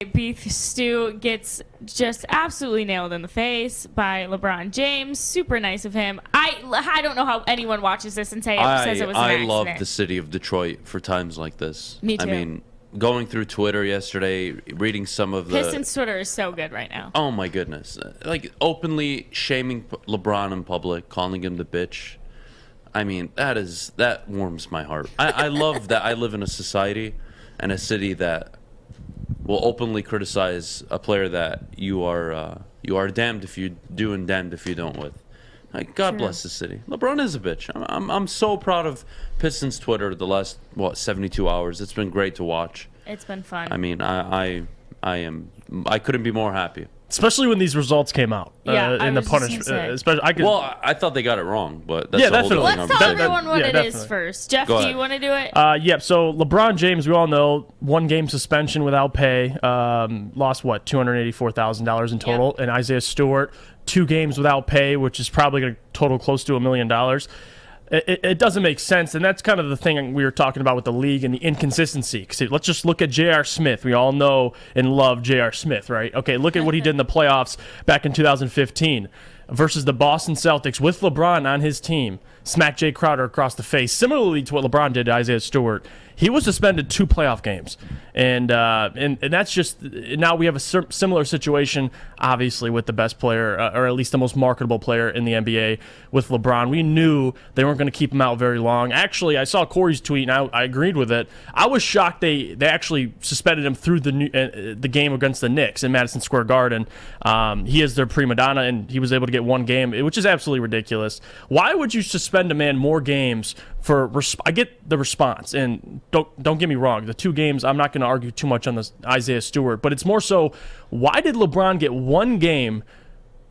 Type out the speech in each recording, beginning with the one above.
Beef Stew gets just absolutely nailed in the face by LeBron James. Super nice of him. I don't know how anyone watches this and says it was an accident. I love the city of Detroit for times like this. Me too. I mean, going through Twitter yesterday, reading some of the Pistons Twitter is so good right now. Oh my goodness! Like openly shaming LeBron in public, calling him the bitch. I mean, that warms my heart. I love that I live in a society and a city that will openly criticize a player that you are damned if you do and damned if you don't with. Like, God bless the city. LeBron is a bitch. I'm so proud of Pistons Twitter the last 72 hours. It's been great to watch. It's been fun. I mean, I couldn't be more happy. Especially when these results came out. Yeah, in the punishment. I thought they got it wrong, but that's definitely. Let's tell everyone what it is first. Jeff, do you want to do it? So LeBron James, we all know, 1 game suspension without pay, lost $284,000 in total, Yep. and Isaiah Stewart, 2 games without pay, which is probably going to total close to $1 million. It doesn't make sense, and that's kind of the thing we were talking about with the league and the inconsistency. Because let's just look at J.R. Smith. We all know and love J.R. Smith, right? Okay, look at what he did in the playoffs back in 2015 versus the Boston Celtics with LeBron on his team. Smacked Jay Crowder across the face. Similarly to what LeBron did to Isaiah Stewart, he was suspended 2 playoff games. And that's just, now we have a similar situation, obviously, with the best player, or at least the most marketable player in the NBA with LeBron. We knew they weren't going to keep him out very long. Actually, I saw Corey's tweet, and I agreed with it. I was shocked they actually suspended him through the game against the Knicks in Madison Square Garden. He is their prima donna, and he was able to get 1 game, which is absolutely ridiculous. Why would you suspend a man more games for I get the response, and don't get me wrong, the 2 games, I'm not going to argue too much on this Isaiah Stewart, but it's more so, why did LeBron get 1 game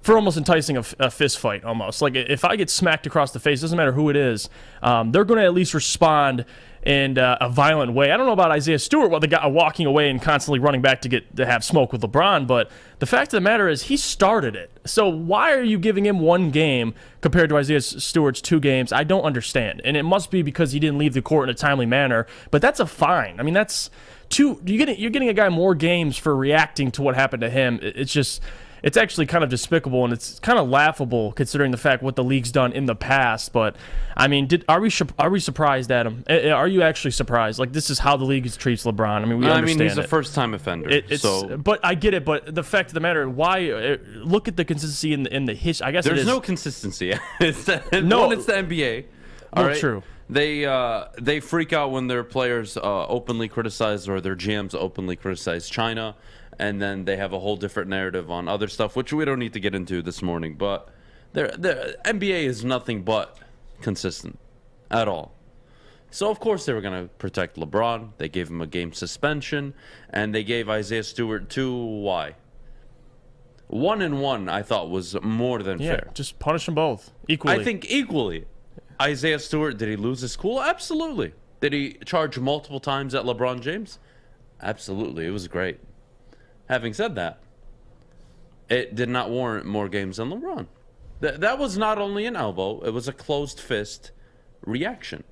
for almost enticing a fist fight almost? Like, if I get smacked across the face, doesn't matter who it is, they're going to at least respond in a violent way. I don't know about Isaiah Stewart, the guy walking away and constantly running back to have smoke with LeBron, but the fact of the matter is he started it. So why are you giving him 1 game compared to Isaiah Stewart's 2 games? I don't understand. And it must be because he didn't leave the court in a timely manner, but that's a fine. I mean, that's you're getting a guy more games for reacting to what happened to him. It's actually kind of despicable, and it's kind of laughable considering the fact what the league's done in the past. But I mean, are we surprised, Adam? Are you actually surprised? Like, this is how the league treats LeBron. I mean, we understand he's a first-time offender. But I get it. But the fact of the matter, why? Look at the consistency in the history. I guess there's no consistency. It's the NBA. All right. True. They freak out when their players openly criticize, or their GMs openly criticize China. And then they have a whole different narrative on other stuff, which we don't need to get into this morning. But the NBA is nothing but consistent at all. So, of course, they were going to protect LeBron. They gave him a game suspension. And they gave Isaiah Stewart 2. Why? 1 and 1, I thought, was more than fair. Just punish them both equally. I think equally. Isaiah Stewart, did he lose his cool? Absolutely. Did he charge multiple times at LeBron James? Absolutely. It was great. Having said that, it did not warrant more games than LeBron. That was not only an elbow, it was a closed fist reaction.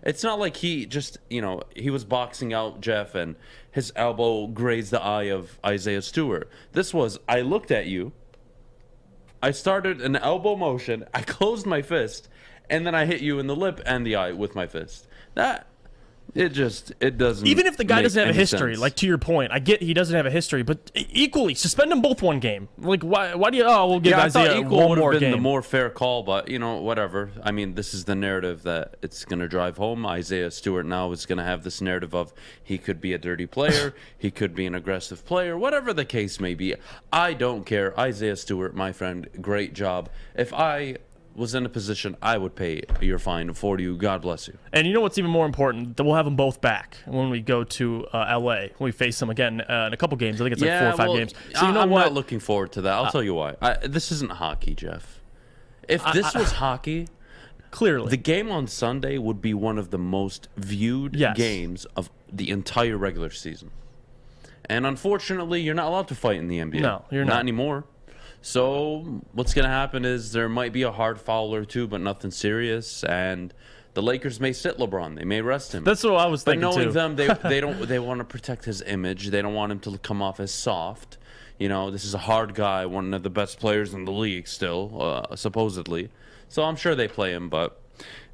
It's not like he just, he was boxing out Jeff and his elbow grazed the eye of Isaiah Stewart. This was, I looked at you, I started an elbow motion, I closed my fist, and then I hit you in the lip and the eye with my fist. It doesn't. Even if the guy doesn't have a history, sense. Like, to your point, I get he doesn't have a history, but equally suspend them both 1 game. Like, why do you? Oh, we'll give Isaiah one more game. The more fair call, but whatever. I mean, this is the narrative that it's going to drive home. Isaiah Stewart now is going to have this narrative of he could be a dirty player, he could be an aggressive player, whatever the case may be. I don't care. Isaiah Stewart, my friend, great job. If I was in a position, I would pay your fine for you. God bless you. And you know what's even more important? That we'll have them both back when we go to L.A. When we face them again in a couple games. I think it's like 4 or 5 games. So I'm not looking forward to that. I'll tell you why. This isn't hockey, Jeff. If this was hockey, clearly the game on Sunday would be one of the most viewed games of the entire regular season. And unfortunately, you're not allowed to fight in the NBA. No, you're not anymore. So what's going to happen is there might be a hard foul or 2, but nothing serious, and The Lakers may sit LeBron. They may rest him. That's what I was But thinking knowing too. them, they want to protect his image. They don't want him to come off as soft. This is a hard guy, one of the best players in the league still, supposedly. So I'm sure they play him, but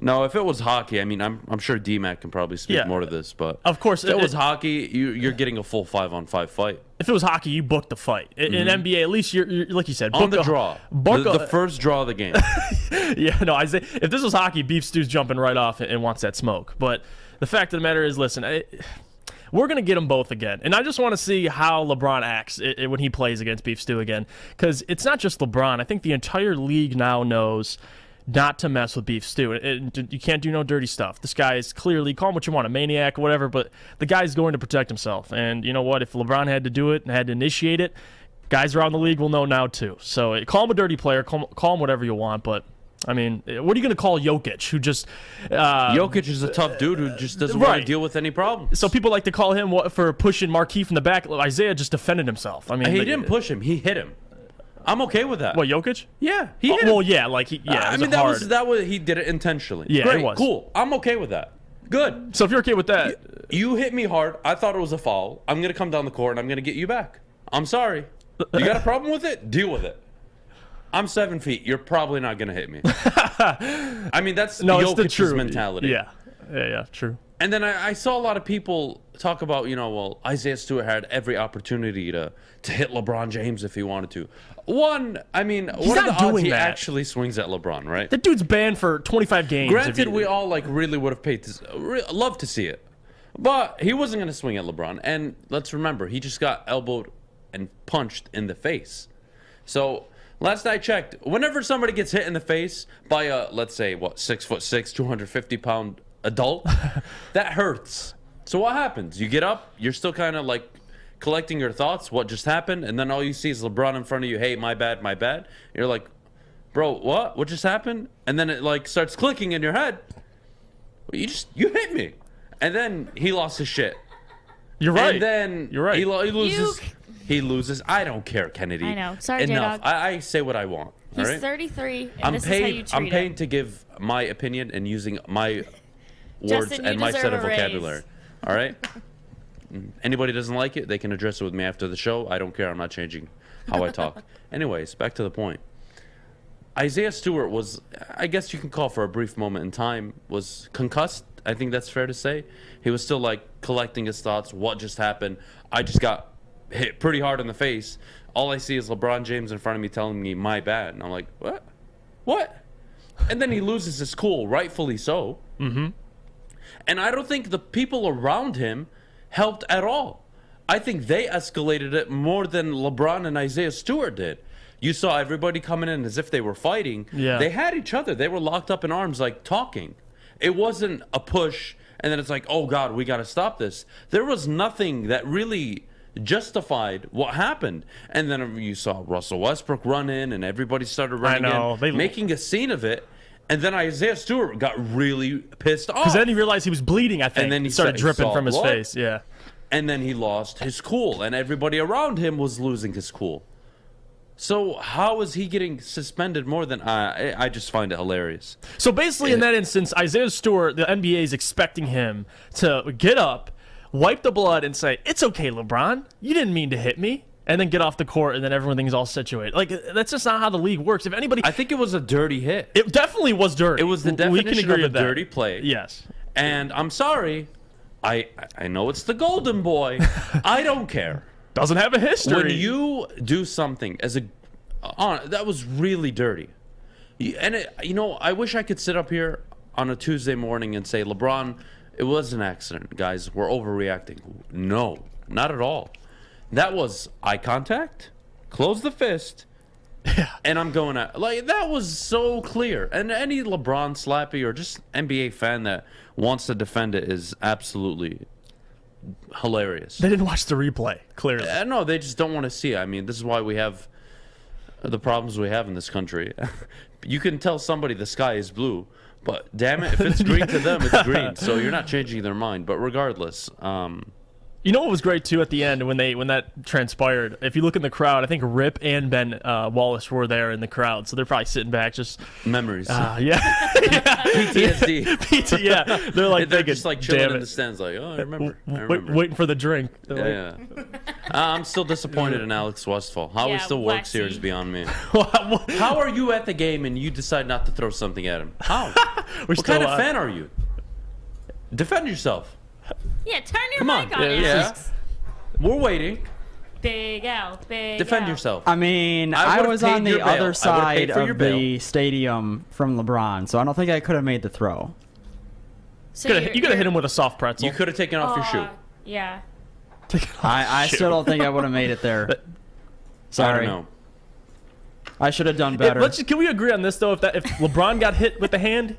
no, if it was hockey, I mean, I'm sure D-Mac can probably speak more to this, but of course, if it was hockey, you're getting a full 5-on-5 fight. If it was hockey, you booked the fight. In NBA, at least you're like you said, On the draw. The first draw of the game. Yeah, no, Isaiah, if this was hockey, Beef Stew's jumping right off and wants that smoke. But the fact of the matter is, listen, we're going to get them both again. And I just want to see how LeBron acts when he plays against Beef Stew again. Because it's not just LeBron. I think the entire league now knows not to mess with Beef Stew. You can't do no dirty stuff. This guy is clearly, call him what you want, a maniac, whatever, but the guy's going to protect himself. And you know what? If LeBron had to do it and had to initiate it, guys around the league will know now too. So call him a dirty player, call him whatever you want, but I mean, what are you going to call Jokic, who just... Jokic is a tough dude who just doesn't want to deal with any problems. So people like to call him for pushing Markieff in the back. Isaiah just defended himself. I mean, he didn't push him. He hit him. I'm okay with that. What, Jokic? Yeah, he hit him. Well, yeah, like I mean, that was he did it intentionally. Yeah, great, it was. Cool. I'm okay with that. Good. So if you're okay with that, you hit me hard. I thought it was a foul. I'm gonna come down the court and I'm gonna get you back. I'm sorry. You got a problem with it? Deal with it. I'm 7 feet. You're probably not gonna hit me. I mean, that's Jokic's mentality. Yeah, true. And then I saw a lot of people talk about, well, Isaiah Stewart had every opportunity to hit LeBron James if he wanted to. One, I mean, what are the odds he actually swings at LeBron, right? The dude's banned for 25 games. Granted, we all really would have love to see it. But he wasn't going to swing at LeBron. And let's remember, he just got elbowed and punched in the face. So last I checked, whenever somebody gets hit in the face by a, let's say, 6'6", 250-pound adult, that hurts. So what happens? You get up, you're still kind of like collecting your thoughts, what just happened, and then all you see is LeBron in front of you, hey, my bad, my bad. You're like, bro, what just happened? And then it like starts clicking in your head. You hit me. And then he lost his shit. You're right. And then you're right. He loses. He loses. I don't care, Kennedy. I know. Sorry, enough. J-Dog. I say what I want. He's all right? 33, and this is how you treat I'm paying him. to give my opinion and using my words Justin, and my set of deserve a raise. vocabulary. All right? Anybody doesn't like it, they can address it with me after the show. I don't care. I'm not changing how I talk. Anyways, back to the point. Isaiah Stewart was, I guess you can call for a brief moment in time, was concussed. I think that's fair to say. He was still like collecting his thoughts. What just happened? I just got hit pretty hard in the face. All I see is LeBron James in front of me telling me my bad. And I'm like, what? And then he loses his cool, rightfully so. Mm-hmm. And I don't think the people around him helped at all. I think they escalated it more than LeBron and Isaiah Stewart did. You saw everybody coming in as if they were fighting. Yeah. They had each other. They were locked up in arms, like talking. It wasn't a push, and then it's like, oh, God, we got to stop this. There was nothing that really justified what happened. And then you saw Russell Westbrook run in, and everybody started running in, making a scene of it. And then Isaiah Stewart got really pissed off. Because then he realized he was bleeding, I think. And then he started dripping from his face. Yeah. And then he lost his cool, and everybody around him was losing his cool. So how is he getting suspended more than... I just find it hilarious. So basically, in that instance, Isaiah Stewart, the NBA is expecting him to get up, wipe the blood, and say, it's okay, LeBron. You didn't mean to hit me. And then get off the court, and then everything's all situated. Like, that's just not how the league works. If anybody... I think it was a dirty hit. It definitely was dirty. It was the definition of a dirty play. Yes. And I'm sorry. I know it's the golden boy. I don't care. Doesn't have a history. When you do something as that was really dirty. And I wish I could sit up here on a Tuesday morning and say, LeBron, it was an accident, guys. We're overreacting. No, not at all. That was eye contact, close the fist, and I'm going at that was so clear. And any LeBron slappy or just NBA fan that wants to defend it is absolutely hilarious. They didn't watch the replay, clearly. No, they just don't want to see it. I mean, this is why we have the problems we have in this country. You can tell somebody the sky is blue, but damn it, if it's green to them, it's green. So you're not changing their mind. But regardless, You know what was great too at the end when that transpired? If you look in the crowd, I think Rip and Ben Wallace were there in the crowd, so they're probably sitting back just Memories. yeah. PTSD. Yeah, they're like They're thinking, just like chilling damn in it. the stands, like, oh, I remember. Waiting for the drink. They're Yeah. I'm still disappointed in Alex Westphal. How he Yeah, still works here Westy. is beyond me. like, How are you at the game and you decide not to throw something at him? How? What still, kind of fan are you? Defend yourself. Yeah, turn your Come on. mic on, Yeah. Alex. We're waiting. Big L, big Defend L. yourself. I mean, I I would've was paid on your the bail. I other would've side paid for your of bail. the stadium from LeBron, so I don't think I could have made the throw. So you could have hit him with a soft pretzel. You could have taken off your shoe. Yeah. I still don't think I would have made it there. Sorry. I don't know. I should have done better. Can we agree on this though? If LeBron got hit with the hand,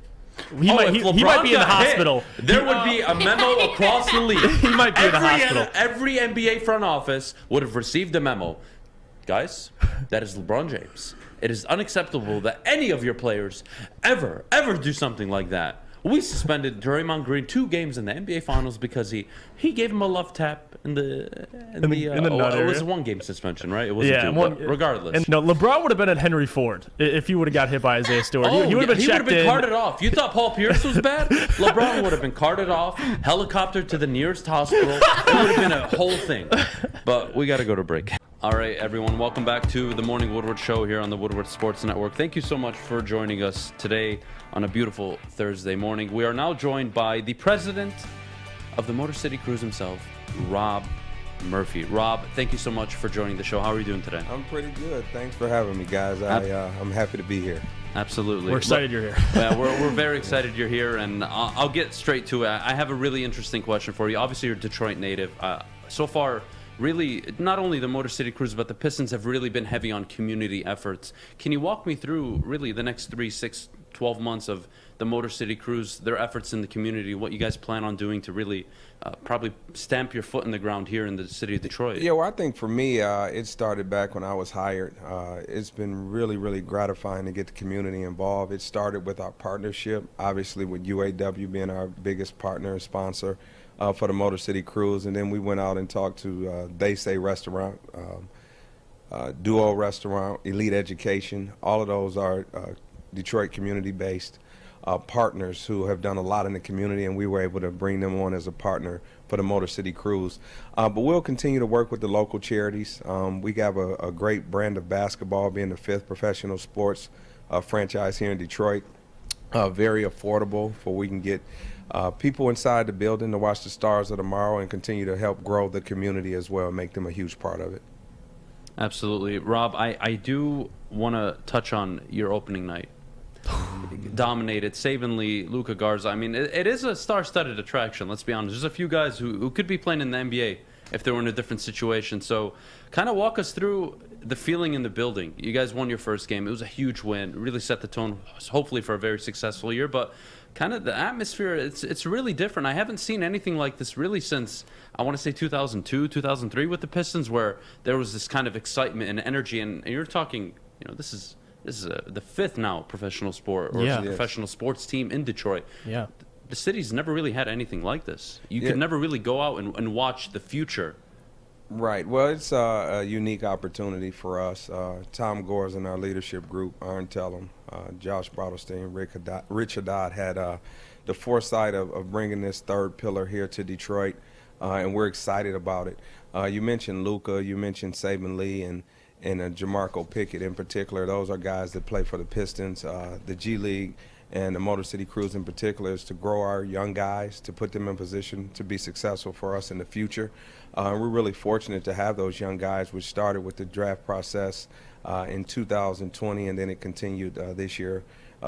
he If might LeBron be in the got hit, hospital. there would be a memo across the league. He might be in the hospital. Every NBA front office would have received a memo. Guys, that is LeBron James. It is unacceptable that any of your players ever do something like that. We suspended Draymond Green 2 games in the NBA Finals because he gave him a love tap in the nut it was area. a 1-game suspension, right? It wasn't Yeah, 2, but regardless. And no, LeBron would have been at Henry Ford if he would have got hit by Isaiah Stewart. He would have been checked in. Carted off. You thought Paul Pierce was bad? LeBron would have been carted off, helicopter to the nearest hospital. It would have been a whole thing. But we got to go to break. All right, everyone, welcome back to the Morning Woodward Show here on the Woodward Sports Network. Thank you so much for joining us today on a beautiful Thursday morning. We are now joined by the president of the Motor City Cruise himself, Rob Murphy. Rob, thank you so much for joining the show. How are you doing today? I'm pretty good. Thanks for having me, guys. I'm happy to be here. Absolutely. We're excited you're here. Yeah, we're very excited you're here, and I'll get straight to it. I have a really interesting question for you. Obviously, you're a Detroit native. So far, really, not only the Motor City Cruise, but the Pistons have really been heavy on community efforts. Can you walk me through, really, the next 3, 6, 12 months of the Motor City Cruise, their efforts in the community, what you guys plan on doing to really probably stamp your foot in the ground here in the city of Detroit? Yeah, well, I think for me, it started back when I was hired. It's been really, really gratifying to get the community involved. It started with our partnership, obviously with UAW being our biggest partner and sponsor for the Motor City Cruise. And then we went out and talked to They Say Restaurant, Duo Restaurant, Elite Education. All of those are Detroit community-based partners who have done a lot in the community, and we were able to bring them on as a partner for the Motor City Cruise. But we'll continue to work with the local charities. We have a great brand of basketball, being the 5th professional sports franchise here in Detroit. Very affordable, for we can get people inside the building to watch the stars of tomorrow and continue to help grow the community as well and make them a huge part of it. Absolutely. Rob, I do want to touch on your opening night. Dominated, Saban Lee, Luka Garza. I mean, it is a star-studded attraction, let's be honest. There's a few guys who could be playing in the NBA if they were in a different situation. So kind of walk us through the feeling in the building. You guys won your first game. It was a huge win. Really set the tone, hopefully, for a very successful year. But kind of the atmosphere, it's really different. I haven't seen anything like this really since, I want to say 2002, 2003 with the Pistons, where there was this kind of excitement and energy. And you're talking, this is the 5th now professional sport or professional sports team in Detroit. Yeah. The city's never really had anything like this. You could never really go out and watch the future. Right. Well, it's a unique opportunity for us. Tom Gores and our leadership group, Aaron Tellum, Josh Brodelstein, Rich Haddad had the foresight of bringing this third pillar here to Detroit, and we're excited about it. You mentioned Luka, you mentioned Saban Lee, and Jamarco Pickett in particular. Those are guys that play for the Pistons, the G League, and the Motor City Cruise in particular is to grow our young guys, to put them in position to be successful for us in the future. We're really fortunate to have those young guys, which started with the draft process in 2020, and then it continued this year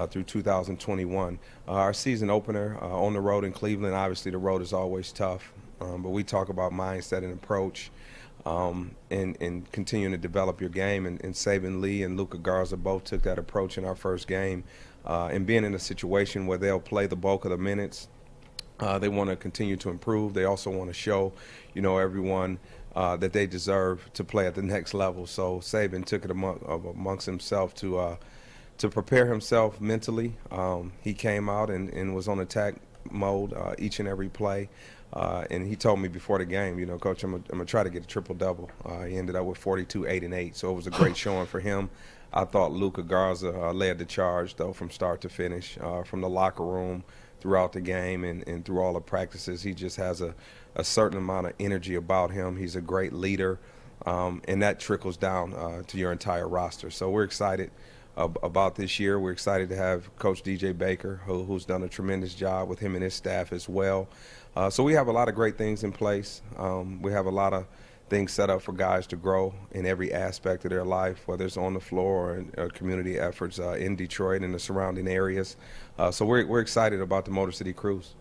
through 2021. Our season opener on the road in Cleveland, obviously the road is always tough, but we talk about mindset and approach. And continuing to develop your game. And Saban Lee and Luka Garza both took that approach in our first game. And being in a situation where they'll play the bulk of the minutes, they want to continue to improve. They also want to show, everyone that they deserve to play at the next level. So Saban took it amongst himself to prepare himself mentally. He came out and was on attack mode each and every play. And he told me before the game, Coach, I'm gonna try to get a triple-double. He ended up with 42, 8, and 8, so it was a great showing for him. I thought Luka Garza led the charge, though, from start to finish, from the locker room throughout the game and through all the practices. He just has a certain amount of energy about him. He's a great leader, and that trickles down to your entire roster. So we're excited about this year. We're excited to have Coach DJ Baker, who's done a tremendous job with him and his staff as well. So we have a lot of great things in place. We have a lot of things set up for guys to grow in every aspect of their life, whether it's on the floor or community efforts in Detroit and the surrounding areas. So we're excited about the Motor City Cruise.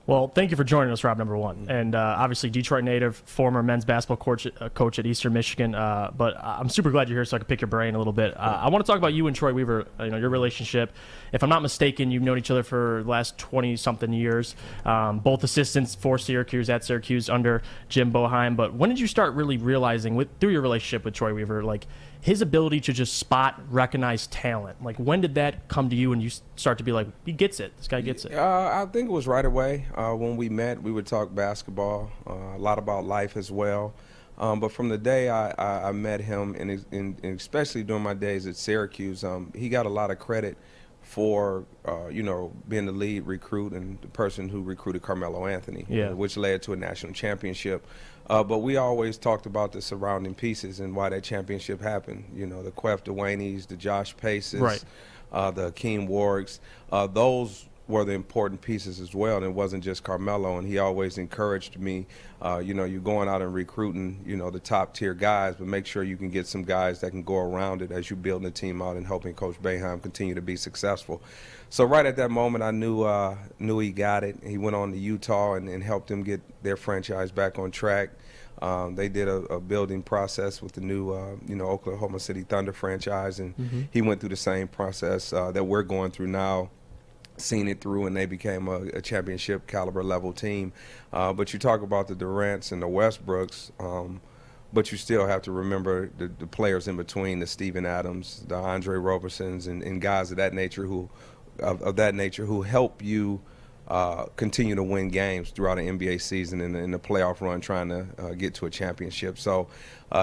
Well, thank you for joining us, Rob, number one. And obviously, Detroit native, former men's basketball coach at Eastern Michigan. But I'm super glad you're here so I can pick your brain a little bit. I want to talk about you and Troy Weaver, your relationship. If I'm not mistaken, you've known each other for the last 20-something years. Both assistants for Syracuse, at Syracuse, under Jim Boeheim. But when did you start really realizing, through your relationship with Troy Weaver, like his ability to just spot, recognize talent? Like, when did that come to you and you start to be like, he gets it, this guy gets it? I think it was right away. When we met, we would talk basketball, a lot about life as well. But from the day I met him, and especially during my days at Syracuse, he got a lot of credit for, being the lead recruit and the person who recruited Carmelo Anthony, which led to a national championship. But we always talked about the surrounding pieces and why that championship happened. The Quef Dewaney's, the Josh Paces, right. The Akeem Warwicks. Those were the important pieces as well, and it wasn't just Carmelo. And he always encouraged me, you're going out and recruiting, the top-tier guys, but make sure you can get some guys that can go around it as you build the team out and helping Coach Boeheim continue to be successful. So right at that moment, I knew he got it. He went on to Utah and helped them get their franchise back on track. They did a building process with the new, Oklahoma City Thunder franchise, and he went through the same process that we're going through now, seen it through, and they became a championship caliber level team. But you talk about the Durants and the Westbrooks, but you still have to remember the players in between, the Steven Adams, the Andre Robersons, and guys of that nature who help you continue to win games throughout an NBA season and in the playoff run, trying to get to a championship. So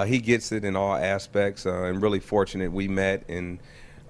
he gets it in all aspects, and really fortunate we met, and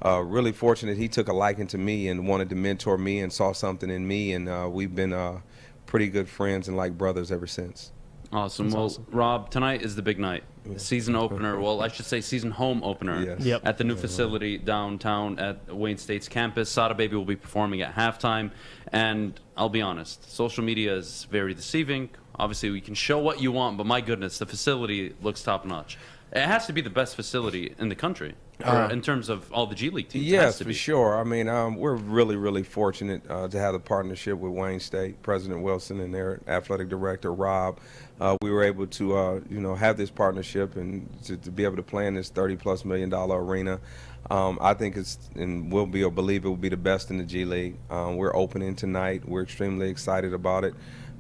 really fortunate he took a liking to me and wanted to mentor me and saw something in me, and we've been pretty good friends and like brothers ever since. Awesome. That's well, awesome. Rob, tonight is the big night. Season opener. Well, I should say season home opener. Yes. Yep. At the new facility downtown at Wayne State's campus. Sada Baby will be performing at halftime. And I'll be honest, social media is very deceiving. Obviously, we can show what you want, but my goodness, the facility looks top-notch. It has to be the best facility in the country in terms of all the G League teams. Yes, for sure. I mean, we're really, really fortunate to have a partnership with Wayne State, President Wilson, and their athletic director, Rob. We were able to, have this partnership and to be able to play in this $30+ million arena. I think believe it will be the best in the G League. We're opening tonight. We're extremely excited about it.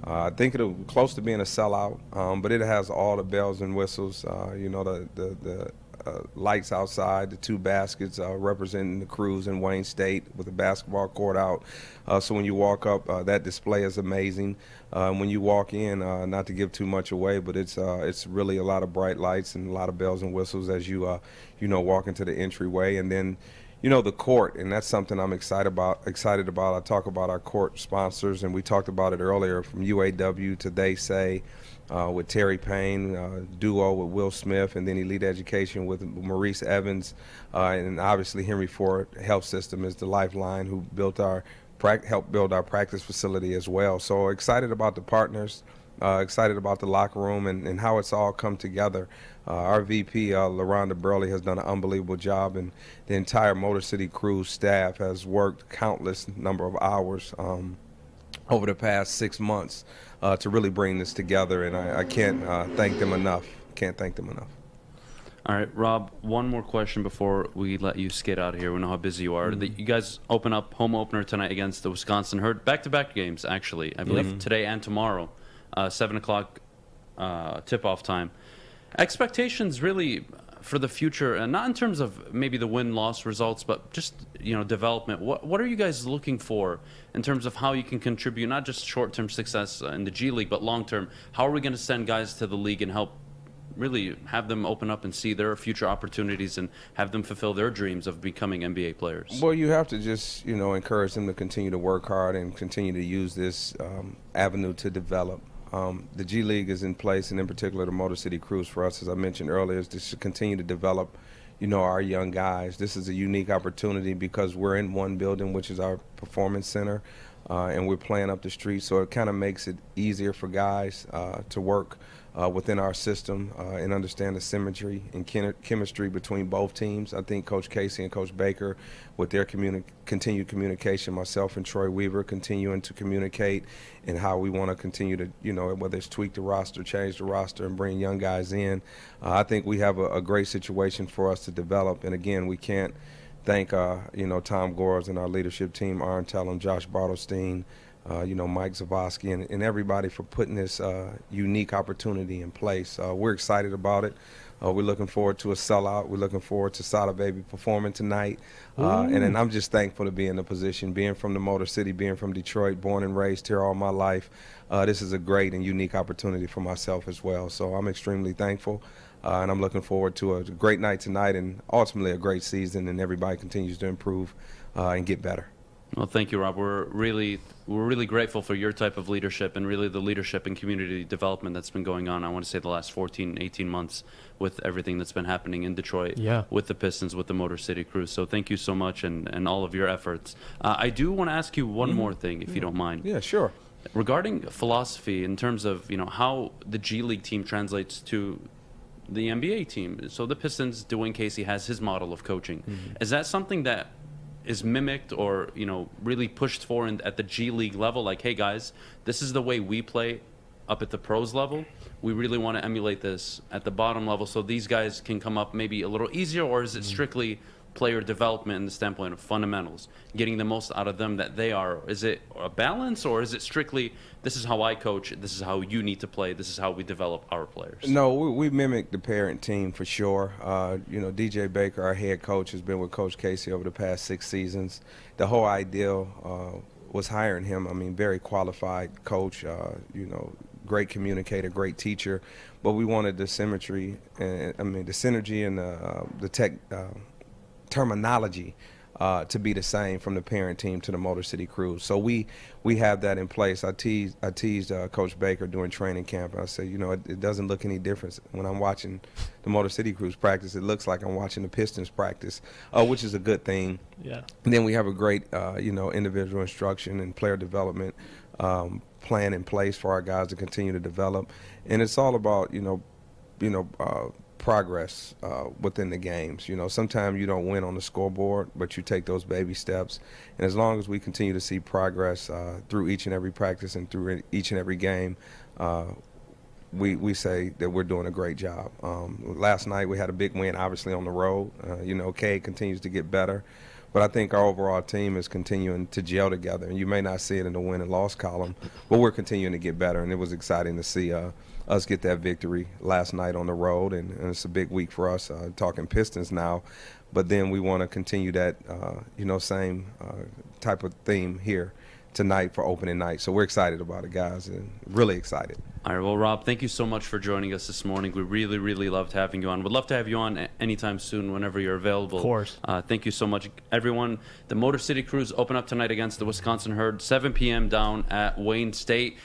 I think it'll be close to being a sellout, but it has all the bells and whistles. The lights outside, the two baskets representing the Cruise and Wayne State with a basketball court out. So when you walk up, that display is amazing. When you walk in, not to give too much away, but it's really a lot of bright lights and a lot of bells and whistles as you walk into the entryway, and then. The court, and that's something I'm excited about. I talk about our court sponsors, and we talked about it earlier, from UAW to They Say, with Terry Payne, duo with Will Smith, and then Elite Education with Maurice Evans, and obviously Henry Ford Health System is the lifeline who helped build our practice facility as well. So excited about the partners. Excited about the locker room and how it's all come together. Our VP, LaRonda Burley, has done an unbelievable job, and the entire Motor City Cruise staff has worked countless number of hours over the past 6 months to really bring this together, and I can't thank them enough. All right, Rob, one more question before we let you skate out of here. We know how busy you are. You guys open up home opener tonight against the Wisconsin Herd. Back-to-back games, actually, I believe, today and tomorrow. 7 o'clock tip-off time. Expectations really, for the future, and not in terms of maybe the win-loss results, but just, development. What are you guys looking for in terms of how you can contribute, not just short-term success in the G League, but long-term? How are we going to send guys to the league and help really have them open up and see their future opportunities and have them fulfill their dreams of becoming NBA players? Well, you have to just, encourage them to continue to work hard and continue to use this avenue to develop. The G League is in place, and in particular the Motor City Cruise for us, as I mentioned earlier, is to continue to develop, our young guys. This is a unique opportunity because we're in one building, which is our performance center, and we're playing up the street, so it kind of makes it easier for guys to work within our system and understand the symmetry and chemistry between both teams. I think Coach Casey and Coach Baker, with their continued communication, myself and Troy Weaver continuing to communicate and how we want to continue to, whether it's tweak the roster, change the roster, and bring young guys in. I think we have a great situation for us to develop. And again, we can't thank, Tom Gores and our leadership team, Aaron Tellum, Josh Bartlestein, Mike Zavosky, and everybody for putting this unique opportunity in place. We're excited about it. We're looking forward to a sellout. We're looking forward to Sada Baby performing tonight. And then I'm just thankful to be in the position, being from the Motor City, being from Detroit, born and raised here all my life. This is a great and unique opportunity for myself as well. So I'm extremely thankful. And I'm looking forward to a great night tonight and ultimately a great season, and everybody continues to improve and get better. Well, thank you, Rob. We're really grateful for your type of leadership and really the leadership and community development that's been going on, I want to say, the last 14, 18 months with everything that's been happening in Detroit, with the Pistons, with the Motor City Cruise. So thank you so much and all of your efforts. I do want to ask you one more thing, if you don't mind. Yeah, sure. Regarding philosophy, in terms of, how the G League team translates to the NBA team. So the Pistons, Dwayne Casey has his model of coaching. Is that something that is mimicked or, really pushed for at the G League level? Like, hey, guys, this is the way we play up at the pros level. We really want to emulate this at the bottom level so these guys can come up maybe a little easier, or is it strictly player development in the standpoint of fundamentals, getting the most out of them that they are? Is it a balance, or is it strictly, this is how I coach, this is how you need to play, this is how we develop our players? No, we mimic the parent team for sure. DJ Baker, our head coach, has been with Coach Casey over the past 6 seasons. The whole idea was hiring him. I mean, very qualified coach, great communicator, great teacher, but we wanted the symmetry, the synergy and the tech terminology to be the same from the parent team to the Motor City Cruise. So we have that in place. I teased Coach Baker during training camp. I said, it doesn't look any different. When I'm watching the Motor City Cruise practice, it looks like I'm watching the Pistons practice, which is a good thing. Yeah. And then we have a great, individual instruction and player development plan in place for our guys to continue to develop. And it's all about, progress within the games. Sometimes you don't win on the scoreboard, but you take those baby steps. And as long as we continue to see progress through each and every practice and through each and every game, we say that we're doing a great job. Last night we had a big win, obviously, on the road. Cade continues to get better. But I think our overall team is continuing to gel together. And you may not see it in the win and loss column, but we're continuing to get better. And it was exciting to see us get that victory last night on the road. And it's a big week for us, talking Pistons now. But then we want to continue that, same type of theme here tonight for opening night. So we're excited about it, guys, and really excited. All right, well, Rob, thank you so much for joining us this morning. We really, really loved having you on. Would love to have you on anytime soon whenever you're available. Of course. Thank you so much, everyone. The Motor City Cruise open up tonight against the Wisconsin Herd, 7 p.m. down at Wayne State.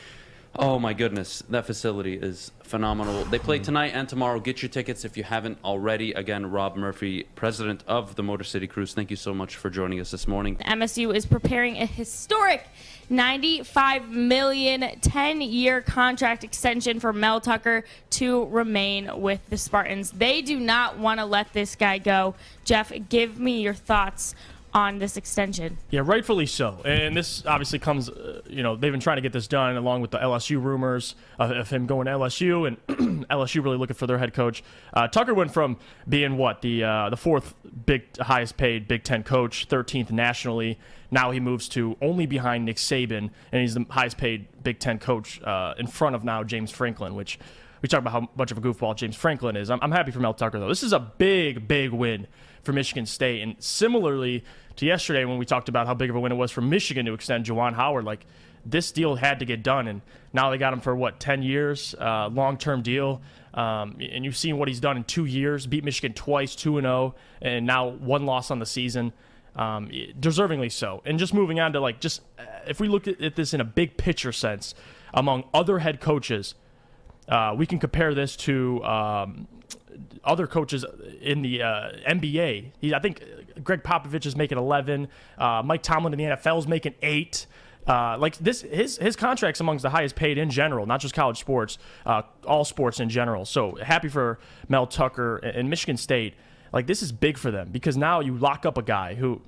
Oh, my goodness. That facility is phenomenal. They play tonight and tomorrow. Get your tickets if you haven't already. Again, Rob Murphy, president of the Motor City Cruise, thank you so much for joining us this morning. MSU is preparing a historic $95 million 10-year contract extension for Mel Tucker to remain with the Spartans. They do not want to let this guy go. Jeff, give me your thoughts on this extension. Yeah, rightfully so. And this obviously comes, they've been trying to get this done along with the LSU rumors of him going to LSU, and LSU really looking for their head coach. Tucker went from being the fourth highest paid Big Ten coach, 13th nationally. Now he moves to only behind Nick Saban, and he's the highest paid Big Ten coach in front of now James Franklin, which we talk about how much of a goofball James Franklin is. I'm happy for Mel Tucker, though. This is a big, big win for Michigan State. And similarly to yesterday when we talked about how big of a win it was for Michigan to extend Juwan Howard, like, this deal had to get done. And now they got him for, 10 years, long-term deal. And you've seen what he's done in 2 years, beat Michigan twice, 2-0, and now 1 loss on the season. Deservingly so. And just moving on to, if we look at this in a big picture sense, among other head coaches, we can compare this to other coaches in the NBA. I think Greg Popovich is making 11. Mike Tomlin in the NFL is making 8. His contract's amongst the highest paid in general, not just college sports, all sports in general. So happy for Mel Tucker and Michigan State. Like, this is big for them because now you lock up a guy who,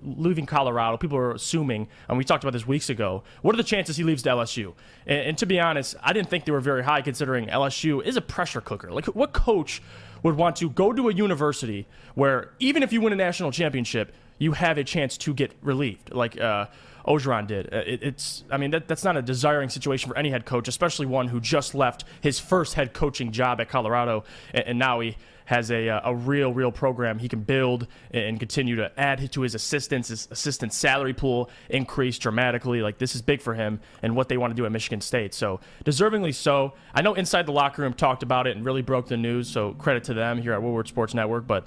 leaving Colorado, people are assuming, and we talked about this weeks ago, what are the chances he leaves to LSU? And to be honest, I didn't think they were very high considering LSU is a pressure cooker. Like, what coach would want to go to a university where even if you win a national championship, you have a chance to get relieved, like Orgeron did? That's not a desiring situation for any head coach, especially one who just left his first head coaching job at Colorado, and now he has a real program he can build and continue to add to his assistants. His assistant salary pool increased dramatically. Like, this is big for him and what they want to do at Michigan State. So deservingly so. I know Inside the Locker Room talked about it and really broke the news, so credit to them here at Woodward Sports Network. But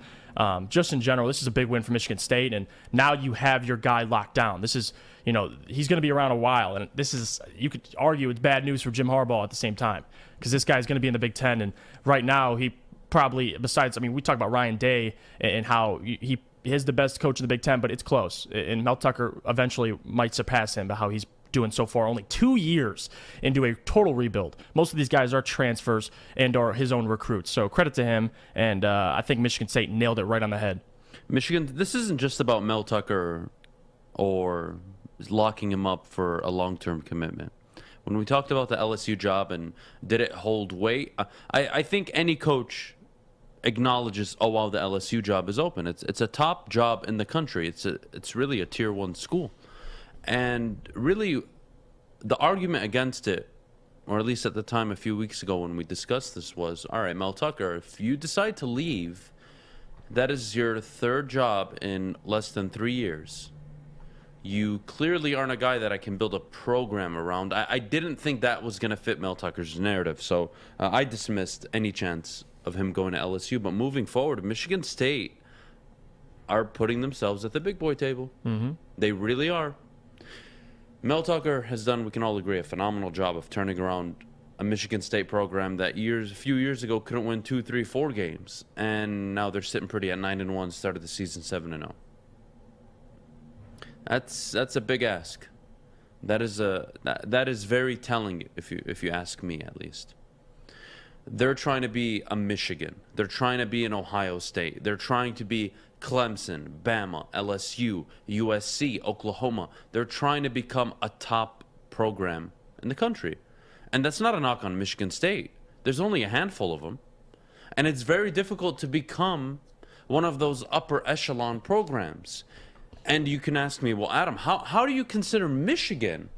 just in general, this is a big win for Michigan State, and now you have your guy locked down. This is, he's going to be around a while, and this is, you could argue it's bad news for Jim Harbaugh at the same time because this guy's going to be in the Big Ten, and right now he probably, besides, we talk about Ryan Day and how he is the best coach in the Big Ten, but it's close. And Mel Tucker eventually might surpass him, but how he's doing so far, only 2 years into a total rebuild. Most of these guys are transfers and are his own recruits. So credit to him, and I think Michigan State nailed it right on the head. Michigan, this isn't just about Mel Tucker or locking him up for a long-term commitment. When we talked about the LSU job and did it hold weight, I think any coach acknowledges, oh wow, the LSU job is open. It's a top job in the country. It's really a tier 1 school. And really the argument against it, or at least at the time a few weeks ago when we discussed this, was, all right, Mel Tucker, if you decide to leave, that is your 3rd job in less than 3 years. You clearly aren't a guy that I can build a program around. I didn't think that was going to fit Mel Tucker's narrative, so I dismissed any chance of him going to LSU. But moving forward, Michigan State are putting themselves at the big boy table. Mm-hmm. They really are. Mel Tucker has done, we can all agree, a phenomenal job of turning around a Michigan State program that a few years ago couldn't win 2, 3, 4 games, and now they're sitting pretty at 9-1, started the season 7-0. That's a big ask. That is very telling, if you ask me, at least. They're trying to be a Michigan. They're trying to be an Ohio State. They're trying to be Clemson, Bama, LSU, USC, Oklahoma. They're trying to become a top program in the country. And that's not a knock on Michigan State. There's only a handful of them. And it's very difficult to become one of those upper echelon programs. And you can ask me, well, Adam, how do you consider Michigan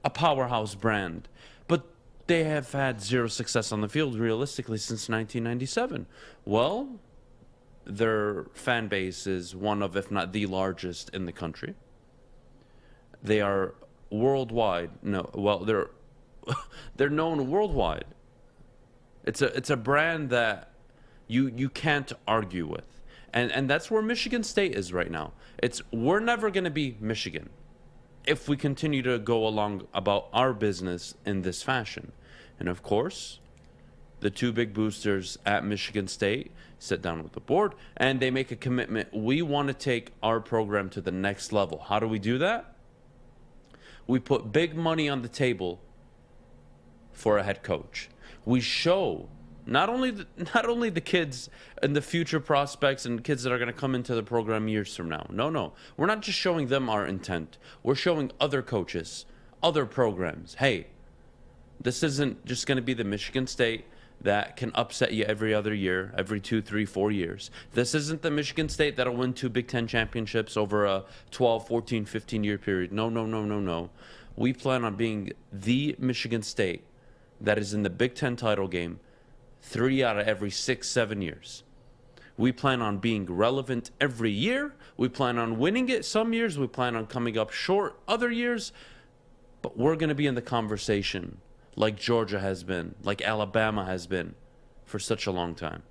a powerhouse brand? But they have had 0 success on the field realistically since 1997. Well, their fan base is one of, if not the largest in the country. They are worldwide. They're known worldwide. It's a brand that you can't argue with. And that's where Michigan State is right now. We're never going to be Michigan if we continue to go along about our business in this fashion. And of course, the 2 big boosters at Michigan State sit down with the board and they make a commitment. We want to take our program to the next level. How do we do that? We put big money on the table for a head coach. We show not only the kids and the future prospects and kids that are going to come into the program years from now. No. We're not just showing them our intent. We're showing other coaches, other programs, hey, this isn't just going to be the Michigan State that can upset you every other year, every 2, 3, 4 years. This isn't the Michigan State that'll win 2 Big Ten championships over a 12, 14, 15-year period. No. We plan on being the Michigan State that is in the Big Ten title game 3 out of every 6-7 years. We plan on being relevant every year. We plan on winning it some years. We plan on coming up short other years. But we're going to be in the conversation like Georgia has been, like Alabama has been for such a long time.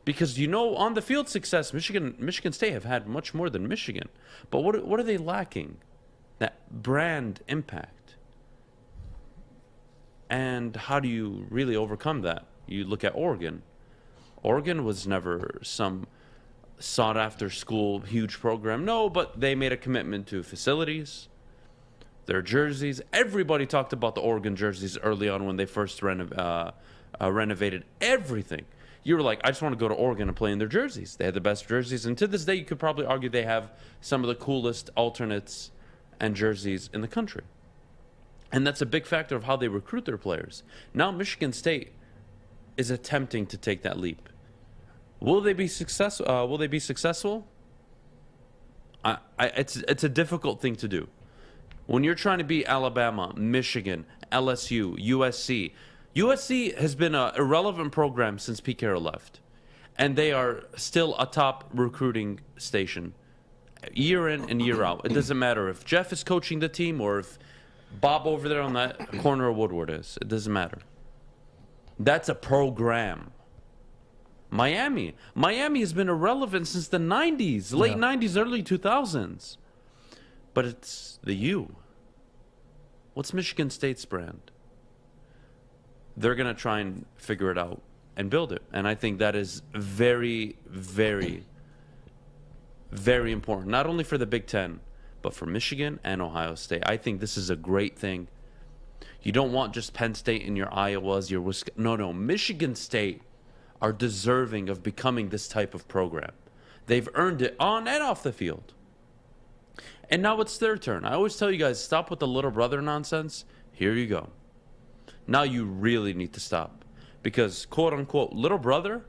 Because, on the field success, Michigan State have had much more than Michigan. But what are they lacking? That brand impact. And how do you really overcome that? You look at Oregon. Oregon was never some sought-after school, huge program. No, but they made a commitment to facilities, their jerseys. Everybody talked about the Oregon jerseys early on when they first renovated everything. You were like, I just want to go to Oregon and play in their jerseys. They had the best jerseys. And to this day, you could probably argue they have some of the coolest alternates and jerseys in the country. And that's a big factor of how they recruit their players. Now Michigan State is attempting to take that leap. Will they be successful? It's a difficult thing to do. When you're trying to beat Alabama, Michigan, LSU, USC. USC has been an irrelevant program since Pete Carroll left. And they are still a top recruiting station. Year in and year out. It doesn't matter if Jeff is coaching the team or if Bob over there on that corner of Woodward is. It doesn't matter. That's a program. Miami has been irrelevant since the 90s, late 90s, early 2000s. But it's the U. What's Michigan State's brand? They're going to try and figure it out and build it. And I think that is very, very, very important, not only for the Big Ten, but for Michigan and Ohio State. I think this is a great thing. You don't want just Penn State and your Iowas, your Wisconsin. No. Michigan State are deserving of becoming this type of program. They've earned it on and off the field. And now it's their turn. I always tell you guys, stop with the little brother nonsense. Here you go. Now you really need to stop. Because, quote-unquote, little brother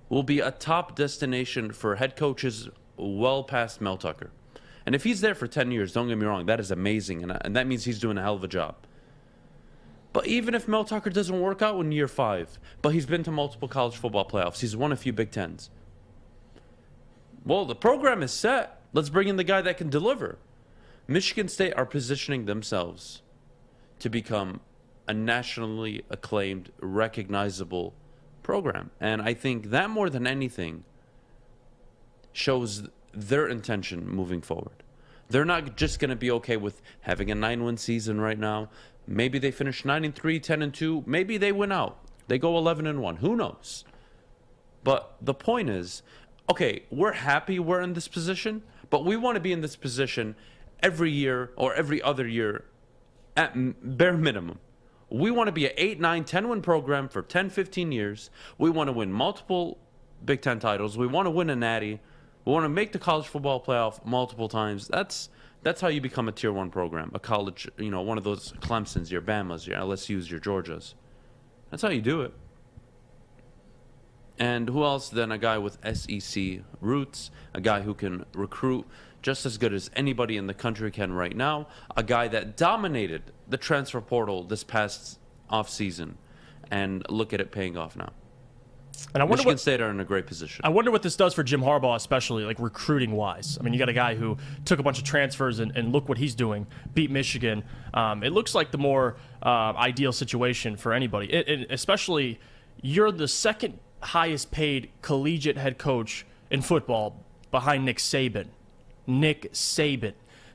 will be a top destination for head coaches well past Mel Tucker. And if he's there for 10 years, don't get me wrong, that is amazing. And that means he's doing a hell of a job. But even if Mel Tucker doesn't work out in year 5, but he's been to multiple college football playoffs, he's won a few Big Tens. Well, the program is set. Let's bring in the guy that can deliver. Michigan State are positioning themselves to become a nationally acclaimed, recognizable program. And I think that more than anything shows their intention moving forward. They're not just going to be okay with having a 9-win season right now. Maybe they finish 9-3, 10-2. Maybe they win out. They go 11-1. Who knows? But the point is, okay, we're happy we're in this position, but we want to be in this position every year or every other year at bare minimum. We want to be an 8, 9, 10-win program for 10, 15 years. We want to win multiple Big Ten titles. We want to win a natty. We want to make the college football playoff multiple times. That's how you become a Tier 1 program, a college, one of those Clemsons, your Bamas, your LSUs, your Georgias. That's how you do it. And who else than a guy with SEC roots, a guy who can recruit just as good as anybody in the country can right now, a guy that dominated the transfer portal this past offseason, and look at it paying off now. And I wonder Michigan State are in a great position. I wonder what this does for Jim Harbaugh, especially like recruiting-wise. I mean, you got a guy who took a bunch of transfers and look what he's doing, beat Michigan. It looks like the more ideal situation for anybody, especially you're the second highest paid collegiate head coach in football behind Nick Saban.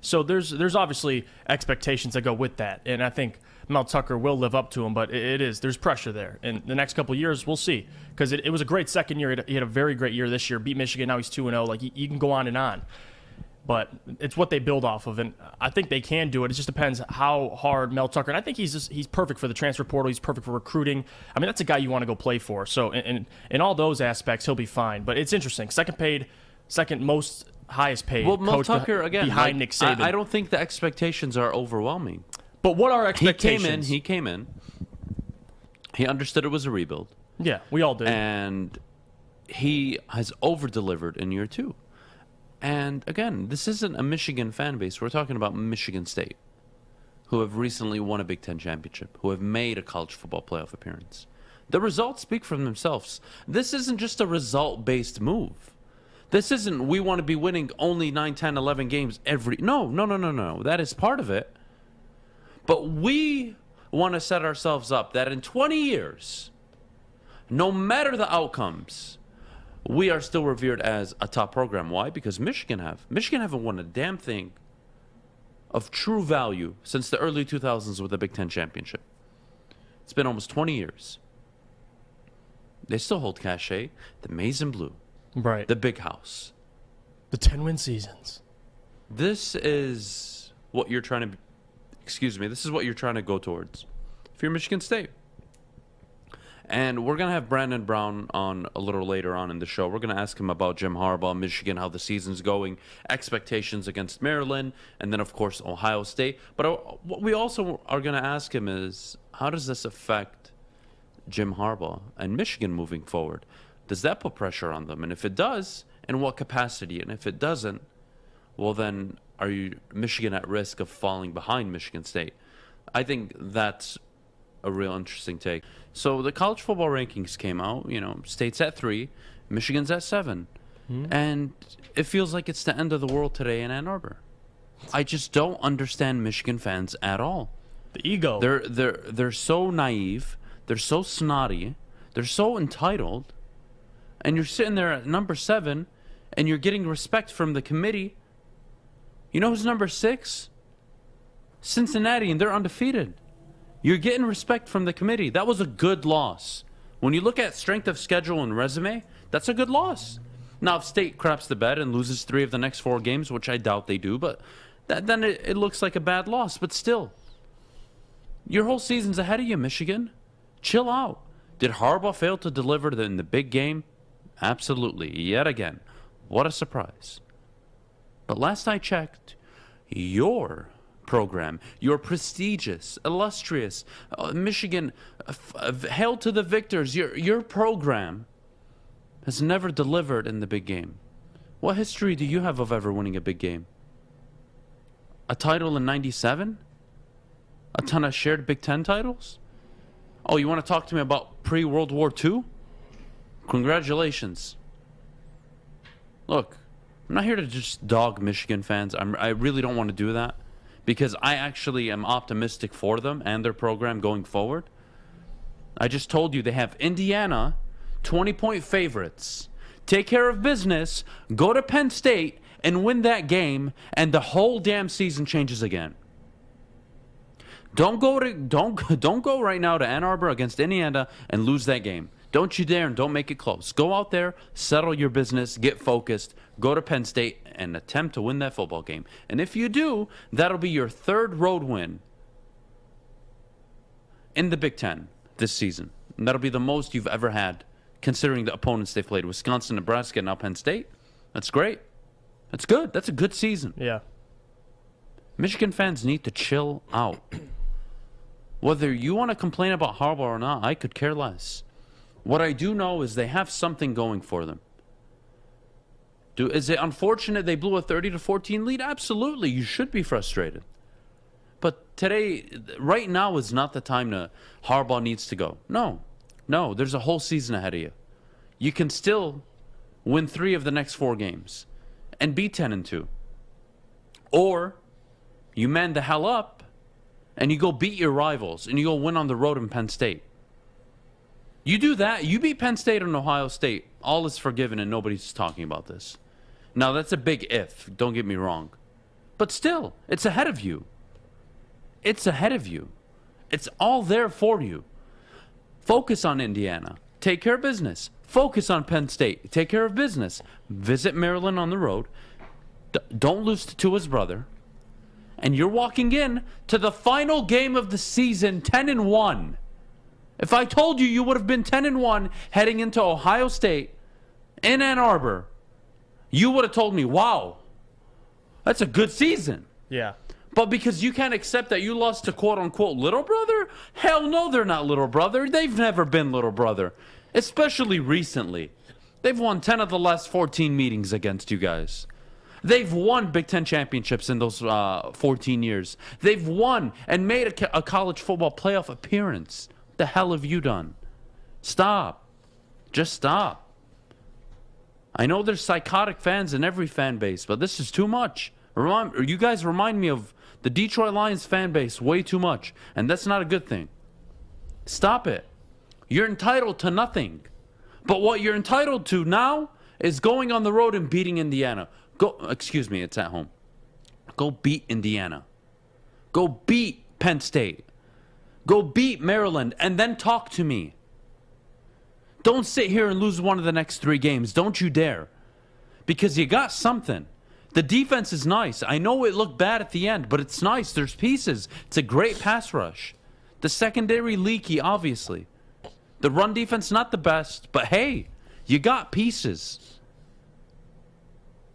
So there's obviously expectations that go with that, and I think Mel Tucker will live up to him, but there's pressure there. And the next couple of years, we'll see. Because it was a great second year. He had a very great year this year. Beat Michigan, now he's 2-0. Like, you can go on and on. But it's what they build off of, and I think they can do it. It just depends how hard Mel Tucker, and I think he's perfect for the transfer portal. He's perfect for recruiting. I mean, that's a guy you want to go play for. So in all those aspects, he'll be fine. But it's interesting. Second most highest paid well, Mel coach Tucker, again, behind Nick Saban. I don't think the expectations are overwhelming. But what are expectations? He came in. He understood it was a rebuild. Yeah, we all did. And he has over-delivered in year 2. And again, this isn't a Michigan fan base. We're talking about Michigan State. who have recently won a Big Ten championship, who have made a college football playoff appearance. The results speak for themselves. This isn't just a result-based move. This isn't we want to be winning only 9, 10, 11 games every... No. That is part of it. But we want to set ourselves up that in 20 years, no matter the outcomes, we are still revered as a top program. Why? Because Michigan haven't won a damn thing of true value since the early 2000s with the Big Ten championship. It's been almost 20 years. They still hold cachet. The maize and blue. Right. The big house. The 10-win seasons. This is what you're trying to... This is what you're trying to go towards. If you're Michigan State. And we're going to have Brandon Brown on a little later on in the show. We're going to ask him about Jim Harbaugh, Michigan, how the season's going, expectations against Maryland, and then, of course, Ohio State. But what we also are going to ask him is, how does this affect Jim Harbaugh and Michigan moving forward? Does that put pressure on them? And if it does, in what capacity? And if it doesn't, well, then are you Michigan at risk of falling behind Michigan State? I think that's a real interesting take. So the college football rankings came out. State's at 3, Michigan's at 7. And it feels like it's the end of the world today in Ann Arbor. I just don't understand Michigan fans at all. The ego. They're so naive. They're so snotty. They're so entitled. And you're sitting there at number 7, and you're getting respect from the committee. You know who's number 6? Cincinnati, and they're undefeated. You're getting respect from the committee. That was a good loss. When you look at strength of schedule and resume, that's a good loss. Now, if State craps the bed and loses 3 of the next 4 games, which I doubt they do, but then it looks like a bad loss. But still, your whole season's ahead of you, Michigan. Chill out. Did Harbaugh fail to deliver in the big game? Absolutely. Yet again. What a surprise. But last I checked, your program, your prestigious, illustrious Michigan, hail to the victors, your program has never delivered in the big game. What history do you have of ever winning a big game? A title in 97? A ton of shared Big Ten titles? Oh, you want to talk to me about pre-World War II? Congratulations. Look, I'm not here to just dog Michigan fans. I really don't want to do that because I actually am optimistic for them and their program going forward. I just told you they have Indiana, 20-point favorites. Take care of business, go to Penn State, and win that game, and the whole damn season changes again. Don't go right now to Ann Arbor against Indiana and lose that game. Don't you dare, and don't make it close. Go out there, settle your business, get focused, go to Penn State, and attempt to win that football game. And if you do, that'll be your 3rd road win in the Big Ten this season. And that'll be the most you've ever had, considering the opponents they played. Wisconsin, Nebraska, and now Penn State. That's great. That's good. That's a good season. Yeah. Michigan fans need to chill out. Whether you want to complain about Harbaugh or not, I could care less. What I do know is they have something going for them. Is it unfortunate they blew a 30-14 lead? Absolutely. You should be frustrated. But today, right now is not the time Harbaugh needs to go. No, there's a whole season ahead of you. You can still win 3 of the next 4 games and be 10-2. Or you man the hell up and you go beat your rivals and you go win on the road in Penn State. You do that, you beat Penn State and Ohio State, all is forgiven and nobody's talking about this. Now, that's a big if, don't get me wrong. But still, it's ahead of you. It's ahead of you. It's all there for you. Focus on Indiana. Take care of business. Focus on Penn State. Take care of business. Visit Maryland on the road. Don't lose to Tua's brother. And you're walking in to the final game of the season 10-1. If I told you would have been 10-1 heading into Ohio State in Ann Arbor, you would have told me, wow, that's a good season. Yeah. But because you can't accept that you lost to quote-unquote little brother? Hell no, they're not little brother. They've never been little brother, especially recently. They've won 10 of the last 14 meetings against you guys. They've won Big Ten championships in those 14 years. They've won and made a college football playoff appearance. What the hell have you done? Stop. Just stop. I know there's psychotic fans in every fan base, but this is too much. You guys remind me of the Detroit Lions fan base way too much, and that's not a good thing. Stop it. You're entitled to nothing. But what you're entitled to now is going on the road and beating Indiana. Excuse me, it's at home. Go beat Indiana. Go beat Penn State. Go beat Maryland, and then talk to me. Don't sit here and lose one of the next 3 games. Don't you dare. Because you got something. The defense is nice. I know it looked bad at the end, but it's nice. There's pieces. It's a great pass rush. The secondary leaky, obviously. The run defense, not the best, but hey, you got pieces.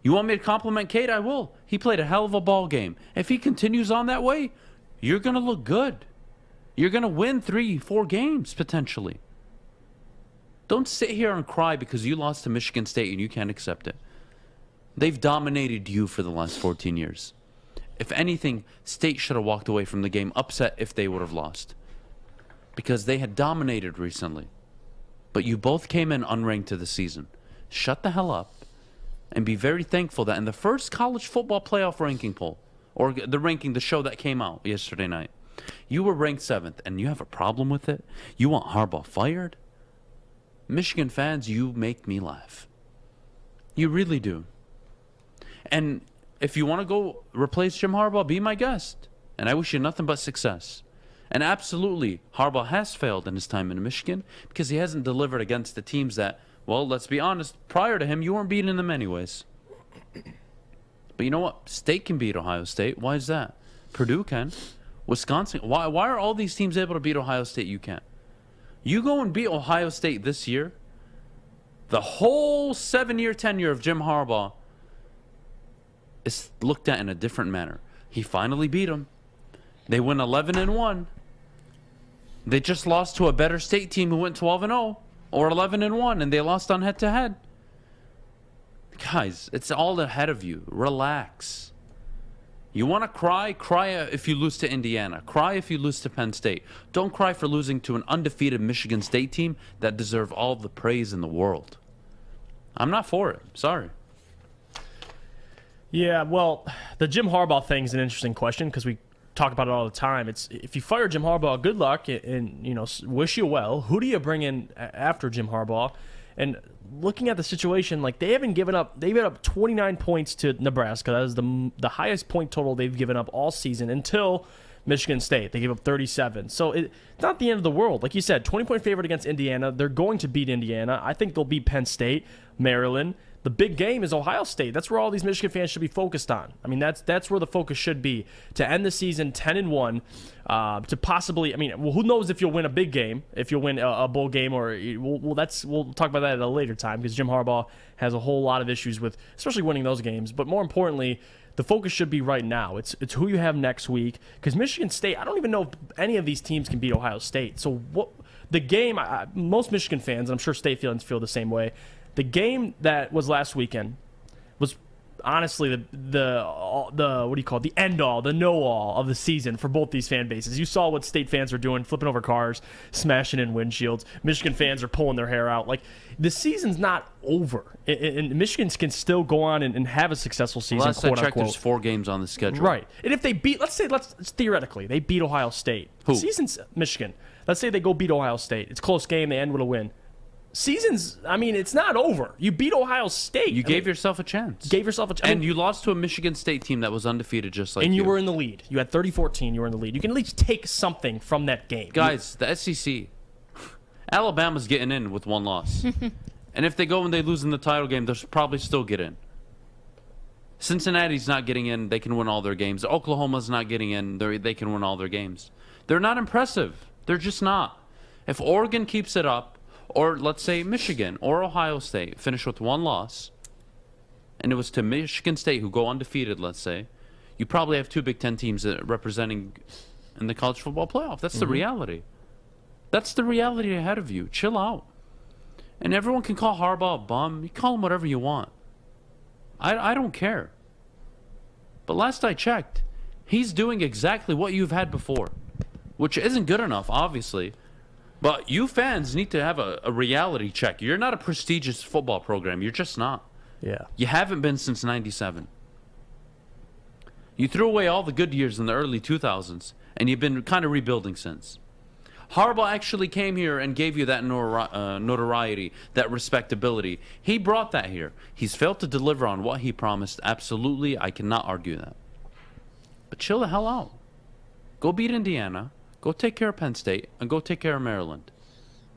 You want me to compliment Cade? I will. He played a hell of a ball game. If he continues on that way, you're going to look good. You're going to win 3-4 games, potentially. Don't sit here and cry because you lost to Michigan State and you can't accept it. They've dominated you for the last 14 years. If anything, State should have walked away from the game upset if they would have lost. Because they had dominated recently. But you both came in unranked to the season. Shut the hell up and be very thankful that in the first college football playoff ranking poll, or the show that came out yesterday night, you were ranked 7th and you have a problem with it? You want Harbaugh fired? Michigan fans, you make me laugh. You really do. And if you want to go replace Jim Harbaugh, be my guest. And I wish you nothing but success. And absolutely, Harbaugh has failed in his time in Michigan because he hasn't delivered against the teams that, well, let's be honest, prior to him, you weren't beating them anyways. But you know what? State can beat Ohio State. Why is that? Purdue can. Wisconsin. Why are all these teams able to beat Ohio State? You can't. You go and beat Ohio State this year, the whole 7-year tenure of Jim Harbaugh is looked at in a different manner. He finally beat them. They went 11-1. They just lost to a better State team who went 12-0 or 11-1, and they lost on head-to-head. Guys, it's all ahead of you. Relax. You want to cry? Cry if you lose to Indiana. Cry if you lose to Penn State. Don't cry for losing to an undefeated Michigan State team that deserve all the praise in the world. I'm not for it. Sorry. Yeah, well, the Jim Harbaugh thing is an interesting question because we talk about it all the time. It's if you fire Jim Harbaugh, good luck and wish you well. Who do you bring in after Jim Harbaugh? And looking at the situation, like they given up 29 points to Nebraska. That is the highest point total they've given up all season until Michigan State. They gave up 37. So it's not the end of the world. Like you said, 20-point favorite against Indiana. They're going to beat Indiana. I think they'll beat Penn State, Maryland. The big game is Ohio State. That's where all these Michigan fans should be focused on. I mean, that's where the focus should be, to end the season 10-1, to possibly. I mean, well, who knows if you'll win a big game, if you'll win a bowl game, or we'll talk about that at a later time because Jim Harbaugh has a whole lot of issues with, especially winning those games. But more importantly, the focus should be right now. It's who you have next week because Michigan State. I don't even know if any of these teams can beat Ohio State. So what the game? Most Michigan fans, and I'm sure State fans feel the same way. The game that was last weekend was honestly the what do you call it? The end all, the know all of the season for both these fan bases. You saw what State fans were doing, flipping over cars, smashing in windshields. Michigan fans are pulling their hair out. Like the season's not over, and Michigan can still go on and have a successful season. Last I checked, there's 4 games on the schedule. Right, and if they beat, let's theoretically they beat Ohio State. Who? Season's Michigan. Let's say they go beat Ohio State. It's a close game. They end with a win. Season's, I mean, it's not over. You beat Ohio State. You gave yourself a chance. And you lost to a Michigan State team that was undefeated just like you. And you were in the lead. You had 30-14. You were in the lead. You can at least take something from that game. Guys, the SEC, Alabama's getting in with 1 loss. And if they go and they lose in the title game, they'll probably still get in. Cincinnati's not getting in. They can win all their games. Oklahoma's not getting in. They can win all their games. They're not impressive. They're just not. If Oregon keeps it up, or let's say Michigan or Ohio State finish with 1 loss, and it was to Michigan State who go undefeated, let's say, you probably have 2 Big Ten teams representing in the college football playoff. That's the reality. That's the reality ahead of you. Chill out. And everyone can call Harbaugh a bum. You call him whatever you want. I don't care. But last I checked, he's doing exactly what you've had before, which isn't good enough, obviously. But you fans need to have a reality check. You're not a prestigious football program. You're just not. Yeah. You haven't been since '97. You threw away all the good years in the early 2000s, and you've been kind of rebuilding since. Harbaugh actually came here and gave you that notoriety, that respectability. He brought that here. He's failed to deliver on what he promised. Absolutely, I cannot argue that. But chill the hell out. Go beat Indiana, go take care of Penn State, and go take care of Maryland.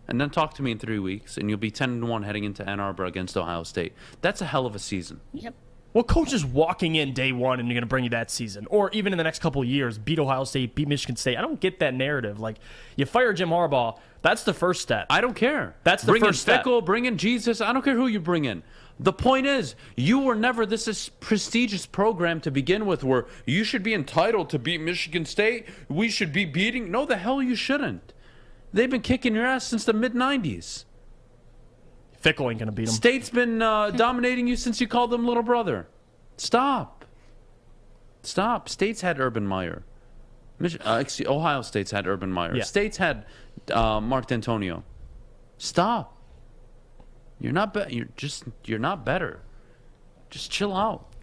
And then talk to me in 3 weeks, and you'll be 10-1 heading into Ann Arbor against Ohio State. That's a hell of a season. Yep. What coach is walking in day one and you're going to bring you that season? Or even in the next couple of years, beat Ohio State, beat Michigan State. I don't get that narrative. Like, you fire Jim Harbaugh, that's the first step. I don't care. That's the first step. Bring in Fickle, bring in Jesus. I don't care who you bring in. The point is, you were never this prestigious program to begin with where you should be entitled to beat Michigan State. We should be beating. No, the hell you shouldn't. They've been kicking your ass since the mid-'90s. Fickle ain't going to beat them. State's been dominating you since you called them little brother. Stop. State's had Urban Meyer. Ohio State's had Urban Meyer. Yeah. State's had Mark D'Antonio. Stop. You're not you're not better. Just chill out.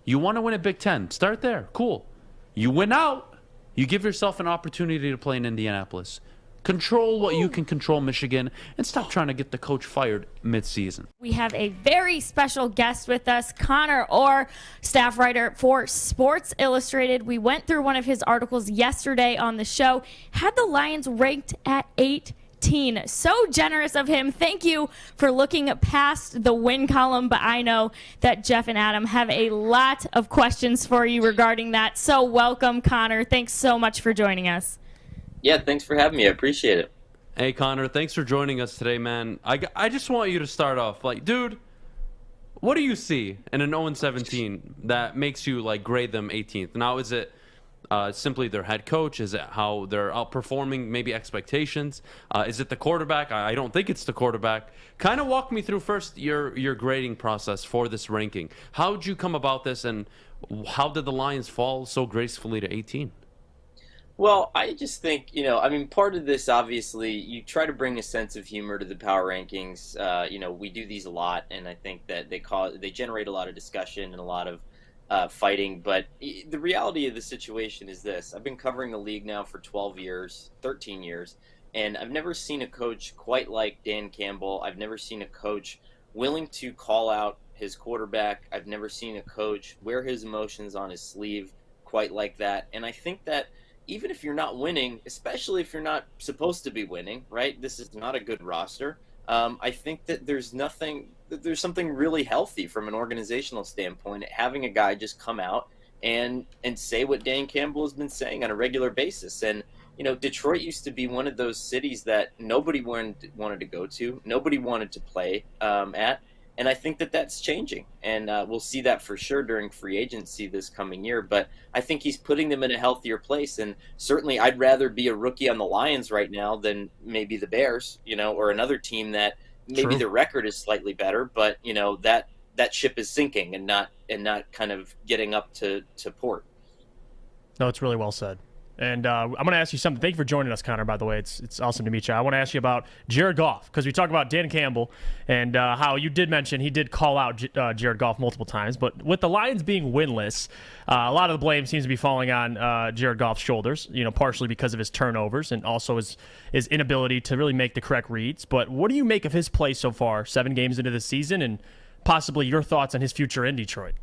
You want to win a Big Ten? Start there. Cool. You win out. You give yourself an opportunity to play in Indianapolis. Control what you can control, Michigan, and stop trying to get the coach fired mid-season. We have a very special guest with us, Connor Orr, staff writer for Sports Illustrated. We went through one of his articles yesterday on the show, had the Lions ranked at 18. So generous of him. Thank you for looking past the win column, but I know that Jeff and Adam have a lot of questions for you regarding that. So welcome, Connor. Thanks so much for joining us. Yeah, thanks for having me. I appreciate it. Hey, Connor, thanks for joining us today, man. I just want you to start off, like, dude, what do you see in an 0-17 that makes you, like, grade them 18th? Now, is it simply their head coach? Is it how they're outperforming maybe expectations? Is it the quarterback? I don't think it's the quarterback. Kind of walk me through first your grading process for this ranking. How did you come about this, and how did the Lions fall so gracefully to 18? Well, I just think, part of this, obviously, you try to bring a sense of humor to the power rankings. We do these a lot, and I think that they generate a lot of discussion and a lot of fighting. But the reality of the situation is this. I've been covering the league now for 13 years, and I've never seen a coach quite like Dan Campbell. I've never seen a coach willing to call out his quarterback. I've never seen a coach wear his emotions on his sleeve quite like that. And I think that even if you're not winning, especially if you're not supposed to be winning, right? This is not a good roster. I think that there's something really healthy from an organizational standpoint at having a guy just come out and say what Dan Campbell has been saying on a regular basis. And, Detroit used to be one of those cities that nobody wanted to go to, nobody wanted to play at. And I think that that's changing, and we'll see that for sure during free agency this coming year. But I think he's putting them in a healthier place, and certainly I'd rather be a rookie on the Lions right now than maybe the Bears, or another team that maybe the record is slightly better, but that ship is sinking and not kind of getting up to port. No, it's really well said. And I'm going to ask you something. Thank you for joining us, Connor, by the way. It's awesome to meet you. I want to ask you about Jared Goff, because we talked about Dan Campbell and how you did mention he did call out Jared Goff multiple times. But with the Lions being winless, a lot of the blame seems to be falling on Jared Goff's shoulders, partially because of his turnovers and also his inability to really make the correct reads. But what do you make of his play so far, 7 games into the season, and possibly your thoughts on his future in Detroit?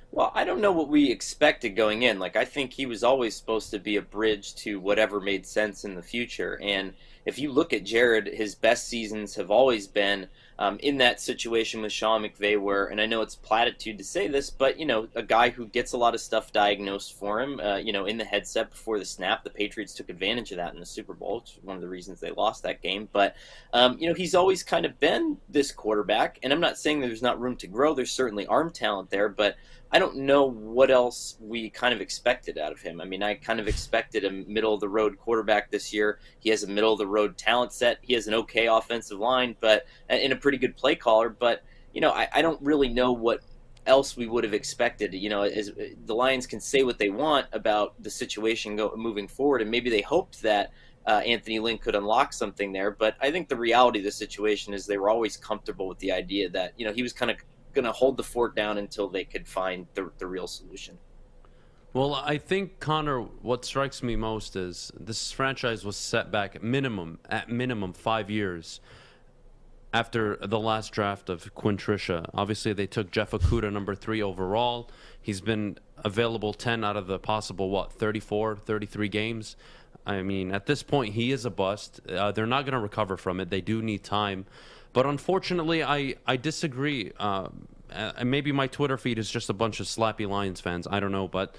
Well, I don't know what we expected going in. I think he was always supposed to be a bridge to whatever made sense in the future. And if you look at Jared, his best seasons have always been in that situation with Sean McVay where, and I know it's platitude to say this, but, a guy who gets a lot of stuff diagnosed for him, in the headset before the snap. The Patriots took advantage of that in the Super Bowl. It's one of the reasons they lost that game. But, he's always kind of been this quarterback. And I'm not saying there's not room to grow. There's certainly arm talent there, but I don't know what else we kind of expected out of him. I mean, I kind of expected a middle-of-the-road quarterback this year. He has a middle-of-the-road talent set. He has an okay offensive line, but and a pretty good play caller. But, I don't really know what else we would have expected. As the Lions can say what they want about the situation moving forward, and maybe they hoped that Anthony Lynn could unlock something there. But I think the reality of the situation is they were always comfortable with the idea that, he was kind of going to hold the fort down until they could find the real solution. Well, I think, Connor, what strikes me most is this franchise was set back at minimum 5 years after the last draft of Quintricia. Obviously, they took Jeff Okudah, number 3 overall. He's been available 10 out of the possible, 34, 33 games. I mean, at this point, he is a bust. They're not going to recover from it. They do need time. But unfortunately, I disagree. And maybe my Twitter feed is just a bunch of slappy Lions fans. I don't know. But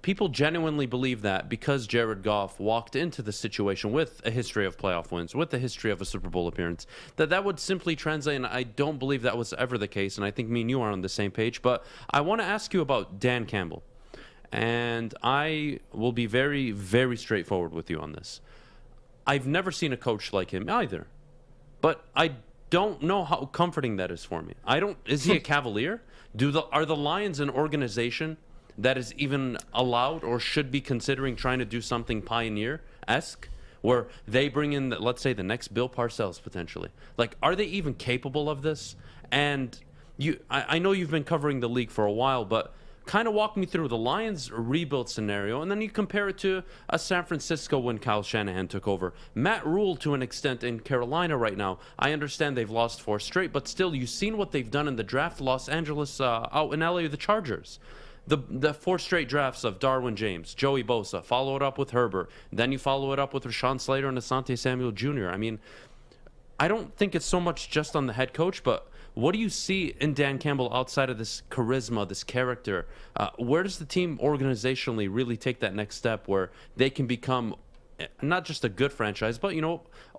people genuinely believe that because Jared Goff walked into the situation with a history of playoff wins, with a history of a Super Bowl appearance, that would simply translate. And I don't believe that was ever the case. And I think me and you are on the same page. But I want to ask you about Dan Campbell. And I will be very, very straightforward with you on this. I've never seen a coach like him either. But I don't know how comforting that is for me. Is he a cavalier? Are the Lions an organization that is even allowed or should be considering trying to do something pioneer-esque, where they bring in, let's say, the next Bill Parcells potentially? Like, are they even capable of this? And I know you've been covering the league for a while, but kind of walk me through the Lions rebuild scenario, and then you compare it to a San Francisco when Kyle Shanahan took over. Matt Rule, to an extent, in Carolina right now. I understand they've lost 4 straight, but still, you've seen what they've done in the draft. Los Angeles, out in LA, the Chargers. The 4 straight drafts of Darwin James, Joey Bosa, follow it up with Herbert. Then you follow it up with Rashawn Slater and Asante Samuel Jr. I mean, I don't think it's so much just on the head coach, but what do you see in Dan Campbell outside of this charisma, this character? Where does the team organizationally really take that next step where they can become not just a good franchise, but,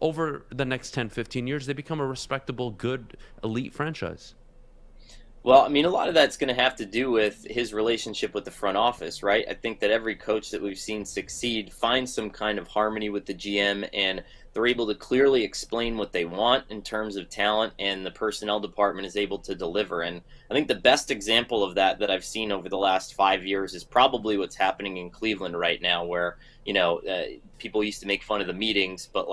over the next 10, 15 years, they become a respectable, good, elite franchise? Well, I mean, a lot of that's going to have to do with his relationship with the front office, right? I think that every coach that we've seen succeed finds some kind of harmony with the GM, and they're able to clearly explain what they want in terms of talent, and the personnel department is able to deliver. And I think the best example of that I've seen over the last 5 years is probably what's happening in Cleveland right now, where, people used to make fun of the meetings, but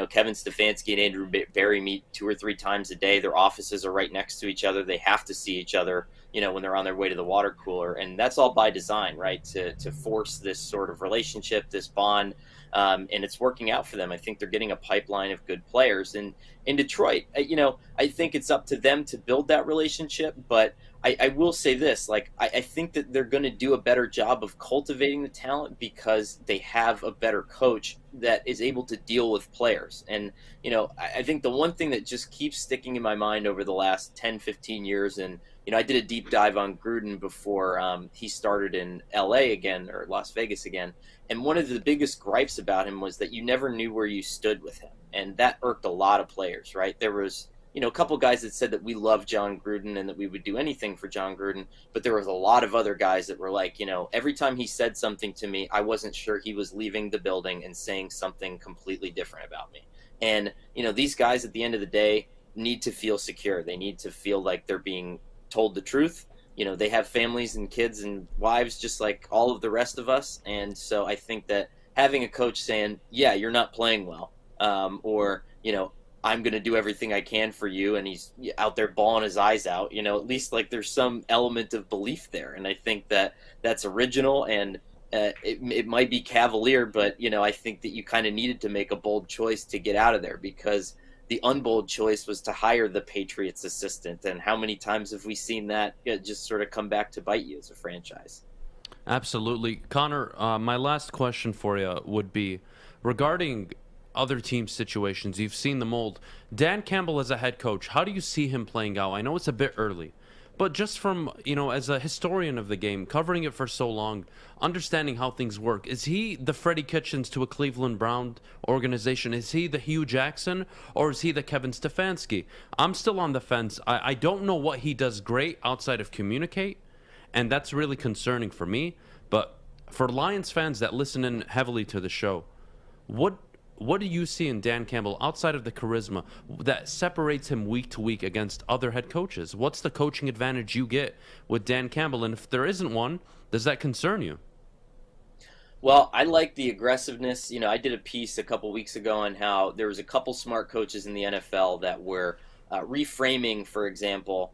Kevin Stefanski and Andrew Berry meet 2 or 3 times a day. Their offices are right next to each other. They have to see each other, when they're on their way to the water cooler. And that's all by design, right? To force this sort of relationship, this bond. And it's working out for them. I think they're getting a pipeline of good players. And in Detroit, I think it's up to them to build that relationship. But I will say this, I think that they're going to do a better job of cultivating the talent because they have a better coach that is able to deal with players. And, I think the one thing that just keeps sticking in my mind over the last 10, 15 years, and, I did a deep dive on Gruden before he started in LA again, or Las Vegas again. And one of the biggest gripes about him was that you never knew where you stood with him. And that irked a lot of players, right? There was, a couple guys that said that we love John Gruden and that we would do anything for John Gruden. But there was a lot of other guys that were like, every time he said something to me, I wasn't sure he was leaving the building and saying something completely different about me. And, these guys at the end of the day need to feel secure. They need to feel like they're being told the truth. They have families and kids and wives just like all of the rest of us. And so I think that having a coach saying, yeah, you're not playing well, or, I'm going to do everything I can for you, and he's out there bawling his eyes out, at least there's some element of belief there. And I think that that's original, and it might be cavalier, but, I think that you kind of needed to make a bold choice to get out of there, because the unbold choice was to hire the Patriots assistant. And how many times have we seen that just sort of come back to bite you as a franchise? Absolutely. Connor, my last question for you would be regarding other team situations. You've seen the mold. Dan Campbell as a head coach, how do you see him playing out? I know it's a bit early, but just from, as a historian of the game, covering it for so long, understanding how things work, is he the Freddie Kitchens to a Cleveland Brown organization? Is he the Hugh Jackson, or is he the Kevin Stefanski? I'm still on the fence. I don't know what he does great outside of communicate, and that's really concerning for me. But for Lions fans that listen in heavily to the show, what what do you see in Dan Campbell outside of the charisma that separates him week to week against other head coaches? What's the coaching advantage you get with Dan Campbell? And if there isn't one, does that concern you? Well, I like the aggressiveness. I did a piece a couple weeks ago on how there was a couple smart coaches in the NFL that were reframing, for example,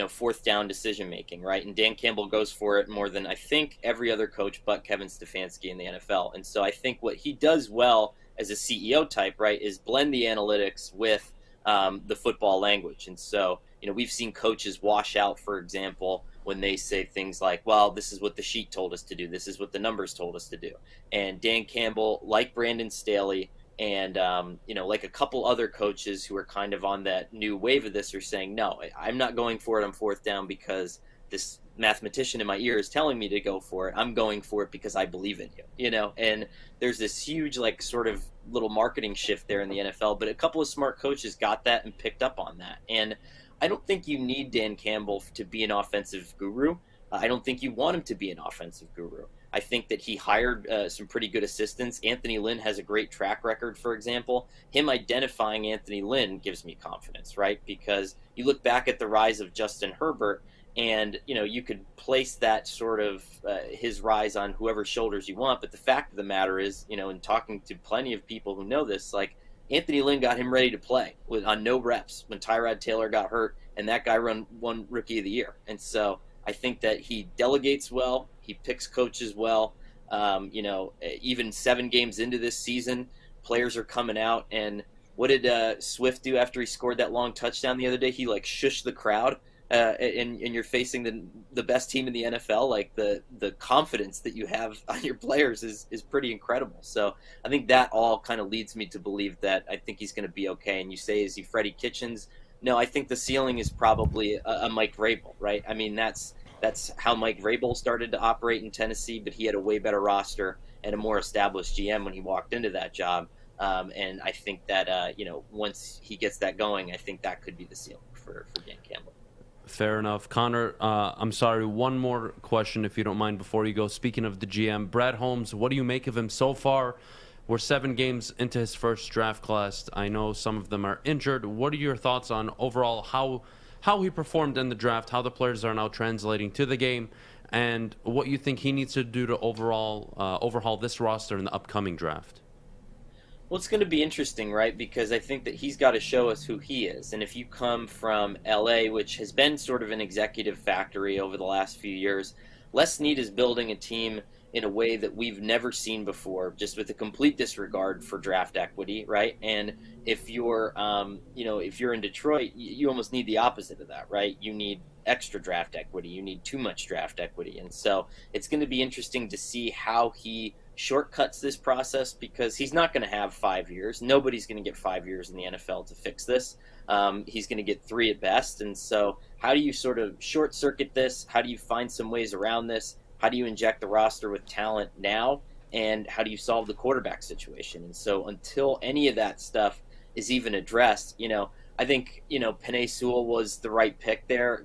fourth down decision making, right? And Dan Campbell goes for it more than I think every other coach but Kevin Stefanski in the NFL. And so I think what he does well as a CEO type, right, is blend the analytics with the football language. And so, we've seen coaches wash out, for example, when they say things like, well, this is what the sheet told us to do. This is what the numbers told us to do. And Dan Campbell, like Brandon Staley, and, like a couple other coaches who are kind of on that new wave of this are saying, no, I'm not going for it on fourth down because this mathematician in my ear is telling me to go for it. I'm going for it because I believe in you, and there's this huge, sort of little marketing shift there in the NFL, but a couple of smart coaches got that and picked up on that. And I don't think you need Dan Campbell to be an offensive guru. I don't think you want him to be an offensive guru. I think that he hired some pretty good assistants. Anthony Lynn has a great track record, for example. Him identifying Anthony Lynn gives me confidence, right? Because you look back at the rise of Justin Herbert, and, you could place that sort of his rise on whoever's shoulders you want. But the fact of the matter is, in talking to plenty of people who know this, Anthony Lynn got him ready to play on no reps when Tyrod Taylor got hurt, and that guy won Rookie of the Year. And so I think that he delegates well. He picks coaches well. Even 7 games into this season, players are coming out. And what did Swift do after he scored that long touchdown the other day? He shushed the crowd. And you're facing the best team in the NFL. The confidence that you have on your players is pretty incredible. So I think that all kind of leads me to believe that I think he's going to be okay. And you say, is he Freddie Kitchens? No, I think the ceiling is probably a Mike Vrabel, right? I mean, that's how Mike Vrabel started to operate in Tennessee, but he had a way better roster and a more established GM when he walked into that job. And I think that, once he gets that going, I think that could be the ceiling for Dan Campbell. Fair enough. Connor, I'm sorry, one more question, if you don't mind, before you go. Speaking of the GM, Brad Holmes, what do you make of him so far? We're 7 games into his first draft class. I know some of them are injured. What are your thoughts on overall how he performed in the draft, how the players are now translating to the game, and what you think he needs to do to overhaul this roster in the upcoming draft? Well, it's going to be interesting, right? Because I think that he's got to show us who he is. And if you come from LA, which has been sort of an executive factory over the last few years, Les Snead is building a team in a way that we've never seen before, just with a complete disregard for draft equity, right? And if you're, if you're in Detroit, you almost need the opposite of that, right? You need extra draft equity. You need too much draft equity. And so it's going to be interesting to see how he shortcuts this process, because he's not going to have 5 years. Nobody's going to get 5 years in the NFL to fix this. He's going to get 3 at best. And so how do you sort of short circuit this? How do you find some ways around this? How do you inject the roster with talent now? And how do you solve the quarterback situation? And so until any of that stuff is even addressed, I think, Penei Sewell was the right pick there.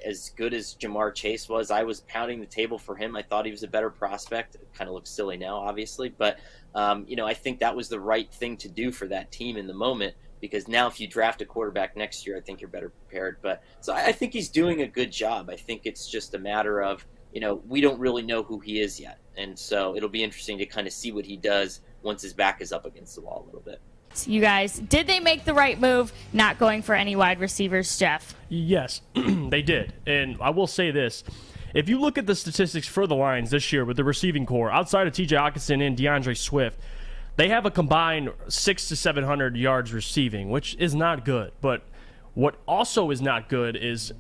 As good as Jamar Chase was, I was pounding the table for him. I thought he was a better prospect. It kind of looks silly now, obviously. But, I think that was the right thing to do for that team in the moment, because now if you draft a quarterback next year, I think you're better prepared. But so I think he's doing a good job. I think it's just a matter of, we don't really know who he is yet. And so it'll be interesting to kind of see what he does once his back is up against the wall a little bit. You guys, did they make the right move not going for any wide receivers, Jeff? Yes, they did. And I will say this. If you look at the statistics for the Lions this year with the receiving core, outside of T.J. Hockenson and Deandre Swift, they have a combined 600 to 700 yards receiving, which is not good. But what also is not good is,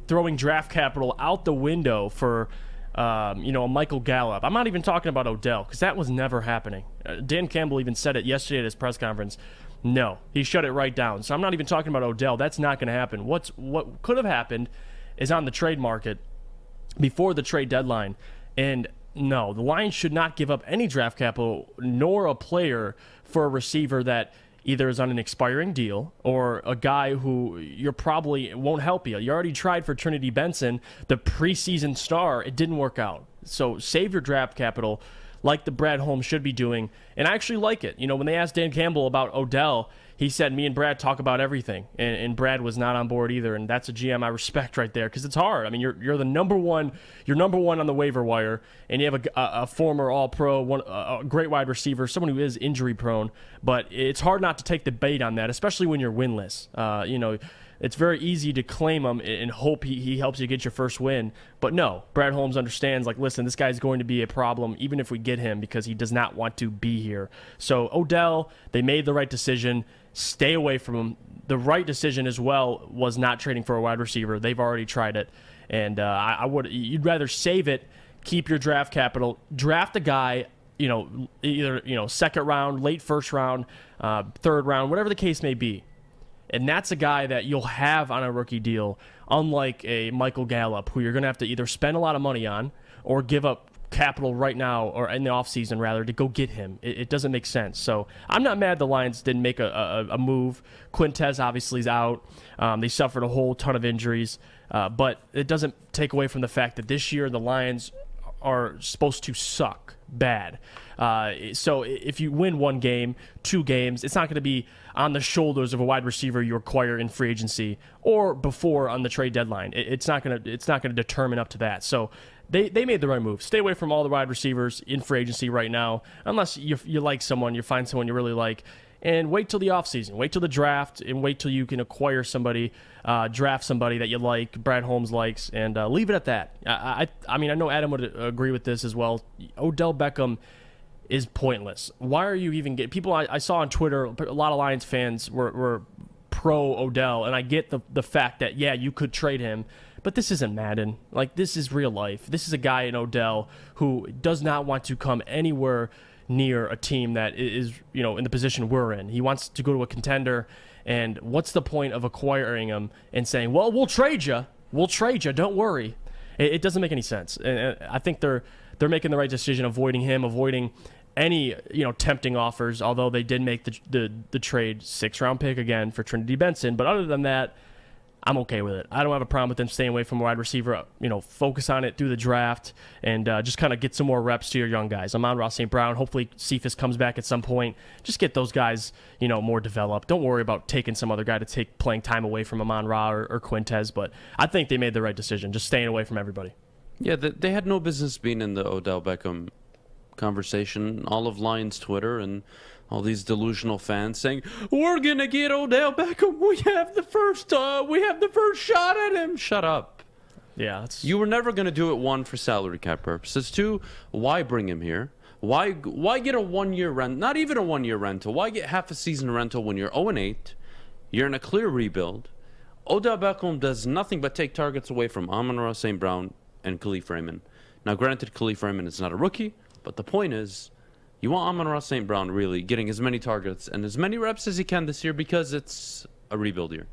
throwing draft capital out the window for a Michael Gallup. I'm not even talking about Odell, because that was never happening. Dan Campbell even said it yesterday at his press conference. No, he shut it right down. So I'm not even talking about Odell. That's not going to happen. What could have happened is on the trade market before the trade deadline. And no, the Lions should not give up any draft capital nor a player for a receiver that either is on an expiring deal or a guy who you're probably won't help you. You already tried for Trinity Benson, the preseason star. It didn't work out. So save your draft capital. like the Brad Holmes should be doing. And I actually like it. You know, when they asked Dan Campbell about Odell, he said, me and Brad talk about everything. And Brad was not on board either. And that's a GM I respect right there, because it's hard. I mean, you're the number one on the waiver wire, and you have a former All-Pro, a great wide receiver, someone who is injury prone. But it's hard not to take the bait on that, especially when you're winless. You know, it's very easy to claim him and hope he helps you get your first win. But no, Brad Holmes understands, like, listen, this guy's going to be a problem even if we get him, because he does not want to be here. So Odell, they made the right decision. Stay away from him. The right decision as well was not trading for a wide receiver. They've already tried it. And you'd rather save it, keep your draft capital, draft a guy, either second round, late first round, third round, whatever the case may be. And that's a guy that you'll have on a rookie deal, unlike a Michael Gallup, who you're going to have to either spend a lot of money on or give up capital right now, or in the offseason rather, to go get him. It doesn't make sense. So I'm not mad the Lions didn't make a move. Quintez obviously is out. They suffered a whole ton of injuries, but it doesn't take away from the fact that this year the Lions are supposed to suck bad. So if you win one game, 2 games, it's not going to be on the shoulders of a wide receiver you acquire in free agency or before on the trade deadline. It's not going to determine up to that. So they made the right move. Stay away from all the wide receivers in free agency right now, unless you like someone, you find someone you really like, and wait till the offseason. Wait till the draft, and wait till you can acquire somebody, draft somebody that you like, Brad Holmes likes, and leave it at that. I mean, I know Adam would agree with this as well. Odell Beckham is pointless. Why are you even getting people? I saw on Twitter, a lot of Lions fans were pro Odell, and I get the fact that, yeah, you could trade him, but this isn't Madden. Like, this is real life. This is a guy in Odell who does not want to come anywhere near a team that is, in the position we're in. He wants to go to a contender, and what's the point of acquiring him and saying, well, we'll trade you, don't worry. It doesn't make any sense. And I think they're making the right decision, avoiding him, avoiding any tempting offers, although they did make the trade 6th-round pick again for Trinity Benson. But other than that, I'm okay with it. I don't have a problem with them staying away from a wide receiver. Focus on it through the draft and just kind of get some more reps to your young guys. Amon-Ra St. Brown, hopefully Cephas comes back at some point. Just get those guys, more developed. Don't worry about taking some other guy to take playing time away from Amon-Ra or Quintez. But I think they made the right decision, just staying away from everybody. Yeah, they had no business being in the Odell Beckham conversation. All of Lions Twitter and all these delusional fans saying, we're gonna get Odell Beckham. We have the first shot at him. Shut up. Yeah, you were never gonna do it. 1, for salary cap purposes. 2, why bring him here? Why get a 1-year rent? Not even a 1-year rental. Why get half a season rental when you're 0-8? You're in a clear rebuild. Odell Beckham does nothing but take targets away from Amon-Ra St. Brown and Khalif Raymond. Now, granted, Khalif Raymond is not a rookie, but the point is, you want Amon-Ra St. Brown really getting as many targets and as many reps as he can this year, because it's a rebuild year.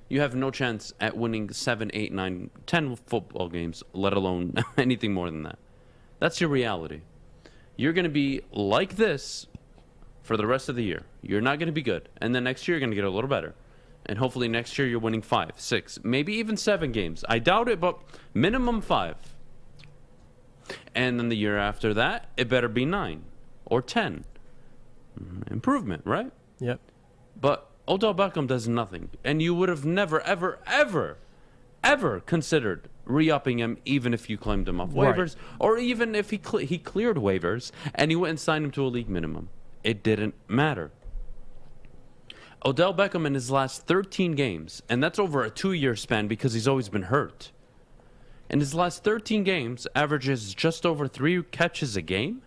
You have no chance at winning 7, 8, 9, 10 football games, let alone anything more than that. That's your reality. You're going to be like this for the rest of the year. You're not going to be good. And then next year, you're going to get a little better. And hopefully next year, you're winning 5, 6, maybe even 7 games. I doubt it, but minimum 5. And then the year after that, it better be 9 or 10. Improvement, right? Yep. But Odell Beckham does nothing. And you would have never, ever, ever, ever considered re-upping him, even if you claimed him off waivers, or even if he cleared waivers and you went and signed him to a league minimum. It didn't matter. Odell Beckham in his last 13 games, and that's over a 2-year span because he's always been hurt. In his last 13 games, averages just over 3 catches a game?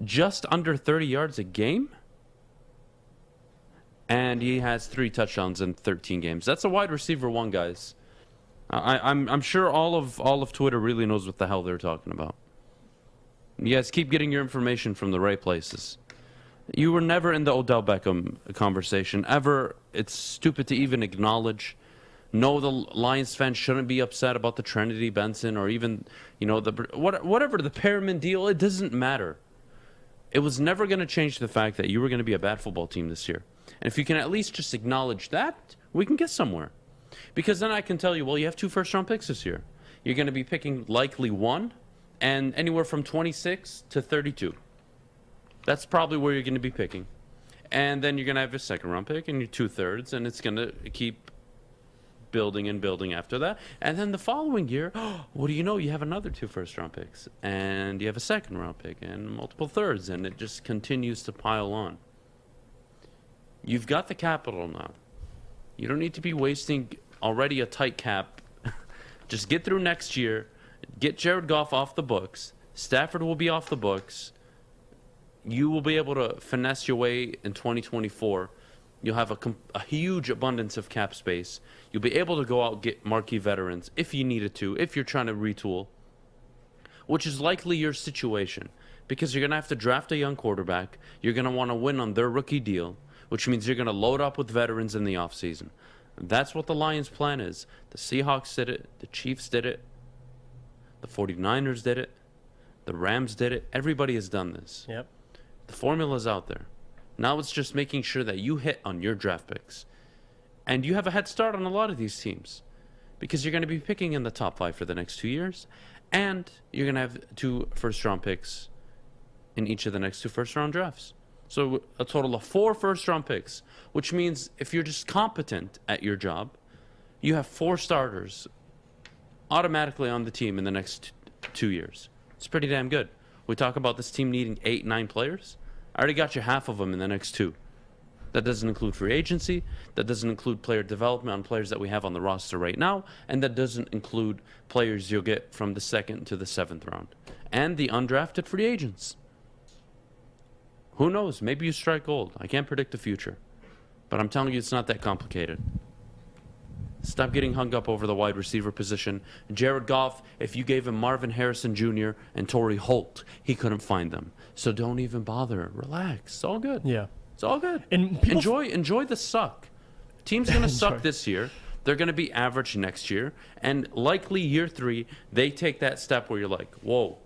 Just under 30 yards a game? And he has 3 touchdowns in 13 games. That's a wide receiver 1, guys. I'm sure all of Twitter really knows what the hell they're talking about. You guys keep getting your information from the right places. You were never in the Odell Beckham conversation, ever. It's stupid to even acknowledge. No, the Lions fans shouldn't be upset about the Trinity Benson or even, whatever, the Perriman deal. It doesn't matter. It was never going to change the fact that you were going to be a bad football team this year. And if you can at least just acknowledge that, we can get somewhere. Because then I can tell you, well, you have 2 first-round picks this year. You're going to be picking likely 1 and anywhere from 26 to 32. That's probably where you're going to be picking. And then you're going to have your second round pick and your 2/3, and it's going to keep building and building after that. And then the following year, what do you know? You have another 2 first-round picks, and you have a second-round pick and multiple thirds, and it just continues to pile on. You've got the capital now. You don't need to be wasting already a tight cap. Just get through next year, get Jared Goff off the books. Stafford will be off the books. You will be able to finesse your way in 2024. You'll have a huge abundance of cap space. You'll be able to go out and get marquee veterans if you needed to, if you're trying to retool, which is likely your situation, because you're going to have to draft a young quarterback. You're going to want to win on their rookie deal, which means you're going to load up with veterans in the offseason. That's what the Lions' plan is. The Seahawks did it. The Chiefs did it. The 49ers did it. The Rams did it. Everybody has done this. Yep. The formula's out there. Now it's just making sure that you hit on your draft picks. And you have a head start on a lot of these teams because you're going to be picking in the top 5 for the next 2 years. And you're going to have 2 first-round picks in each of the next 2 first-round drafts. So a total of 4 first-round picks, which means if you're just competent at your job, you have 4 starters automatically on the team in the next 2 years. It's pretty damn good. We talk about this team needing 8, 9 players. I already got you half of them in the next 2. That doesn't include free agency. That doesn't include player development on players that we have on the roster right now. And that doesn't include players you'll get from the 2nd to the 7th round. And the undrafted free agents. Who knows? Maybe you strike gold. I can't predict the future. But I'm telling you, it's not that complicated. Stop getting hung up over the wide receiver position. Jared Goff, if you gave him Marvin Harrison Jr. and Torrey Holt, he couldn't find them. So don't even bother. Relax. It's all good. Yeah. It's all good. And enjoy the suck. Team's going to suck this year. They're going to be average next year. And likely year 3, they take that step where you're like, whoa,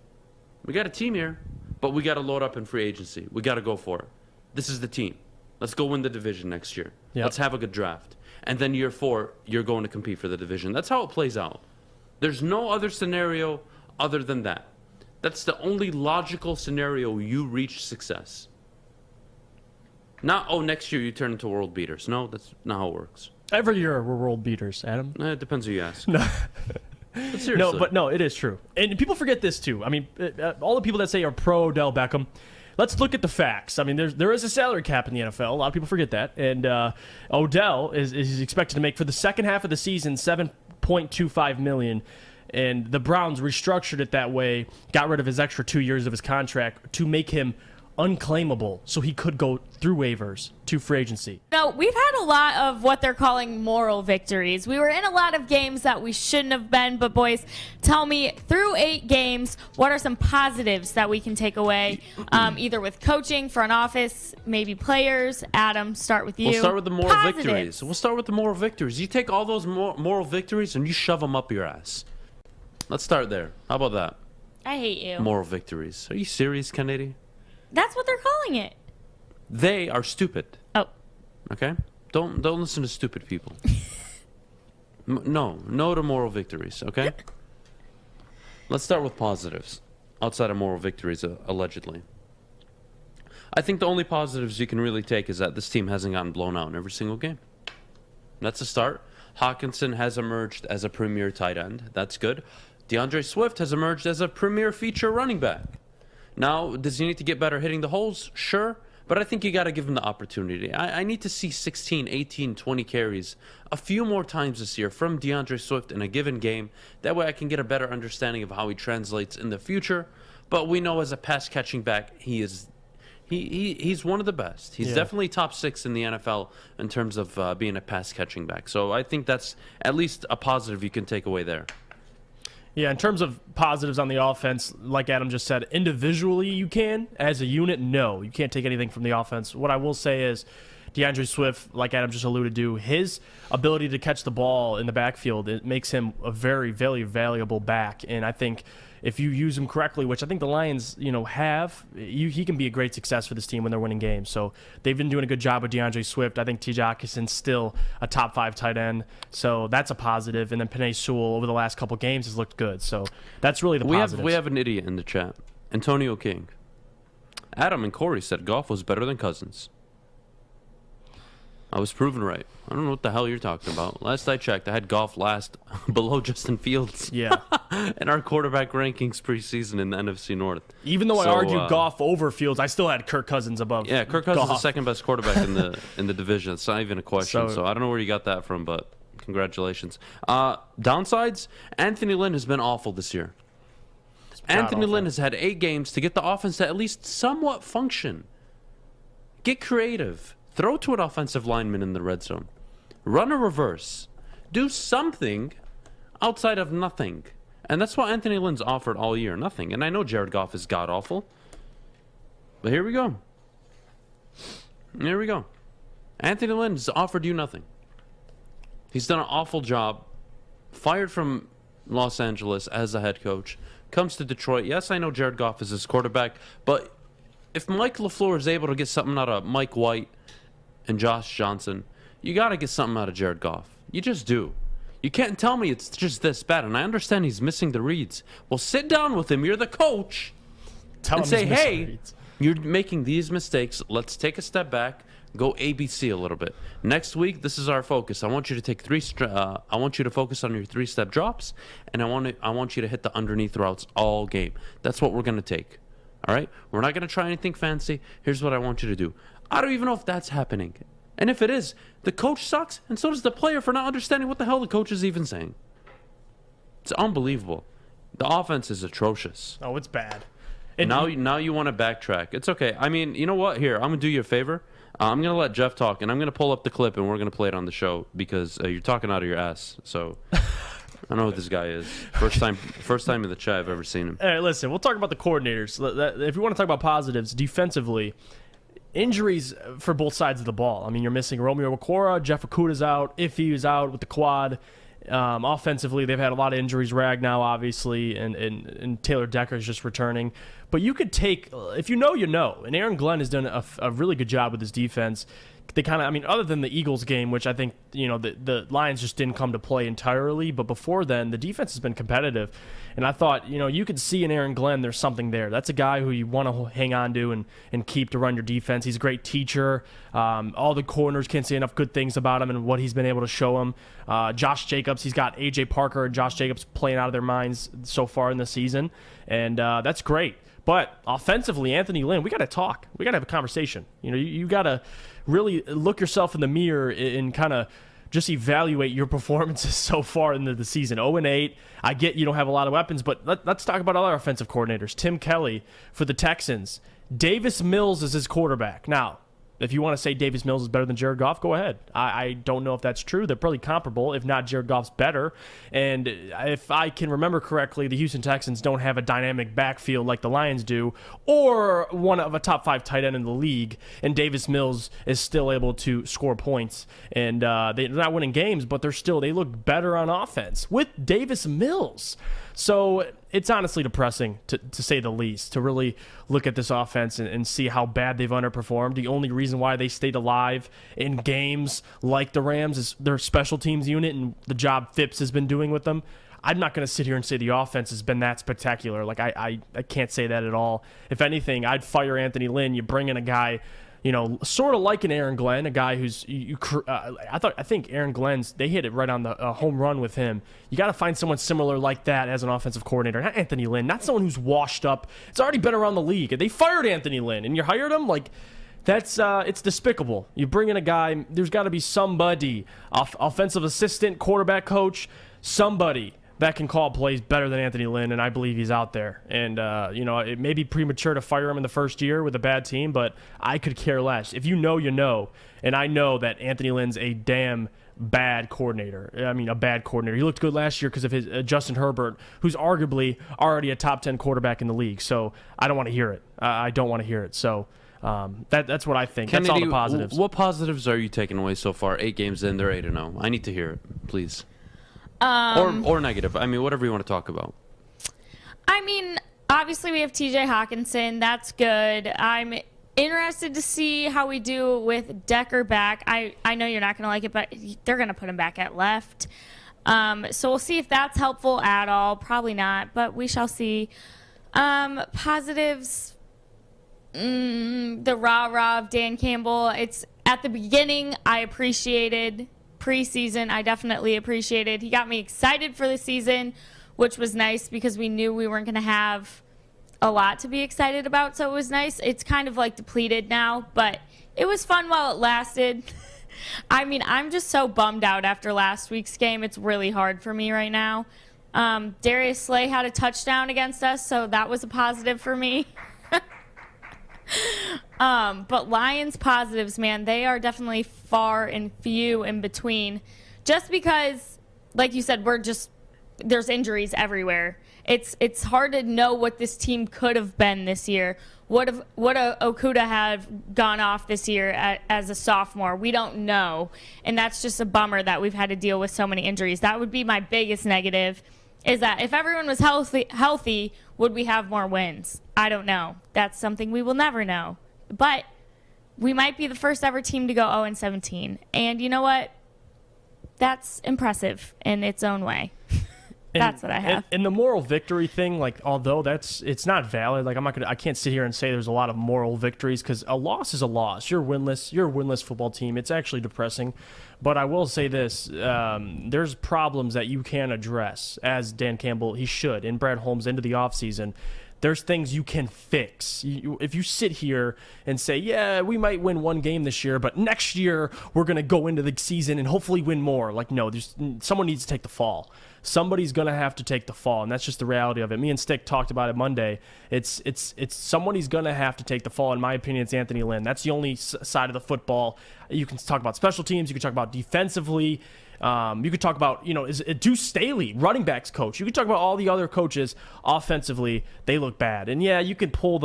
we got a team here, but we got to load up in free agency. We got to go for it. This is the team. Let's go win the division next year. Yep. Let's have a good draft. And then year 4, you're going to compete for the division. That's how it plays out. There's no other scenario other than that. That's the only logical scenario you reach success. Not, oh, next year you turn into world beaters. No, that's not how it works. Every year we're world beaters, Adam. It depends who you ask. No. But seriously. No, it is true. And people forget this too. I mean, all the people that say are pro Odell Beckham, let's look at the facts. I mean, there is a salary cap in the NFL. A lot of people forget that. And Odell is expected to make for the second half of the season $7.25 million. And the Browns restructured it that way, got rid of his extra 2 years of his contract to make him unclaimable, so he could go through waivers to free agency. No, we've had a lot of what they're calling moral victories. We were in a lot of games that we shouldn't have been, but boys, tell me, through 8 games, what are some positives that we can take away, either with coaching, front office, maybe players? Adam, start with you. We'll start with the moral Positives. victories. We'll start with the moral victories. You take all those moral victories and you shove them up your ass. Let's start there. How about that? I hate you. Moral victories. Are you serious, Kennedy? That's what they're calling it. They are stupid. Oh. Okay? Don't listen to stupid people. No to moral victories, okay? Let's start with positives. Outside of moral victories, allegedly. I think the only positives you can really take is that this team hasn't gotten blown out in every single game. That's a start. Hawkinson has emerged as a premier tight end. That's good. Deandre Swift has emerged as a premier feature running back. Now, does he need to get better hitting the holes? Sure. But I think you got to give him the opportunity. I need to see 16, 18, 20 carries a few more times this year from Deandre Swift in a given game. That way I can get a better understanding of how he translates in the future. But we know as a pass-catching back, he's one of the best. He's definitely top 6 in the NFL in terms of being a pass-catching back. So I think that's at least a positive you can take away there. Yeah, in terms of positives on the offense, like Adam just said, individually you can. As a unit, no. You can't take anything from the offense. What I will say is Deandre Swift, like Adam just alluded to, his ability to catch the ball in the backfield, it makes him a very, very valuable back. And I think if you use him correctly, which I think the Lions, have, he can be a great success for this team when they're winning games. So they've been doing a good job with Deandre Swift. I think T.J. Hawkinson's still a top 5 tight end, so that's a positive. And then Penei Sewell over the last couple games has looked good. So that's really the positives. We have an idiot in the chat, Antonio King. Adam and Corey said Goff was better than Cousins. I was proven right. I don't know what the hell you're talking about. Last I checked, I had Goff last below Justin Fields. Yeah. in our quarterback rankings preseason in the NFC North. Even though I argued Goff over Fields, I still had Kirk Cousins above. Yeah, Kirk Cousins is the Goff. second best quarterback in the division. It's not even a question. So I don't know where you got that from, but congratulations. Downsides, Anthony Lynn has been awful this year. Anthony Lynn has had 8 games to get the offense to at least somewhat function. Get creative. Throw to an offensive lineman in the red zone. Run a reverse. Do something outside of nothing. And that's what Anthony Lynn's offered all year. Nothing. And I know Jared Goff is god-awful. But here we go. Here we go. Anthony Lynn's offered you nothing. He's done an awful job. Fired from Los Angeles as a head coach. Comes to Detroit. Yes, I know Jared Goff is his quarterback. But if Mike LaFleur is able to get something out of Mike White and Josh Johnson, you got to get something out of Jared Goff. You just do. You can't tell me it's just this bad. And I understand he's missing the reads. Well, sit down with him. You're the coach. Tell him say, he's missing hey, reads. You're making these mistakes. Let's take a step back. Go ABC a little bit. Next week, this is our focus. I want you to take I want you to focus on your 3-step drops, and I want you to hit the underneath routes all game. That's what we're going to take. All right? We're not going to try anything fancy. Here's what I want you to do. I don't even know if that's happening. And if it is, the coach sucks, and so does the player for not understanding what the hell the coach is even saying. It's unbelievable. The offense is atrocious. Oh, it's bad. And now you want to backtrack. It's okay. I mean, you know what? Here, I'm going to do you a favor. I'm going to let Jeff talk, and I'm going to pull up the clip, and we're going to play it on the show because you're talking out of your ass. So I know who this guy is. First time in the chat I've ever seen him. All right, listen, we'll talk about the coordinators. If you want to talk about positives, defensively, injuries for both sides of the ball. I mean, you're missing Romeo Okwara, Jeff Okudah's out, Iffy is out with the quad. Offensively, they've had a lot of injuries. Ragnow, obviously, and Taylor Decker is just returning. But you could take, if you know, you know. And Aaron Glenn has done a really good job with his defense. They kind of, I mean, other than the Eagles game, which I think, the Lions just didn't come to play entirely. But before then, the defense has been competitive. And I thought, you could see in Aaron Glenn there's something there. That's a guy who you want to hang on to and keep to run your defense. He's a great teacher. All the corners can't say enough good things about him and what he's been able to show him. Josh Jacobs, he's got A.J. Parker and Josh Jacobs playing out of their minds so far in the season. And that's great. But offensively, Anthony Lynn, we got to talk. We got to have a conversation. You got to really look yourself in the mirror and kind of just evaluate your performances so far into the season. 0-8. I get you don't have a lot of weapons, but let's talk about other offensive coordinators. Tim Kelly for the Texans. Davis Mills is his quarterback. Now, if you want to say Davis Mills is better than Jared Goff, go ahead. I don't know if that's true. They're probably comparable. If not, Jared Goff's better. And if I can remember correctly, the Houston Texans don't have a dynamic backfield like the Lions do, or one of a top 5 tight end in the league. And Davis Mills is still able to score points. And they're not winning games, but they look better on offense with Davis Mills. So it's honestly depressing, to say the least, to really look at this offense and see how bad they've underperformed. The only reason why they stayed alive in games like the Rams is their special teams unit and the job Phipps has been doing with them. I'm not going to sit here and say the offense has been that spectacular. Like I can't say that at all. If anything, I'd fire Anthony Lynn. You bring in a guy, sort of like an Aaron Glenn, a guy who's I think Aaron Glenn's, they hit it right on the home run with him. You got to find someone similar like that as an offensive coordinator. Not Anthony Lynn, not someone who's washed up. It's already been around the league. They fired Anthony Lynn, and you hired him. Like that's it's despicable. You bring in a guy. There's got to be somebody, offensive assistant, quarterback coach, somebody that can call plays better than Anthony Lynn, and I believe he's out there. And, it may be premature to fire him in the first year with a bad team, but I could care less. If you know, you know. And I know that Anthony Lynn's a damn bad coordinator. I mean, a bad coordinator. He looked good last year because of his Justin Herbert, who's arguably already a top 10 quarterback in the league. So I don't want to hear it. I don't want to hear it. So that's what I think. Kennedy, that's all the positives. What positives are you taking away so far? 8 games in, they're 8-0. I need to hear it, please. Or negative. I mean, whatever you want to talk about. I mean, obviously we have TJ Hawkinson. That's good. I'm interested to see how we do with Decker back. I know you're not going to like it, but they're going to put him back at left. So we'll see if that's helpful at all. Probably not, but we shall see. Positives, the rah-rah of Dan Campbell. It's at the beginning, I appreciated. Preseason, I definitely appreciated. He got me excited for the season, which was nice because we knew we weren't going to have a lot to be excited about, so it was nice. It's kind of like depleted now, but it was fun while it lasted. I mean, I'm just so bummed out after last week's game. It's really hard for me right now. Darius Slay had a touchdown against us, so that was a positive for me. But Lions positives, man, they are definitely far and few in between. Just because, like you said, there's injuries everywhere. It's hard to know what this team could have been this year. Would Okudah have gone off this year as a sophomore? We don't know, and that's just a bummer that we've had to deal with so many injuries. That would be my biggest negative, is that if everyone was healthy, would we have more wins? I don't know. That's something we will never know. But we might be the first ever team to go 0-17, and you know what? That's impressive in its own way. That's what I have. And the moral victory thing, like, although it's not valid, like I can't sit here and say there's a lot of moral victories, because a loss is a loss. You're winless. You're a winless football team. It's actually depressing. But I will say this: there's problems that you can address, as Dan Campbell he should, and Brad Holmes into the offseason. There's things you can fix. If you sit here and say, yeah, we might win one game this year, but next year we're going to go into the season and hopefully win more. Like, no, someone needs to take the fall. Somebody's going to have to take the fall, and that's just the reality of it. Me and Stick talked about it Monday. It's somebody's going to have to take the fall. In my opinion, it's Anthony Lynn. That's the only side of the football. You can talk about special teams. You can talk about defensively. You could talk about, is it Deuce Staley, running backs coach. You could talk about all the other coaches offensively. They look bad. And, yeah, you can pull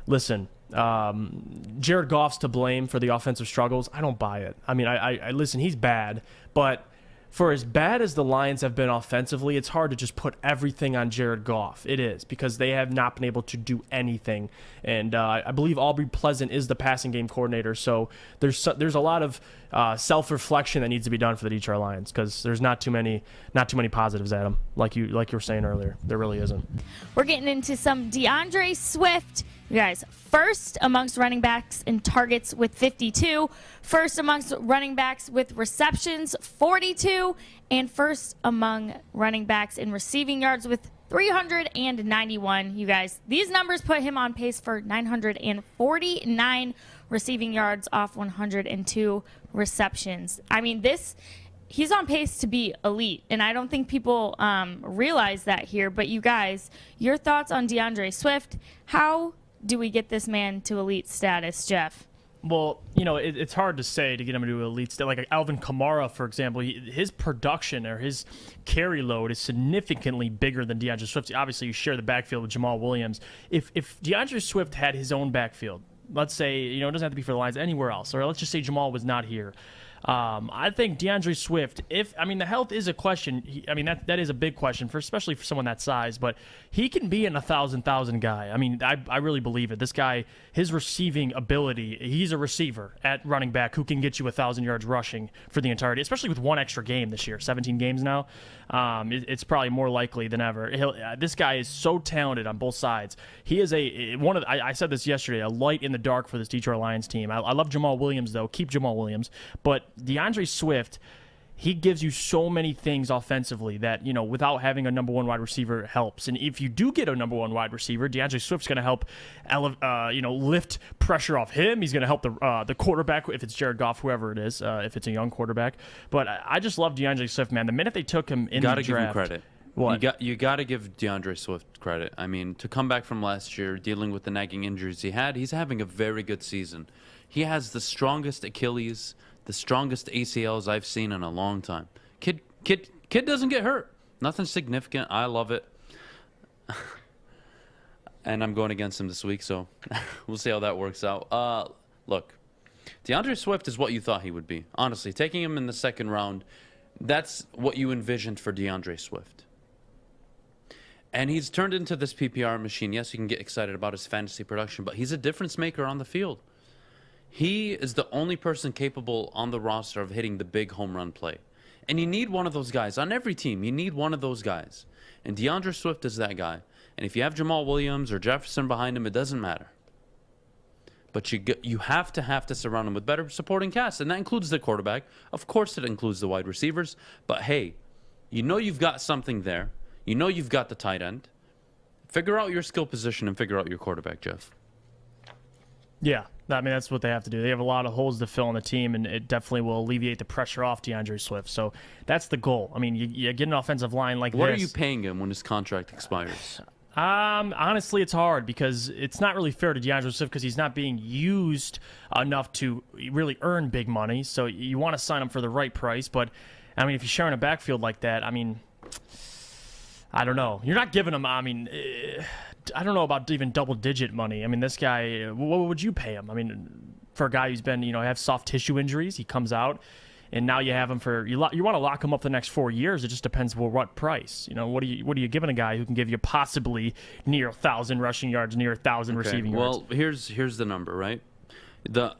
listen, Jared Goff's to blame for the offensive struggles. I don't buy it. I mean, I listen, he's bad. But for as bad as the Lions have been offensively, it's hard to just put everything on Jared Goff. It is, because they have not been able to do anything. And I believe Aubrey Pleasant is the passing game coordinator. So there's a lot of self-reflection that needs to be done for the Detroit Lions, because there's not too many positives, Adam, like you were saying earlier. There really isn't. We're getting into some Deandre Swift. You guys, first amongst running backs in targets with 52, first amongst running backs with receptions, 42, and first among running backs in receiving yards with 391. You guys, these numbers put him on pace for 949 receiving yards off 102 receptions. I mean, he's on pace to be elite, and I don't think people realize that here. But you guys, your thoughts on Deandre Swift? How do we get this man to elite status, Jeff? Well, it's hard to say to get him to elite status. Like Alvin Kamara, for example, his production or his carry load is significantly bigger than Deandre Swift. Obviously, you share the backfield with Jamal Williams. If Deandre Swift had his own backfield, let's say, it doesn't have to be for the Lions, anywhere else, or let's just say Jamal was not here. I think Deandre Swift, the health is a question. That is a big question, especially for someone that size, but he can be an 1,000 guy. I really believe it. This guy, his receiving ability, he's a receiver at running back who can get you 1,000 yards rushing for the entirety, especially with one extra game this year, 17 games now. It's probably more likely than ever. This guy is so talented on both sides. He is I said this yesterday, a light in the dark for this Detroit Lions team. I love Jamal Williams, though. Keep Jamal Williams. But Deandre Swift, he gives you so many things offensively that, without having a number one wide receiver helps. And if you do get a number one wide receiver, Deandre Swift's going to help, lift pressure off him. He's going to help the quarterback, if it's Jared Goff, whoever it is, if it's a young quarterback. But I just love Deandre Swift, man. The minute they took him in the draft. You got to give him credit. What? You got to give Deandre Swift credit. To come back from last year, dealing with the nagging injuries he had, he's having a very good season. He has the strongest Achilles, the strongest ACLs I've seen in a long time. Kid doesn't get hurt. Nothing significant. I love it. And I'm going against him this week, so we'll see how that works out. Look, Deandre Swift is what you thought he would be. Honestly, taking him in the second round, that's what you envisioned for Deandre Swift. And he's turned into this PPR machine. Yes, you can get excited about his fantasy production, but he's a difference maker on the field. He is the only person capable on the roster of hitting the big home run play. And you need one of those guys. On every team, you need one of those guys. And Deandre Swift is that guy. And if you have Jamal Williams or Jefferson behind him, it doesn't matter. But you have to surround him with better supporting cast. And that includes the quarterback. Of course it includes the wide receivers. But hey, you know you've got something there. You know you've got the tight end. Figure out your skill position and figure out your quarterback, Jeff. Yeah, I mean, that's what they have to do. They have a lot of holes to fill on the team, and it definitely will alleviate the pressure off Deandre Swift. So that's the goal. I mean, you get an offensive line like this. What are you paying him when his contract expires? Honestly, it's hard because it's not really fair to Deandre Swift because he's not being used enough to really earn big money. So you want to sign him for the right price. But, I mean, if you're sharing a backfield like that, I mean, I don't know. You're not giving him, I mean, I don't know about even double-digit money. I mean, this guy, what would you pay him? I mean, for a guy who's been, have soft tissue injuries, he comes out, and now you have him for, you want to lock him up the next 4 years. It just depends what price. What are you giving a guy who can give you possibly near 1,000 rushing yards, near 1,000 receiving yards? Well, here's the number, right? The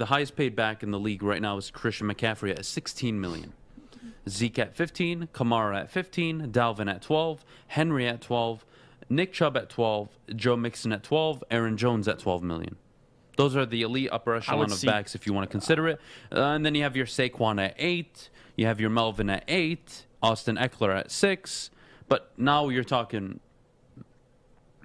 highest paid back in the league right now is Christian McCaffrey at $16 million. Zeke at 15, Kamara at 15, Dalvin at 12, Henry at 12, Nick Chubb at 12, Joe Mixon at 12, Aaron Jones at 12 million. Those are the elite upper echelon of backs if you want to consider it. And then you have your Saquon at 8, you have your Melvin at 8, Austin Eckler at 6. But now you're talking,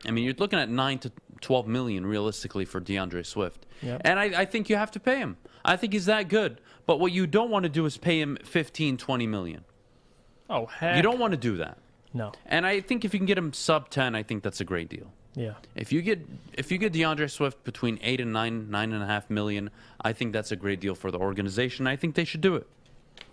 I mean, you're looking at 9 to 12 million realistically for Deandre Swift. Yep. And I think you have to pay him. I think he's that good. But what you don't want to do is pay him 15, 20 million. Oh, heck. You don't want to do that. No. And I think if you can get him sub 10, I think that's a great deal. Yeah. If you get Deandre Swift between 8 and 9.5 million, I think that's a great deal for the organization. I think they should do it.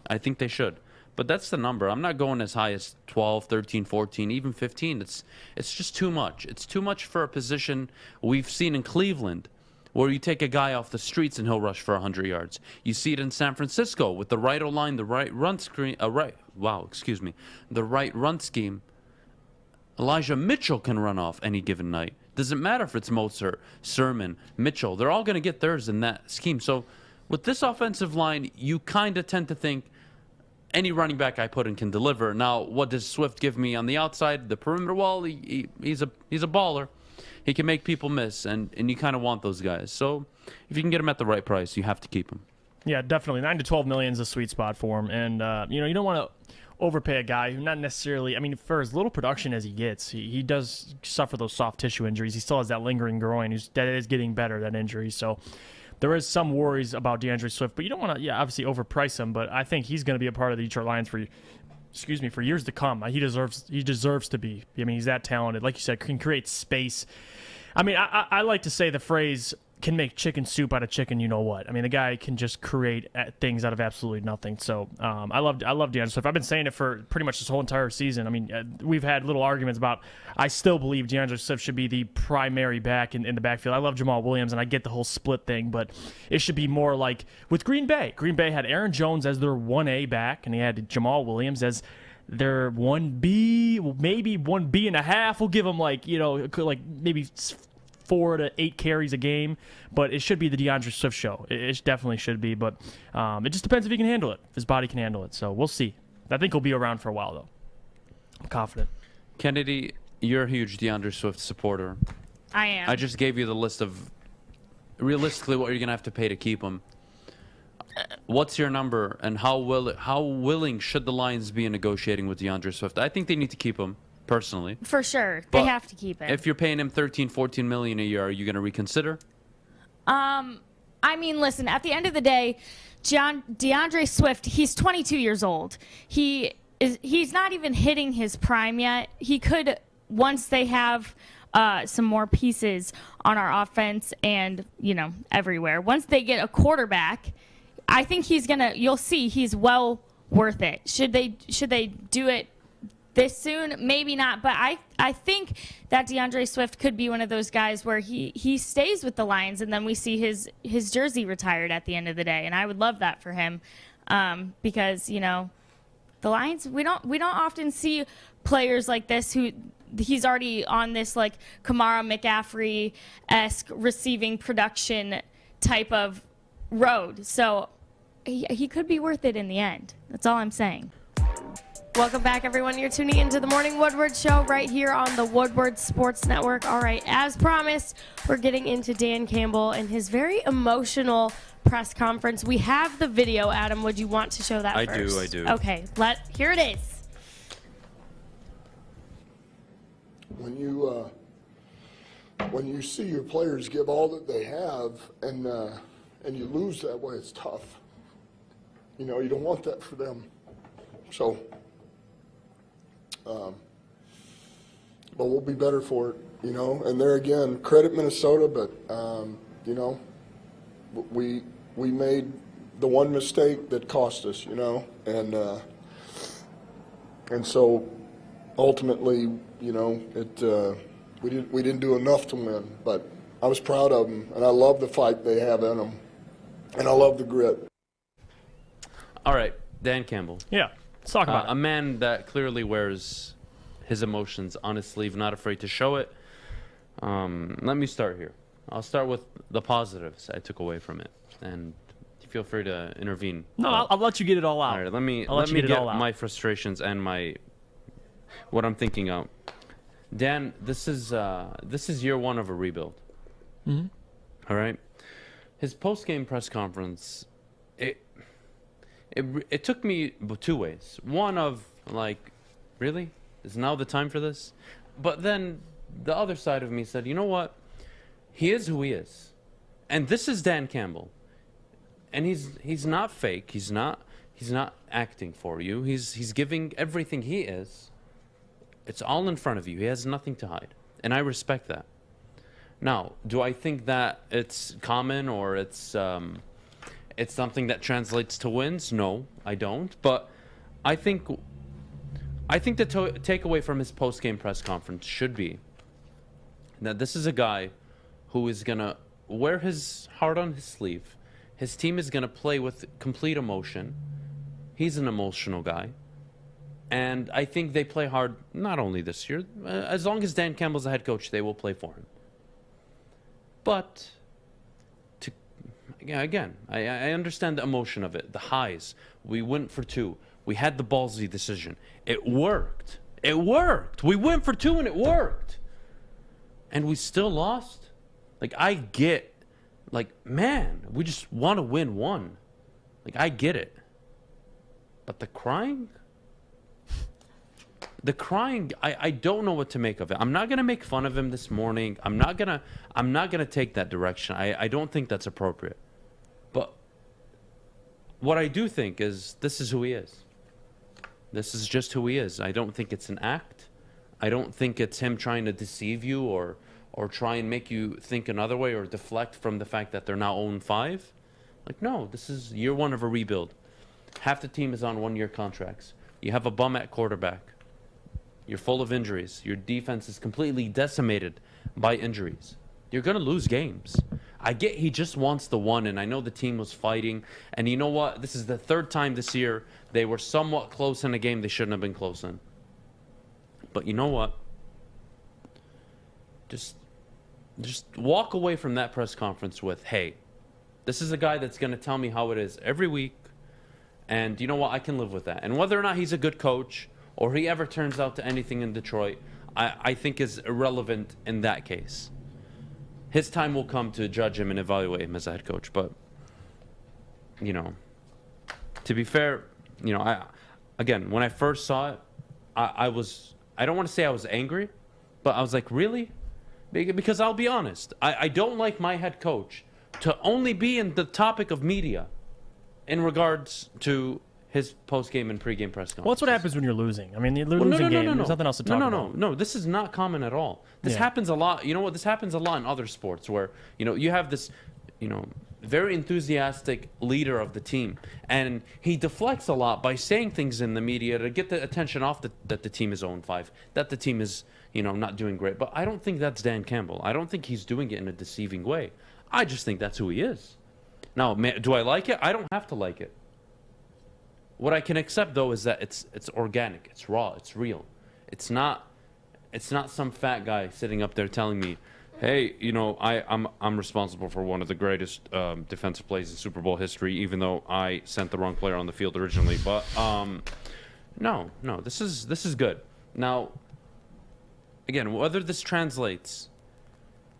I think they should. But that's the number. I'm not going as high as 12, 13, 14, even 15. It's just too much. It's too much for a position we've seen in Cleveland, where you take a guy off the streets and he'll rush for 100 yards. You see it in San Francisco with the right O-line, the right run screen, the right run scheme. Elijah Mitchell can run off any given night. Doesn't matter if it's Mostert, Sermon, Mitchell. They're all going to get theirs in that scheme. So with this offensive line, you kind of tend to think any running back I put in can deliver. Now, what does Swift give me on the outside, the perimeter? Well, he's a baller. He can make people miss, and you kind of want those guys. So if you can get him at the right price, you have to keep him. Yeah, definitely. 9 to 12 million is a sweet spot for him. And, you don't want to overpay a guy who not necessarily, I mean, for as little production as he gets, he does suffer those soft tissue injuries. He still has that lingering groin. That is getting better, that injury. So there is some worries about Deandre Swift, but you don't want to, obviously overprice him. But I think he's going to be a part of the Detroit Lions for years to come. He deserves to be. I mean, he's that talented. Like you said, can create space. I mean, I like to say the phrase, can make chicken soup out of chicken, you know what. I mean, the guy can just create things out of absolutely nothing. So I love Deandre Swift. I've been saying it for pretty much this whole entire season. I mean, we've had little arguments about, I still believe Deandre Swift should be the primary back in the backfield. I love Jamal Williams, and I get the whole split thing, but it should be more like with Green Bay. Green Bay had Aaron Jones as their 1A back, and he had Jamal Williams as their 1B, maybe 1B and a half. We'll give him like maybe 4 to 8 carries a game, but it should be the Deandre Swift show. It definitely should be, but it just depends if he can handle it, if his body can handle it. So we'll see. I think he'll be around for a while, though. I'm confident. Kennedy, you're a huge Deandre Swift supporter. I am. I just gave you the list of realistically what you're going to have to pay to keep him. What's your number, and how willing should the Lions be in negotiating with Deandre Swift? I think they need to keep him. Personally, for sure, but they have to keep it. If you're paying him 13, 14 million a year, are you going to reconsider? I mean, listen, at the end of the day, Deandre Swift, he's 22 years old. He's not even hitting his prime yet. He could, once they have some more pieces on our offense and, everywhere. Once they get a quarterback, I think you'll see he's well worth it. Should they do it this soon? Maybe not, but I think that Deandre Swift could be one of those guys where he stays with the Lions, and then we see his jersey retired at the end of the day, and I would love that for him, because the Lions, we don't often see players like this who he's already on this like Kamara McCaffrey-esque receiving production type of road. So he could be worth it in the end. That's all I'm saying. Welcome back, everyone. You're tuning into the Morning Woodward Show right here on the Woodward Sports Network. All right, as promised, we're getting into Dan Campbell and his very emotional press conference. We have the video. Adam, would you want to show that first? I do. Okay, here it is. When you see your players give all that they have and you lose that way, it's tough. You know, you don't want that for them. So, but we'll be better for it, you know. And there again, credit Minnesota, but you know, we made the one mistake that cost us, you know, and so ultimately, you know, we didn't do enough to win. But I was proud of them, and I love the fight they have in them, and I love the grit. All right, Dan Campbell. Yeah, let's talk about it. A man that clearly wears his emotions on his sleeve, not afraid to show it. Let me start here. I'll start with the positives I took away from it, and feel free to intervene. No, I'll let you get it all out. All right, let me get my frustrations and what I'm thinking out. Dan, this is year one of a rebuild. Mm-hmm. All right, his post-game press conference, it took me two ways. One of like, really? Is now the time for this? But then the other side of me said, you know what? He is who he is, and this is Dan Campbell, and he's not fake. He's not acting for you. He's giving everything he is. It's all in front of you. He has nothing to hide, and I respect that. Now, do I think that it's common or it's something that translates to wins? No, I don't. But I think the takeaway from his post-game press conference should be that this is a guy who is going to wear his heart on his sleeve. His team is going to play with complete emotion. He's an emotional guy. And I think they play hard not only this year. As long as Dan Campbell's the head coach, they will play for him. But, again, I understand the emotion of it, the highs. We went for two. We had the ballsy decision. It worked. It worked. We went for two and it worked. And we still lost. Like, I get, like, man, we just want to win one. Like, I get it. But the crying, I don't know what to make of it. I'm not going to make fun of him this morning. I'm not going to take that direction. I don't think that's appropriate. But what I do think is this is who he is. This is just who he is. I don't think it's an act. I don't think it's him trying to deceive you or try and make you think another way or deflect from the fact that they're now 0-5. Like, no, this is year one of a rebuild. Half the team is on one-year contracts. You have a bum at quarterback. You're full of injuries. Your defense is completely decimated by injuries. You're going to lose games. I get he just wants the one, and I know the team was fighting. And you know what? This is the third time this year they were somewhat close in a game they shouldn't have been close in. But you know what? Just walk away from that press conference with, hey, this is a guy that's going to tell me how it is every week. And you know what? I can live with that. And whether or not he's a good coach or he ever turns out to anything in Detroit, I think is irrelevant in that case. His time will come to judge him and evaluate him as a head coach. But, you know, to be fair, you know, again, when I first saw it, I don't want to say I was angry, but I was like, really? Because I'll be honest, I don't like my head coach to only be in the topic of media in regards to his post-game and pre-game press conferences. Well, that's what happens when you're losing. I mean, you're losing games. There's nothing else to talk about. No, this is not common at all. This happens a lot. You know what? This happens a lot in other sports where, you know, you have this, you know, very enthusiastic leader of the team, and he deflects a lot by saying things in the media to get the attention off that the team is 0-5, that the team is, you know, not doing great. But I don't think that's Dan Campbell. I don't think he's doing it in a deceiving way. I just think that's who he is. Now, do I like it? I don't have to like it. What I can accept though is that it's organic, it's raw, it's real. It's not some fat guy sitting up there telling me, hey, you know, I'm responsible for one of the greatest defensive plays in Super Bowl history, even though I sent the wrong player on the field originally. But no, this is good. Now, again, whether this translates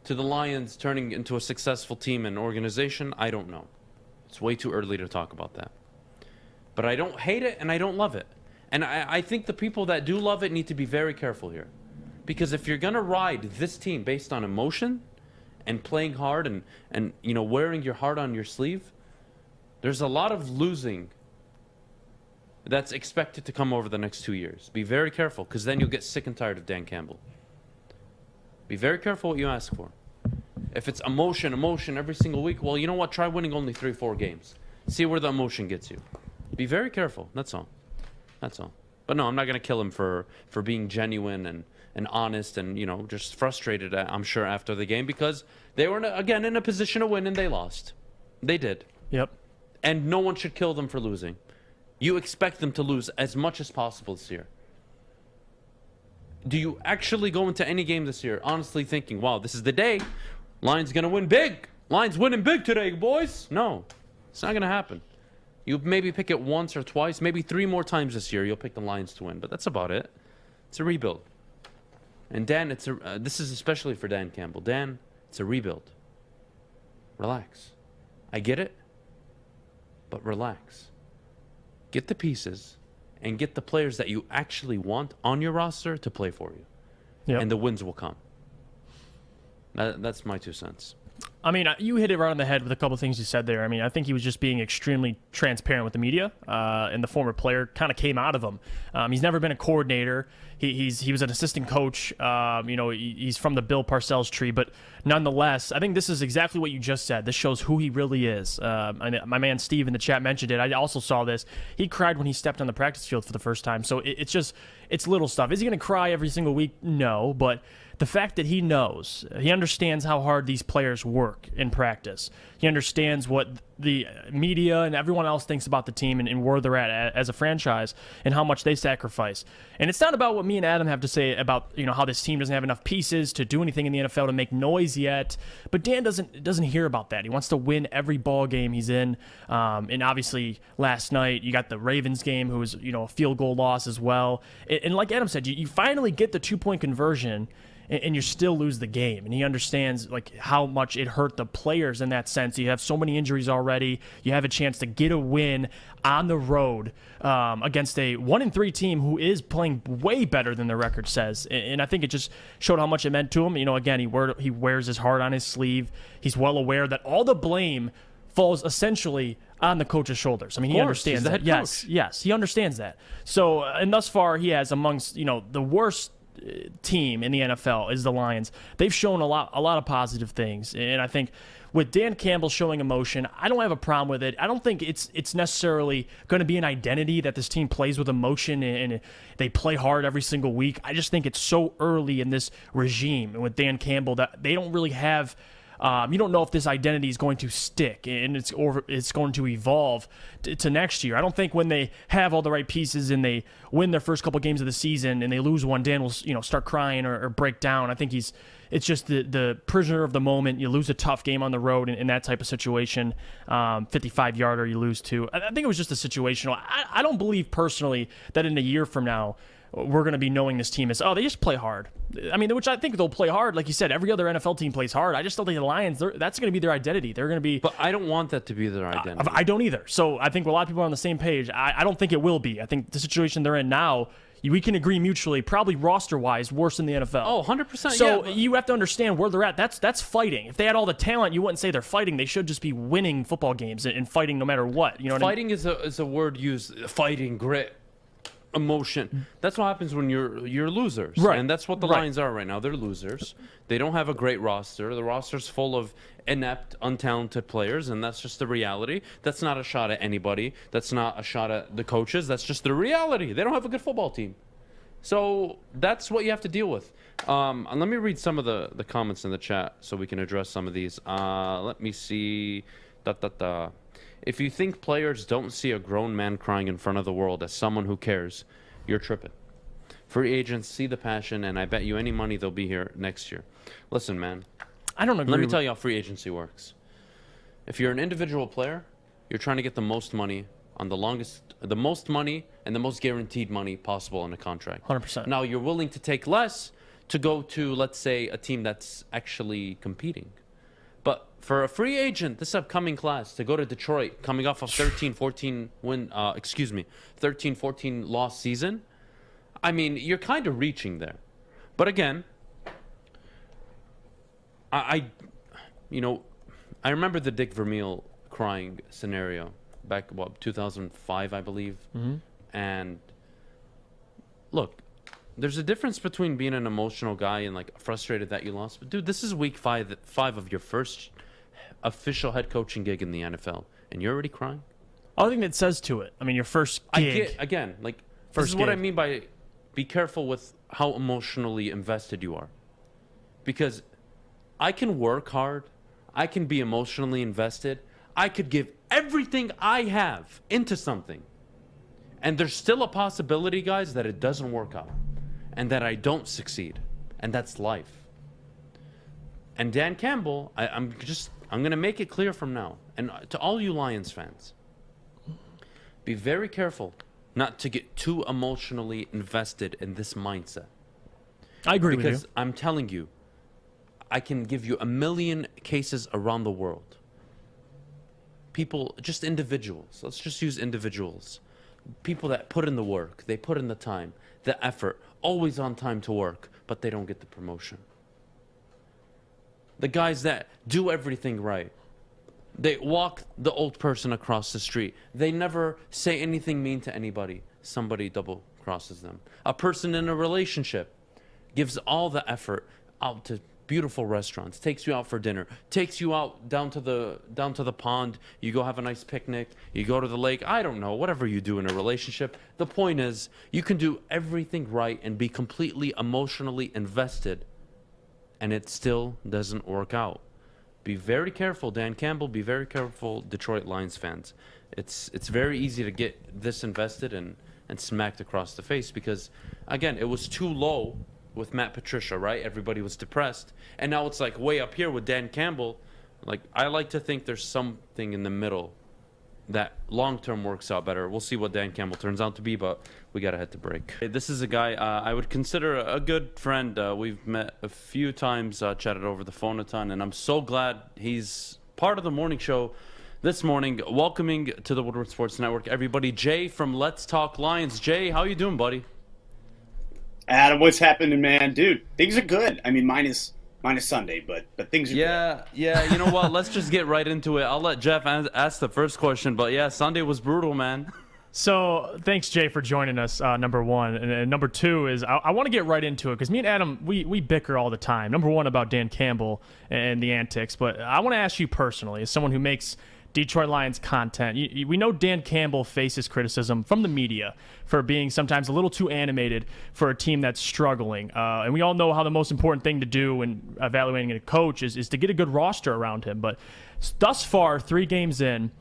to the Lions turning into a successful team and organization, I don't know. It's way too early to talk about that. But I don't hate it and I don't love it. And I think the people that do love it need to be very careful here. Because if you're going to ride this team based on emotion and playing hard and you know, wearing your heart on your sleeve, there's a lot of losing that's expected to come over the next 2 years. Be very careful, because then you'll get sick and tired of Dan Campbell. Be very careful what you ask for. If it's emotion every single week, well, you know what? Try winning only 3-4 games. See where the emotion gets you. Be very careful. That's all. That's all. But no, I'm not going to kill him for being genuine and honest and, you know, just frustrated, I'm sure, after the game, because they were, again, in a position to win and they lost. They did. Yep. And no one should kill them for losing. You expect them to lose as much as possible this year. Do you actually go into any game this year honestly thinking, wow, this is the day, Lions going to win big. Lions winning big today, boys. No, it's not going to happen. You maybe pick it once or twice, maybe 3 more times this year, you'll pick the Lions to win. But that's about it. It's a rebuild. And Dan, this is especially for Dan Campbell. Dan, it's a rebuild. Relax. I get it, but relax. Get the pieces and get the players that you actually want on your roster to play for you. Yep. And the wins will come. That's my 2 cents. I mean, you hit it right on the head with a couple of things you said there. I mean, I think he was just being extremely transparent with the media, and the former player kind of came out of him. He's never been a coordinator. He was an assistant coach. You know, he's from the Bill Parcells tree, but nonetheless, I think this is exactly what you just said. This shows who he really is. And my man Steve in the chat mentioned it. I also saw this. He cried when he stepped on the practice field for the first time. So it's little stuff. Is he going to cry every single week? No, but the fact that he knows, he understands how hard these players work in practice. He understands what the media and everyone else thinks about the team and where they're at as a franchise and how much they sacrifice. And it's not about what me and Adam have to say about, you know, how this team doesn't have enough pieces to do anything in the NFL to make noise yet. But Dan doesn't hear about that. He wants to win every ball game he's in. And obviously last night you got the Ravens game, who was, you know, a field goal loss as well. And like Adam said, you finally get the 2-point conversion, and you still lose the game. And he understands like how much it hurt the players in that sense. You have so many injuries already. You have a chance to get a win on the road against a 1-3 team who is playing way better than their record says. And I think it just showed how much it meant to him. You know, again, he wears his heart on his sleeve. He's well aware that all the blame falls essentially on the coach's shoulders. I mean, he understands that. Yes, he understands that. So, and thus far, he has amongst, you know, the worst team in the NFL is the Lions. They've shown a lot of positive things, and I think with Dan Campbell showing emotion, I don't have a problem with it. I don't think it's necessarily going to be an identity that this team plays with emotion and they play hard every single week. I just think it's so early in this regime and with Dan Campbell that they don't really have. You don't know if this identity is going to stick and it's going to evolve to next year. I don't think when they have all the right pieces and they win their first couple games of the season and they lose one, Dan will start crying or break down. I think it's just the prisoner of the moment. You lose a tough game on the road in that type of situation, 55-yarder you lose to. I think it was just a situational. I don't believe personally that in a year from now we're going to be knowing this team as, they just play hard. I mean, which I think they'll play hard. Like you said, every other NFL team plays hard. I just don't think the Lions, that's going to be their identity. They're going to be... But I don't want that to be their identity. I don't either. So I think a lot of people are on the same page. I don't think it will be. I think the situation they're in now, we can agree mutually, probably roster-wise, worse than the NFL. Oh, 100%. So you have to understand where they're at. That's fighting. If they had all the talent, you wouldn't say they're fighting. They should just be winning football games and fighting no matter what. You know what fighting I mean? is a word used. Fighting, grit, emotion. That's what happens when you're losers. Right. And that's what the Lions are right now. They're losers. They don't have a great roster. The roster's full of inept, untalented players, and that's just the reality. That's not a shot at anybody. That's not a shot at the coaches. That's just the reality. They don't have a good football team. So that's what you have to deal with. And let me read some of the comments in the chat so we can address some of these. Let me see. If you think players don't see a grown man crying in front of the world as someone who cares, you're tripping. Free agents see the passion, and I bet you any money they'll be here next year. Listen, man. I don't agree. Let me tell you how free agency works. If you're an individual player, you're trying to get the most money on the most money and the most guaranteed money possible in a contract. 100%. Now, you're willing to take less to go to, let's say, a team that's actually competing. But for a free agent, this upcoming class, to go to Detroit, coming off of 13-14 loss season, I mean, you're kind of reaching there. But again, I remember the Dick Vermeil crying scenario back, 2005, I believe. Mm-hmm. And look, there's a difference between being an emotional guy and like frustrated that you lost. But dude, this is week five of your first official head coaching gig in the NFL, and you're already crying. I think it says to it. I mean, your first gig. This is what I mean by be careful with how emotionally invested you are. Because I can work hard, I can be emotionally invested, I could give everything I have into something. And there's still a possibility, guys, that it doesn't work out. And that I don't succeed. And that's life. And Dan Campbell, I'm going to make it clear from now. And to all you Lions fans, be very careful not to get too emotionally invested in this mindset. I agree with you. Because I'm telling you, I can give you a million cases around the world. People, just individuals. Let's just use individuals. People that put in the work, they put in the time, the effort, always on time to work, but they don't get the promotion. The guys that do everything right. They walk the old person across the street. They never say anything mean to anybody. Somebody double crosses them. A person in a relationship gives all the effort out to beautiful restaurants, takes you out for dinner, takes you out down to the pond, you go have a nice picnic, you go to the lake, I don't know, whatever you do in a relationship. The point is, you can do everything right and be completely emotionally invested, and it still doesn't work out. Be very careful, Dan Campbell, be very careful, Detroit Lions fans. It's very easy to get this invested and smacked across the face because, again, it was too low with Matt Patricia, right? Everybody was depressed. And now it's like way up here with Dan Campbell. Like, I like to think there's something in the middle that long-term works out better. We'll see what Dan Campbell turns out to be, but we got to head to break. This is a guy I would consider a good friend. We've met a few times, chatted over the phone a ton, and I'm so glad he's part of the morning show this morning. Welcoming to the Woodward Sports Network, everybody, Jay from Let's Talk Lions. Jay, how you doing, buddy? Adam, what's happening, man? Dude, things are good. I mean, minus Sunday, but things are good. Yeah, you know what? Let's just get right into it. I'll let Jeff ask the first question, but yeah, Sunday was brutal, man. So thanks, Jay, for joining us, number one. And number two is I want to get right into it because me and Adam, we bicker all the time. Number one, about Dan Campbell and the antics, but I want to ask you personally, as someone who makes Detroit Lions content. We know Dan Campbell faces criticism from the media for being sometimes a little too animated for a team that's struggling. And we all know how the most important thing to do when evaluating a coach is to get a good roster around him. But thus far, 3 games in,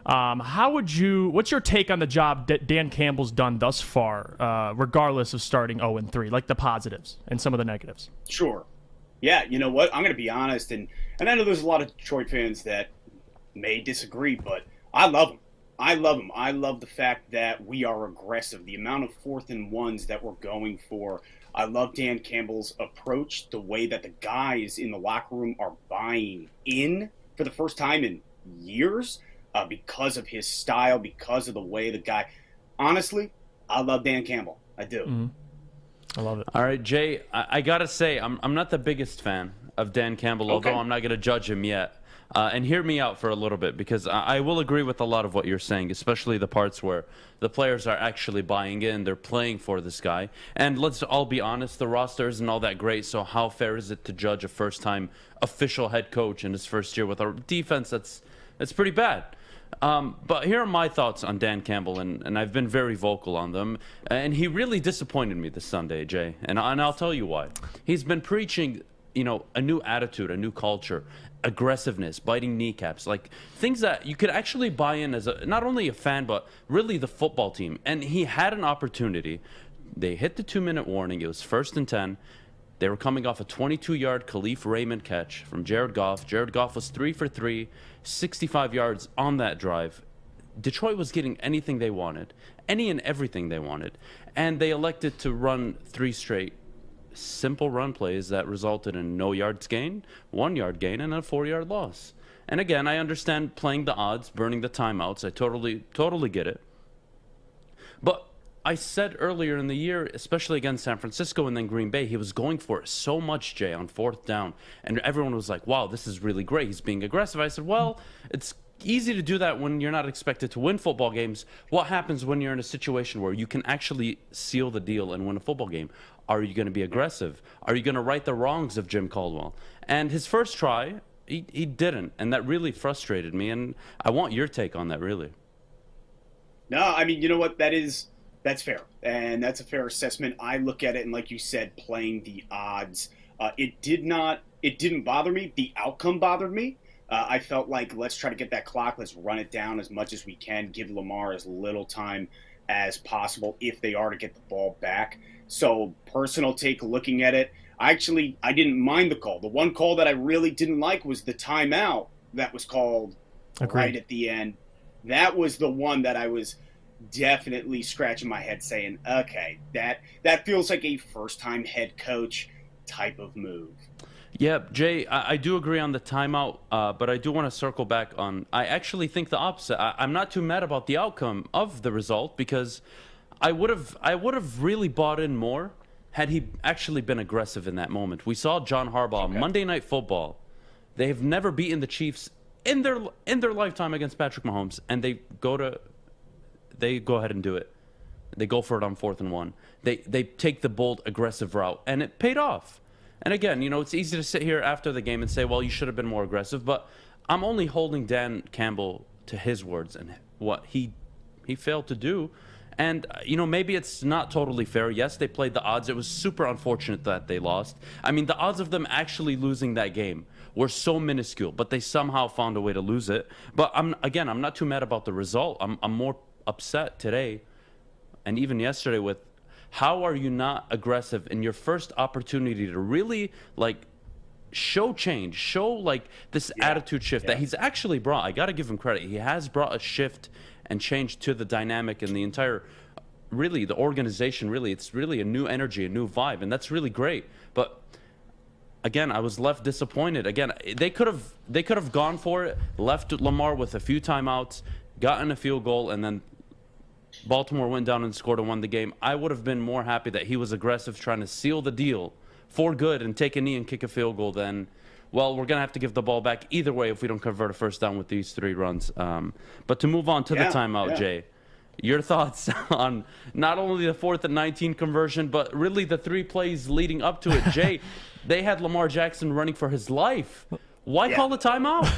what's your take on the job that Dan Campbell's done thus far, regardless of starting 0-3, like the positives and some of the negatives? Sure. Yeah, you know what? I'm going to be honest, and I know there's a lot of Detroit fans that may disagree, but I love him. I love the fact that we are aggressive. The amount of 4th and 1s that we're going for. I love Dan Campbell's approach, the way that the guys in the locker room are buying in for the first time in years because of his style, because of the way the guy. Honestly, I love Dan Campbell. I do. Mm-hmm. I love it. All right, Jay, I got to say, I'm not the biggest fan of Dan Campbell, although I'm not going to judge him yet. And hear me out for a little bit, because I will agree with a lot of what you're saying, especially the parts where the players are actually buying in, they're playing for this guy. And let's all be honest, the roster isn't all that great, so how fair is it to judge a first-time official head coach in his first year with a defense that's pretty bad? But here are my thoughts on Dan Campbell, and I've been very vocal on them. And he really disappointed me this Sunday, Jay, and I'll tell you why. He's been preaching, a new attitude, a new culture. aggressiveness, biting kneecaps, like things that you could actually buy in as not only a fan, but really the football team. And he had an opportunity. They hit the 2-minute warning. It was 1st and 10. They were coming off a 22-yard Khalif Raymond catch from Jared Goff. Jared Goff was 3 for 3, 65 yards on that drive. Detroit was getting anything they wanted, any and everything they wanted. And they elected to run 3 straight simple run plays that resulted in no yards gain, 1 yard gain, and a 4-yard loss. And again, I understand playing the odds, burning the timeouts. I totally get it. But I said earlier in the year, especially against San Francisco and then Green Bay, he was going for it so much, Jay, on 4th down. And everyone was like, wow, this is really great. He's being aggressive. I said, well, it's easy to do that when you're not expected to win football games. What happens when you're in a situation where you can actually seal the deal and win a football game? Are you going to be aggressive? Are you going to right the wrongs of Jim Caldwell? And his first try, he didn't. And that really frustrated me. And I want your take on that, really. No, I mean, you know what? That's fair. And that's a fair assessment. I look at it, and like you said, playing the odds, it didn't bother me. The outcome bothered me. I felt like, let's try to get that clock. Let's run it down as much as we can. Give Lamar as little time as possible if they are to get the ball back. So, personal take, looking at it, I didn't mind the call. The one call that I really didn't like was the timeout that was called right at the end. That was the one that I was definitely scratching my head saying, okay, that feels like a first-time head coach type of move. Yeah, Jay, I do agree on the timeout, but I do want to circle back on, I actually think the opposite. I'm not too mad about the outcome of the result because I would have really bought in more had he actually been aggressive in that moment. We saw John Harbaugh, Monday Night Football. They have never beaten the Chiefs in their lifetime against Patrick Mahomes, and they go ahead and do it. They go for it on 4th and 1. They take the bold, aggressive route, and it paid off. And again, it's easy to sit here after the game and say, well, you should have been more aggressive, but I'm only holding Dan Campbell to his words and what he failed to do. And, maybe it's not totally fair. Yes, they played the odds. It was super unfortunate that they lost. I mean, the odds of them actually losing that game were so minuscule, but they somehow found a way to lose it. But I'm not too mad about the result. I'm more upset today and even yesterday with how are you not aggressive in your first opportunity to really, show change, show, this attitude shift that he's actually brought. I got to give him credit. He has brought a shift and change to the dynamic and the entire, really, the organization, really. It's really a new energy, a new vibe, and that's really great. But again, I was left disappointed. Again, they could have gone for it, left Lamar with a few timeouts, gotten a field goal, and then Baltimore went down and scored and won the game. I would have been more happy that he was aggressive, trying to seal the deal for good and take a knee and kick a field goal than, well, we're going to have to give the ball back either way if we don't convert a first down with these 3 runs. But to move on to the timeout, Jay, your thoughts on not only the 4th and 19 conversion, but really the 3 plays leading up to it. Jay, they had Lamar Jackson running for his life. Why call the timeout?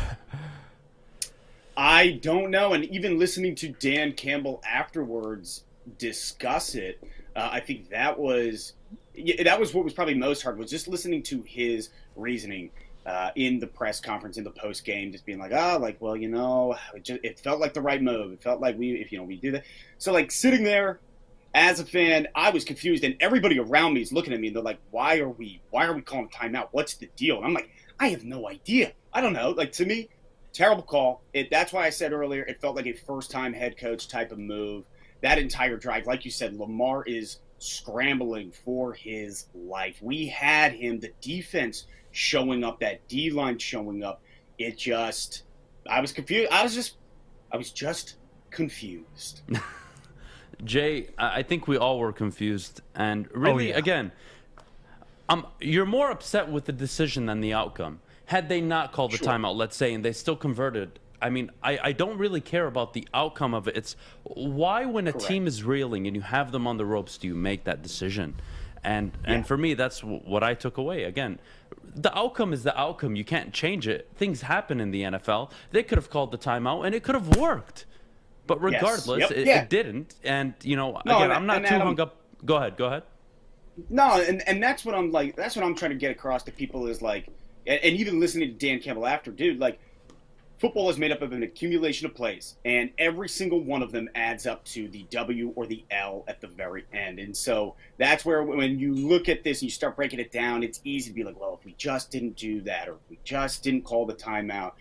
I don't know. And even listening to Dan Campbell afterwards discuss it, I think that was what was probably most hard, was just listening to his reasoning in the press conference, in the post game, just being like, it felt like the right move. It felt like we do that. So sitting there as a fan, I was confused, and everybody around me is looking at me and they're like, why are we calling timeout? What's the deal? And I'm like, I have no idea. I don't know. To me, terrible call. That's why I said earlier, it felt like a first-time head coach type of move. That entire drive, like you said, Lamar is scrambling for his life. We had him, the defense showing up, that D-line showing up. I was confused. I was just confused. Jay, I think we all were confused. And really, again, you're more upset with the decision than the outcome. Had they not called the timeout, let's say, and they still converted, I mean, I don't really care about the outcome of it. It's why, when a team is reeling and you have them on the ropes, do you make that decision? And for me, that's what I took away. Again, the outcome is the outcome. You can't change it. Things happen in the NFL. They could have called the timeout, and it could have worked. But regardless, it didn't. And, I'm not too hung up. Go ahead. No, and that's what I'm trying to get across to people is and even listening to Dan Campbell after, dude, like, football is made up of an accumulation of plays, and every single one of them adds up to the W or the L at the very end. And so that's where, when you look at this and you start breaking it down, it's easy to be like, well, if we just didn't do that, or if we just didn't call the timeout.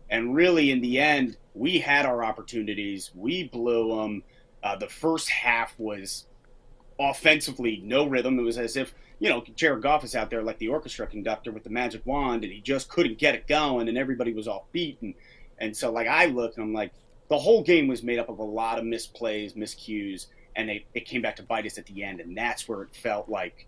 And really, in the end, we had our opportunities. We blew them. The first half was offensively no rhythm. It was as if, Jared Goff is out there like the orchestra conductor with the magic wand, and he just couldn't get it going, and everybody was off beat. And so, like, I look and I'm like, the whole game was made up of a lot of misplays, miscues, and it came back to bite us at the end, and that's where it felt like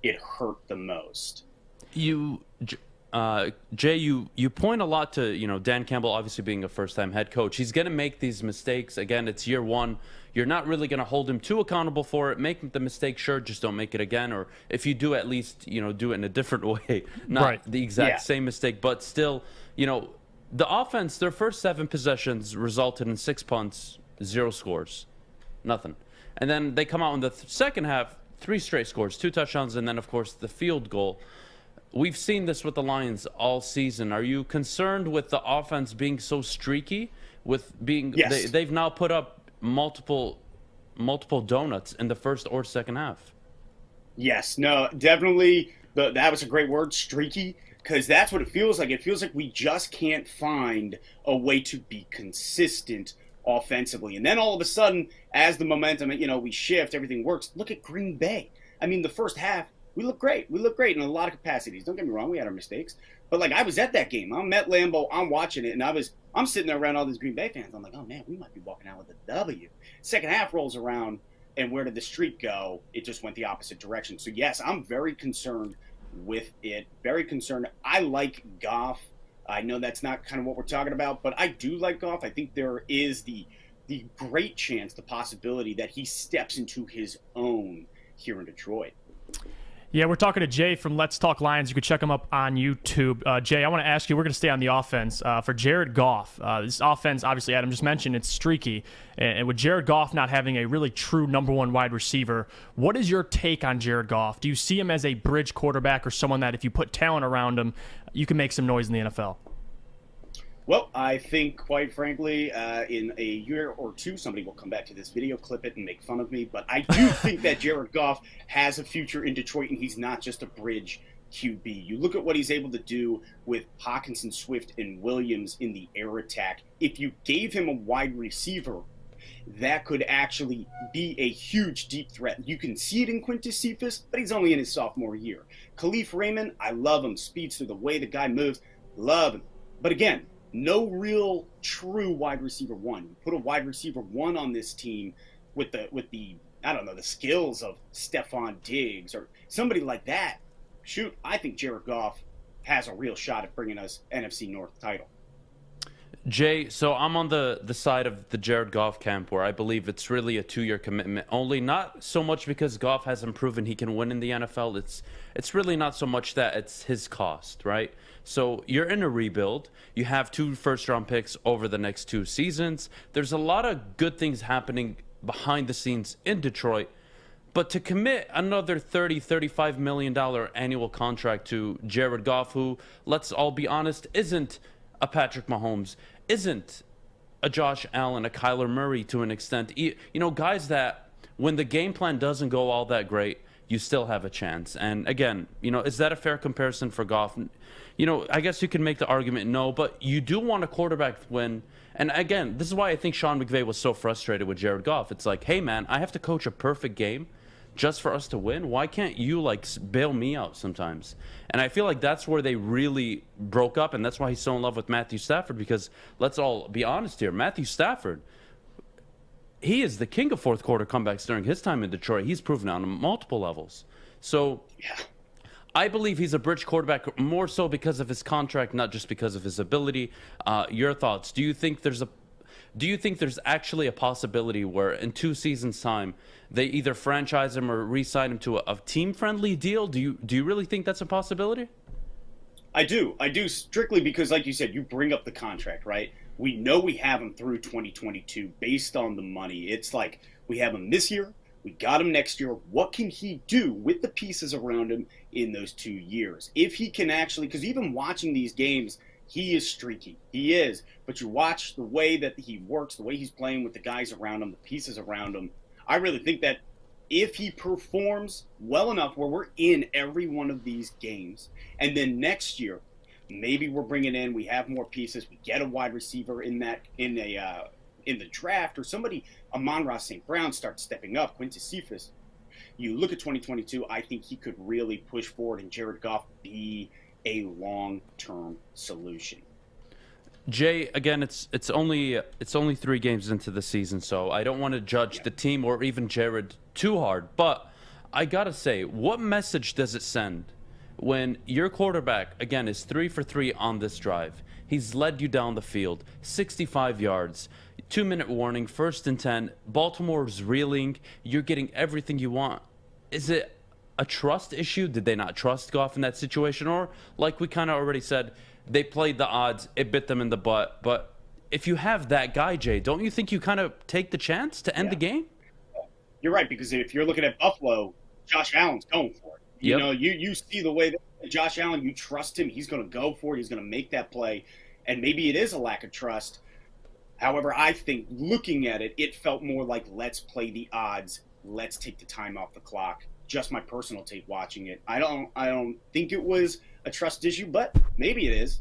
it hurt the most. Jay, you point a lot to, Dan Campbell obviously being a first-time head coach. He's going to make these mistakes. Again, it's year one. You're not really going to hold him too accountable for it. Make the mistake, sure, just don't make it again. Or if you do, at least, do it in a different way. Not the exact same mistake, but still, the offense, their first 7 possessions resulted in 6 punts, 0 scores, nothing. And then they come out in the second half, 3 straight scores, 2 touchdowns, and then, of course, the field goal. We've seen this with the Lions all season. Are you concerned with the offense being so streaky? With being, they've now put up multiple donuts in the first or second half. Yes, no, definitely. That was a great word, streaky, because that's what it feels like. It feels like we just can't find a way to be consistent offensively. And then all of a sudden, as the momentum, we shift, everything works. Look at Green Bay. I mean, the first half, we look great. We look great in a lot of capacities. Don't get me wrong, we had our mistakes. But, like, I was at that game. I'm at Lambeau. I'm watching it, and I'm sitting there around all these Green Bay fans. I'm like, oh, man, we might be walking out with a W. Second half rolls around, and where did the streak go? It just went the opposite direction. So, yes, I'm very concerned with it. Very concerned. I like Goff. I know that's not kind of what we're talking about, but I do like Goff. I think there is the great chance, the possibility that he steps into his own here in Detroit. Yeah, we're talking to Jay from Let's Talk Lions. You can check him up on YouTube. Jay, I want to ask you, we're going to stay on the offense. For Jared Goff, this offense, obviously, Adam just mentioned, it's streaky. And with Jared Goff not having a really true number one wide receiver, what is your take on Jared Goff? Do you see him as a bridge quarterback or someone that if you put talent around him, you can make some noise in the NFL? Well, I think, quite frankly, in a year or two, somebody will come back to this video, clip it, and make fun of me. But I do think that Jared Goff has a future in Detroit, and he's not just a bridge QB. You look at what he's able to do with Hawkinson, Swift, and Williams in the air attack. If you gave him a wide receiver, that could actually be a huge deep threat. You can see it in Quintus Cephas, but he's only in his sophomore year. Khalif Raymond, I love him. Speedster, the way the guy moves, love him. But again, no real true wide receiver one. You put a wide receiver one on this team with the I don't know, the skills of Stephon Diggs or somebody like that. Shoot, I think Jared Goff has a real shot at bringing us NFC North title. Jay, so I'm on the side of the Jared Goff camp where I believe it's really a 2-year commitment. Only not so much because Goff hasn't proven he can win in the NFL. It's really not so much that it's his cost, right? So you're in a rebuild. You have 2 first-round picks over the next 2 seasons. There's a lot of good things happening behind the scenes in Detroit. But to commit another $35 million annual contract to Jared Goff, who, let's all be honest, isn't a Patrick Mahomes, isn't a Josh Allen, a Kyler Murray to an extent. Guys that when the game plan doesn't go all that great, you still have a chance. And again, is that a fair comparison for Goff? I guess you can make the argument no, but you do want a quarterback win. And again, this is why I think Sean McVay was so frustrated with Jared Goff. It's like, hey man, I have to coach a perfect game just for us to win. Why can't you bail me out sometimes? And I feel like that's where they really broke up, and that's why he's so in love with Matthew Stafford, because let's all be honest here, Matthew Stafford, he is the king of fourth quarter comebacks during his time in Detroit. He's proven on multiple levels. So yeah, I believe he's a bridge quarterback more so because of his contract, not just because of his ability. Your thoughts? Do you think there's actually a possibility where in 2 seasons' time they either franchise him or re-sign him to a team-friendly deal? Do you really think that's a possibility? I do strictly because, like you said, you bring up the contract, right? We know we have him through 2022 based on the money. It's like we have him this year, We got him next year. What can he do with the pieces around him in those 2 years? If he can actually, because even watching these games, he is streaky. He is. But you watch the way that he works, the way he's playing with the guys around him, the pieces around him. I really think that if he performs well enough where we're in every one of these games, and then next year, maybe we're bringing in, we have more pieces, we get a wide receiver in the draft, or somebody, Amon-Ra St. Brown starts stepping up, Quintus Cephas. You look at 2022, I think he could really push forward, and Jared Goff be a long-term solution. Jay, again, it's only 3 games into the season, so I don't want to judge the team or even Jared too hard. But I gotta say, what message does it send when your quarterback, again, is 3 for 3 on this drive? He's led you down the field, 65 yards, 2-minute warning, 1st and 10. Baltimore's reeling. You're getting everything you want. Is it a trust issue? Did they not trust Goff in that situation? Or, like we kind of already said, they played the odds, it bit them in the butt. But if you have that guy, Jay, don't you think you kind of take the chance to end the game? You're right, because if you're looking at Buffalo, Josh Allen's going for it. You know, you see the way that Josh Allen, you trust him, he's going to go for it, he's going to make that play. And maybe it is a lack of trust. However, I think looking at it, it felt more like let's play the odds, let's take the time off the clock. Just my personal take watching it. I don't think it was a trust issue, but maybe it is.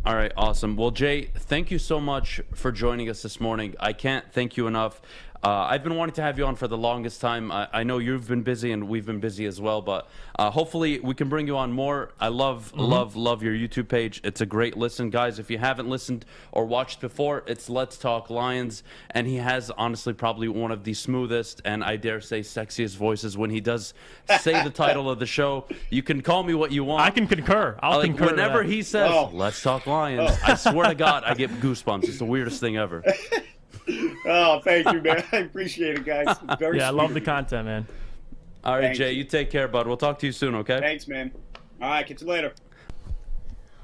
All right, awesome. Well, Jay, thank you so much for joining us this morning. I can't thank you enough. I've been wanting to have you on for the longest time. I know you've been busy and we've been busy as well, but hopefully we can bring you on more. I love your YouTube page. It's a great listen. Guys, if you haven't listened or watched before, it's Let's Talk Lions, and he has honestly probably one of the smoothest and I dare say sexiest voices when he does say the title of the show. You can call me what you want. I can concur. I'll concur. Whenever he says, Let's Talk Lions, I swear to God, I get goosebumps. It's the weirdest thing ever. Oh, thank you, man. I appreciate it, guys. Very I love the content, man. All right, Thank Jay, you take care, bud. We'll talk to you soon, okay? Thanks, man. All right, catch you later.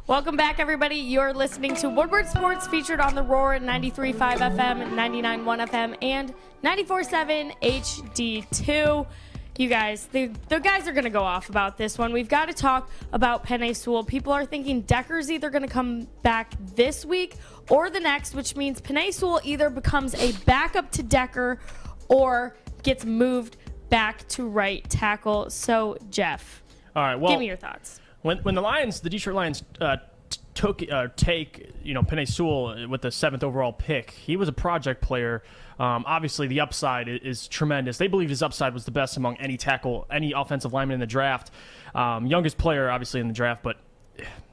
Welcome back, everybody. You're listening to Woodward Sports, featured on the Roar 93.5 FM, 99.1 FM, and 94.7 HD2. You guys, the guys are going to go off about this one. We've got to talk about Penei Sewell. People are thinking Decker's either going to come back this week or the next, which means Penei Sewell either becomes a backup to Decker or gets moved back to right tackle. So, Jeff, all right, well, give me your thoughts. When the Detroit Lions take Penei Sewell with the 7th overall pick, he was a project player. Obviously, the upside is tremendous. They believed his upside was the best among any tackle, any offensive lineman in the draft. Youngest player, obviously, in the draft. But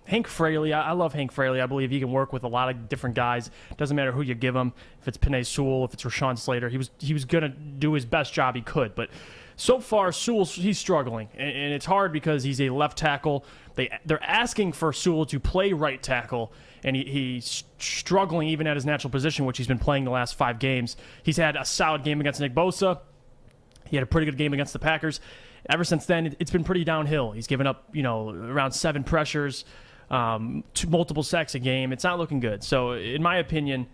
Hank Fraley, I love Hank Fraley. I believe he can work with a lot of different guys. Doesn't matter who you give him. If it's Penei Sewell, if it's Rashawn Slater, he was going to do his best job he could. But so far, Sewell, he's struggling. And it's hard because he's a left tackle. They're asking for Sewell to play right tackle, and he's struggling even at his natural position, which he's been playing the last 5 games. He's had a solid game against Nick Bosa. He had a pretty good game against the Packers. Ever since then, it's been pretty downhill. He's given up, around 7 pressures, multiple sacks a game. It's not looking good. So, in my opinion,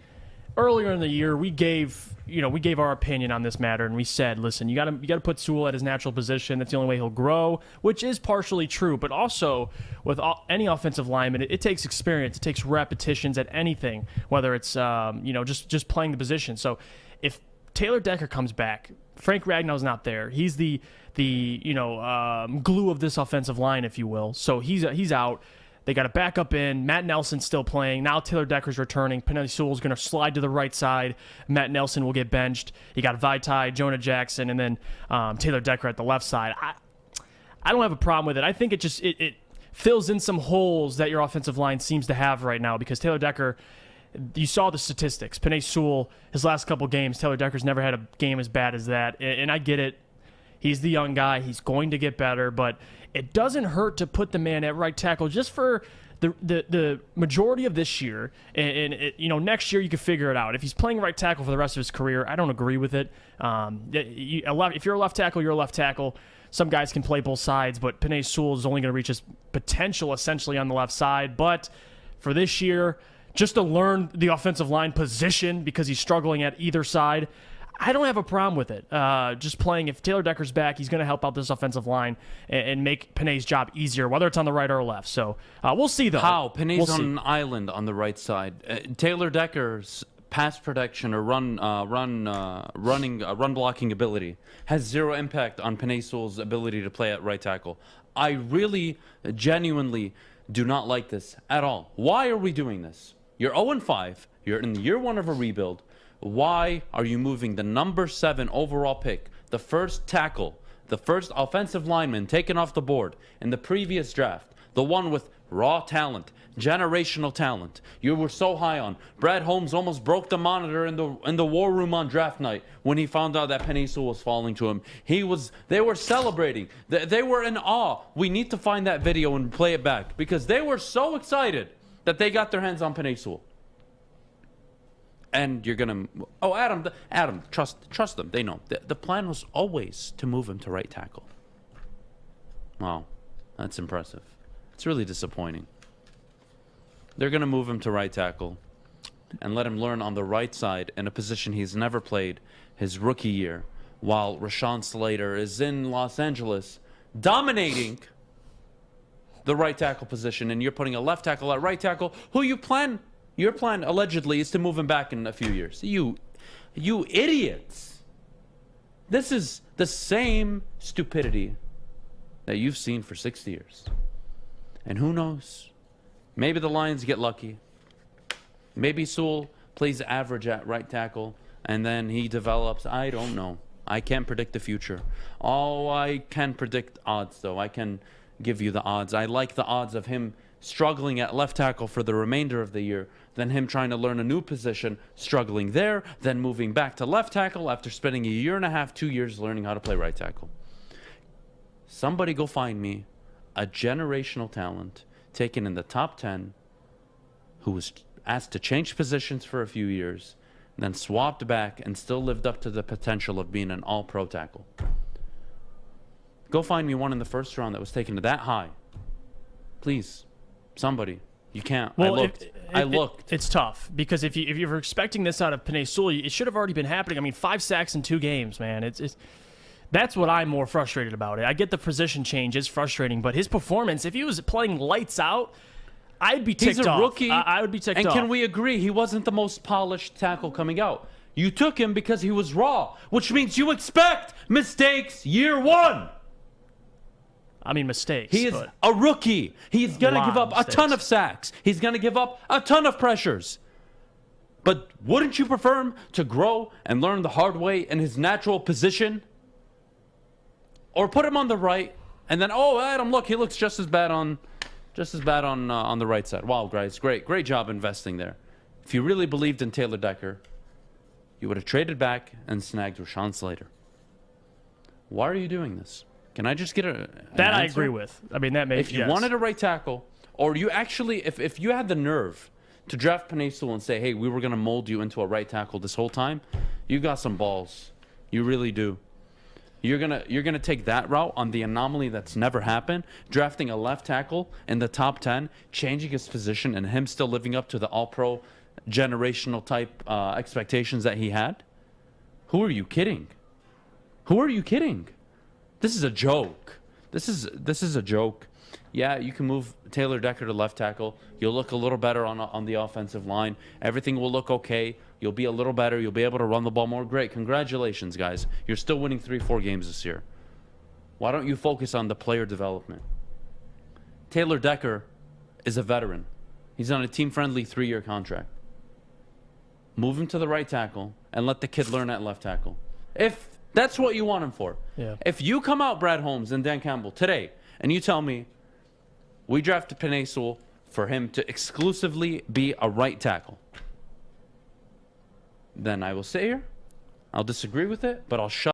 earlier in the year, we gave our opinion on this matter, and we said, listen, you got to put Sewell at his natural position. That's the only way he'll grow, which is partially true. But also, with any offensive lineman, it takes experience. It takes repetitions at anything, whether it's just playing the position. So, if Taylor Decker comes back, Frank Ragnall's not there. He's the glue of this offensive line, if you will. So he's out. They got a backup in. Matt Nelson's still playing. Now Taylor Decker's returning. Penei Sewell's going to slide to the right side. Matt Nelson will get benched. You got Vaitai, Jonah Jackson, and then Taylor Decker at the left side. I don't have a problem with it. I think it fills in some holes that your offensive line seems to have right now, because Taylor Decker, you saw the statistics. Penei Sewell, his last couple games, Taylor Decker's never had a game as bad as that. And I get it. He's the young guy. He's going to get better, but it doesn't hurt to put the man at right tackle just for the majority of this year. And next year you can figure it out. If he's playing right tackle for the rest of his career, I don't agree with it. If you're a left tackle, you're a left tackle. Some guys can play both sides, but Penei Sewell is only going to reach his potential essentially on the left side. But for this year, just to learn the offensive line position because he's struggling at either side, I don't have a problem with it. Just playing, if Taylor Decker's back, he's going to help out this offensive line and make Panay's job easier, whether it's on the right or left. So we'll see, though. How? Panay's on an island on the right side. Taylor Decker's pass protection or run blocking ability has zero impact on Penei Sewell's ability to play at right tackle. I really, genuinely do not like this at all. Why are we doing this? You're 0-5. You're in year one of a rebuild. Why are you moving the number 7 overall pick, the first tackle, the first offensive lineman taken off the board in the previous draft, the one with raw talent, generational talent you were so high on? Brad Holmes almost broke the monitor in the war room on draft night when he found out that Penei Sewell was falling to him. They were celebrating. They were in awe. We need to find that video and play it back because they were so excited that they got their hands on Penei Sewell. And you're gonna, Adam, trust them. They know the plan was always to move him to right tackle. Wow, that's impressive. It's really disappointing. They're gonna move him to right tackle and let him learn on the right side in a position he's never played his rookie year, while Rashawn Slater is in Los Angeles dominating the right tackle position, and you're putting a left tackle at right tackle who your plan allegedly is to move him back in a few years. You idiots. This is the same stupidity that you've seen for 60 years. And who knows? Maybe the Lions get lucky. Maybe Sewell plays average at right tackle and then he develops. I don't know. I can't predict the future. Oh, I can predict odds, though. I can give you the odds. I like the odds of him struggling at left tackle for the remainder of the year, then him trying to learn a new position, struggling there, then moving back to left tackle after spending a year and a half, 2 years learning how to play right tackle. Somebody go find me a generational talent taken in the top 10 who was asked to change positions for a few years, then swapped back and still lived up to the potential of being an all-pro tackle. Go find me one in the first round that was taken to that high. Please. Somebody. You can't. Well, I looked. It's tough because if you were expecting this out of Penei Sewell, it should have already been happening. I mean, 5 sacks in 2 games, man. That's what I'm more frustrated about. I get the position change is frustrating, but his performance, if he was playing lights out, I'd be ticked off. He's a rookie. I would be ticked off. And can we agree he wasn't the most polished tackle coming out? You took him because he was raw, which means you expect mistakes year one. I mean, mistakes. He is a rookie. He's going to give up a ton of sacks. He's going to give up a ton of pressures. But wouldn't you prefer him to grow and learn the hard way in his natural position? Or put him on the right and then, oh, Adam, look, he looks just as bad on the right side. Wow, guys, great job investing there. If you really believed in Taylor Decker, you would have traded back and snagged Rashawn Slater. Why are you doing this? Can I just get an answer? I agree with. I mean, that makes sense. If you wanted a right tackle, or you actually, if you had the nerve to draft Penei Sewell and say, hey, we were going to mold you into a right tackle this whole time, you got some balls. You really do. You're gonna take that route on the anomaly that's never happened, drafting a left tackle in the top 10, changing his position, and him still living up to the all-pro generational type expectations that he had? Who are you kidding? Who are you kidding? This is a joke. This is a joke. Yeah, you can move Taylor Decker to left tackle. You'll look a little better on the offensive line. Everything will look okay. You'll be a little better. You'll be able to run the ball more. Great. Congratulations, guys. You're still winning 3-4 games this year. Why don't you focus on the player development? Taylor Decker is a veteran. He's on a team-friendly 3-year contract. Move him to the right tackle and let the kid learn at left tackle. If that's what you want him for. Yeah. If you come out, Brad Holmes and Dan Campbell, today, and you tell me we drafted Penei Sewell for him to exclusively be a right tackle, then I will sit here, I'll disagree with it, but I'll shut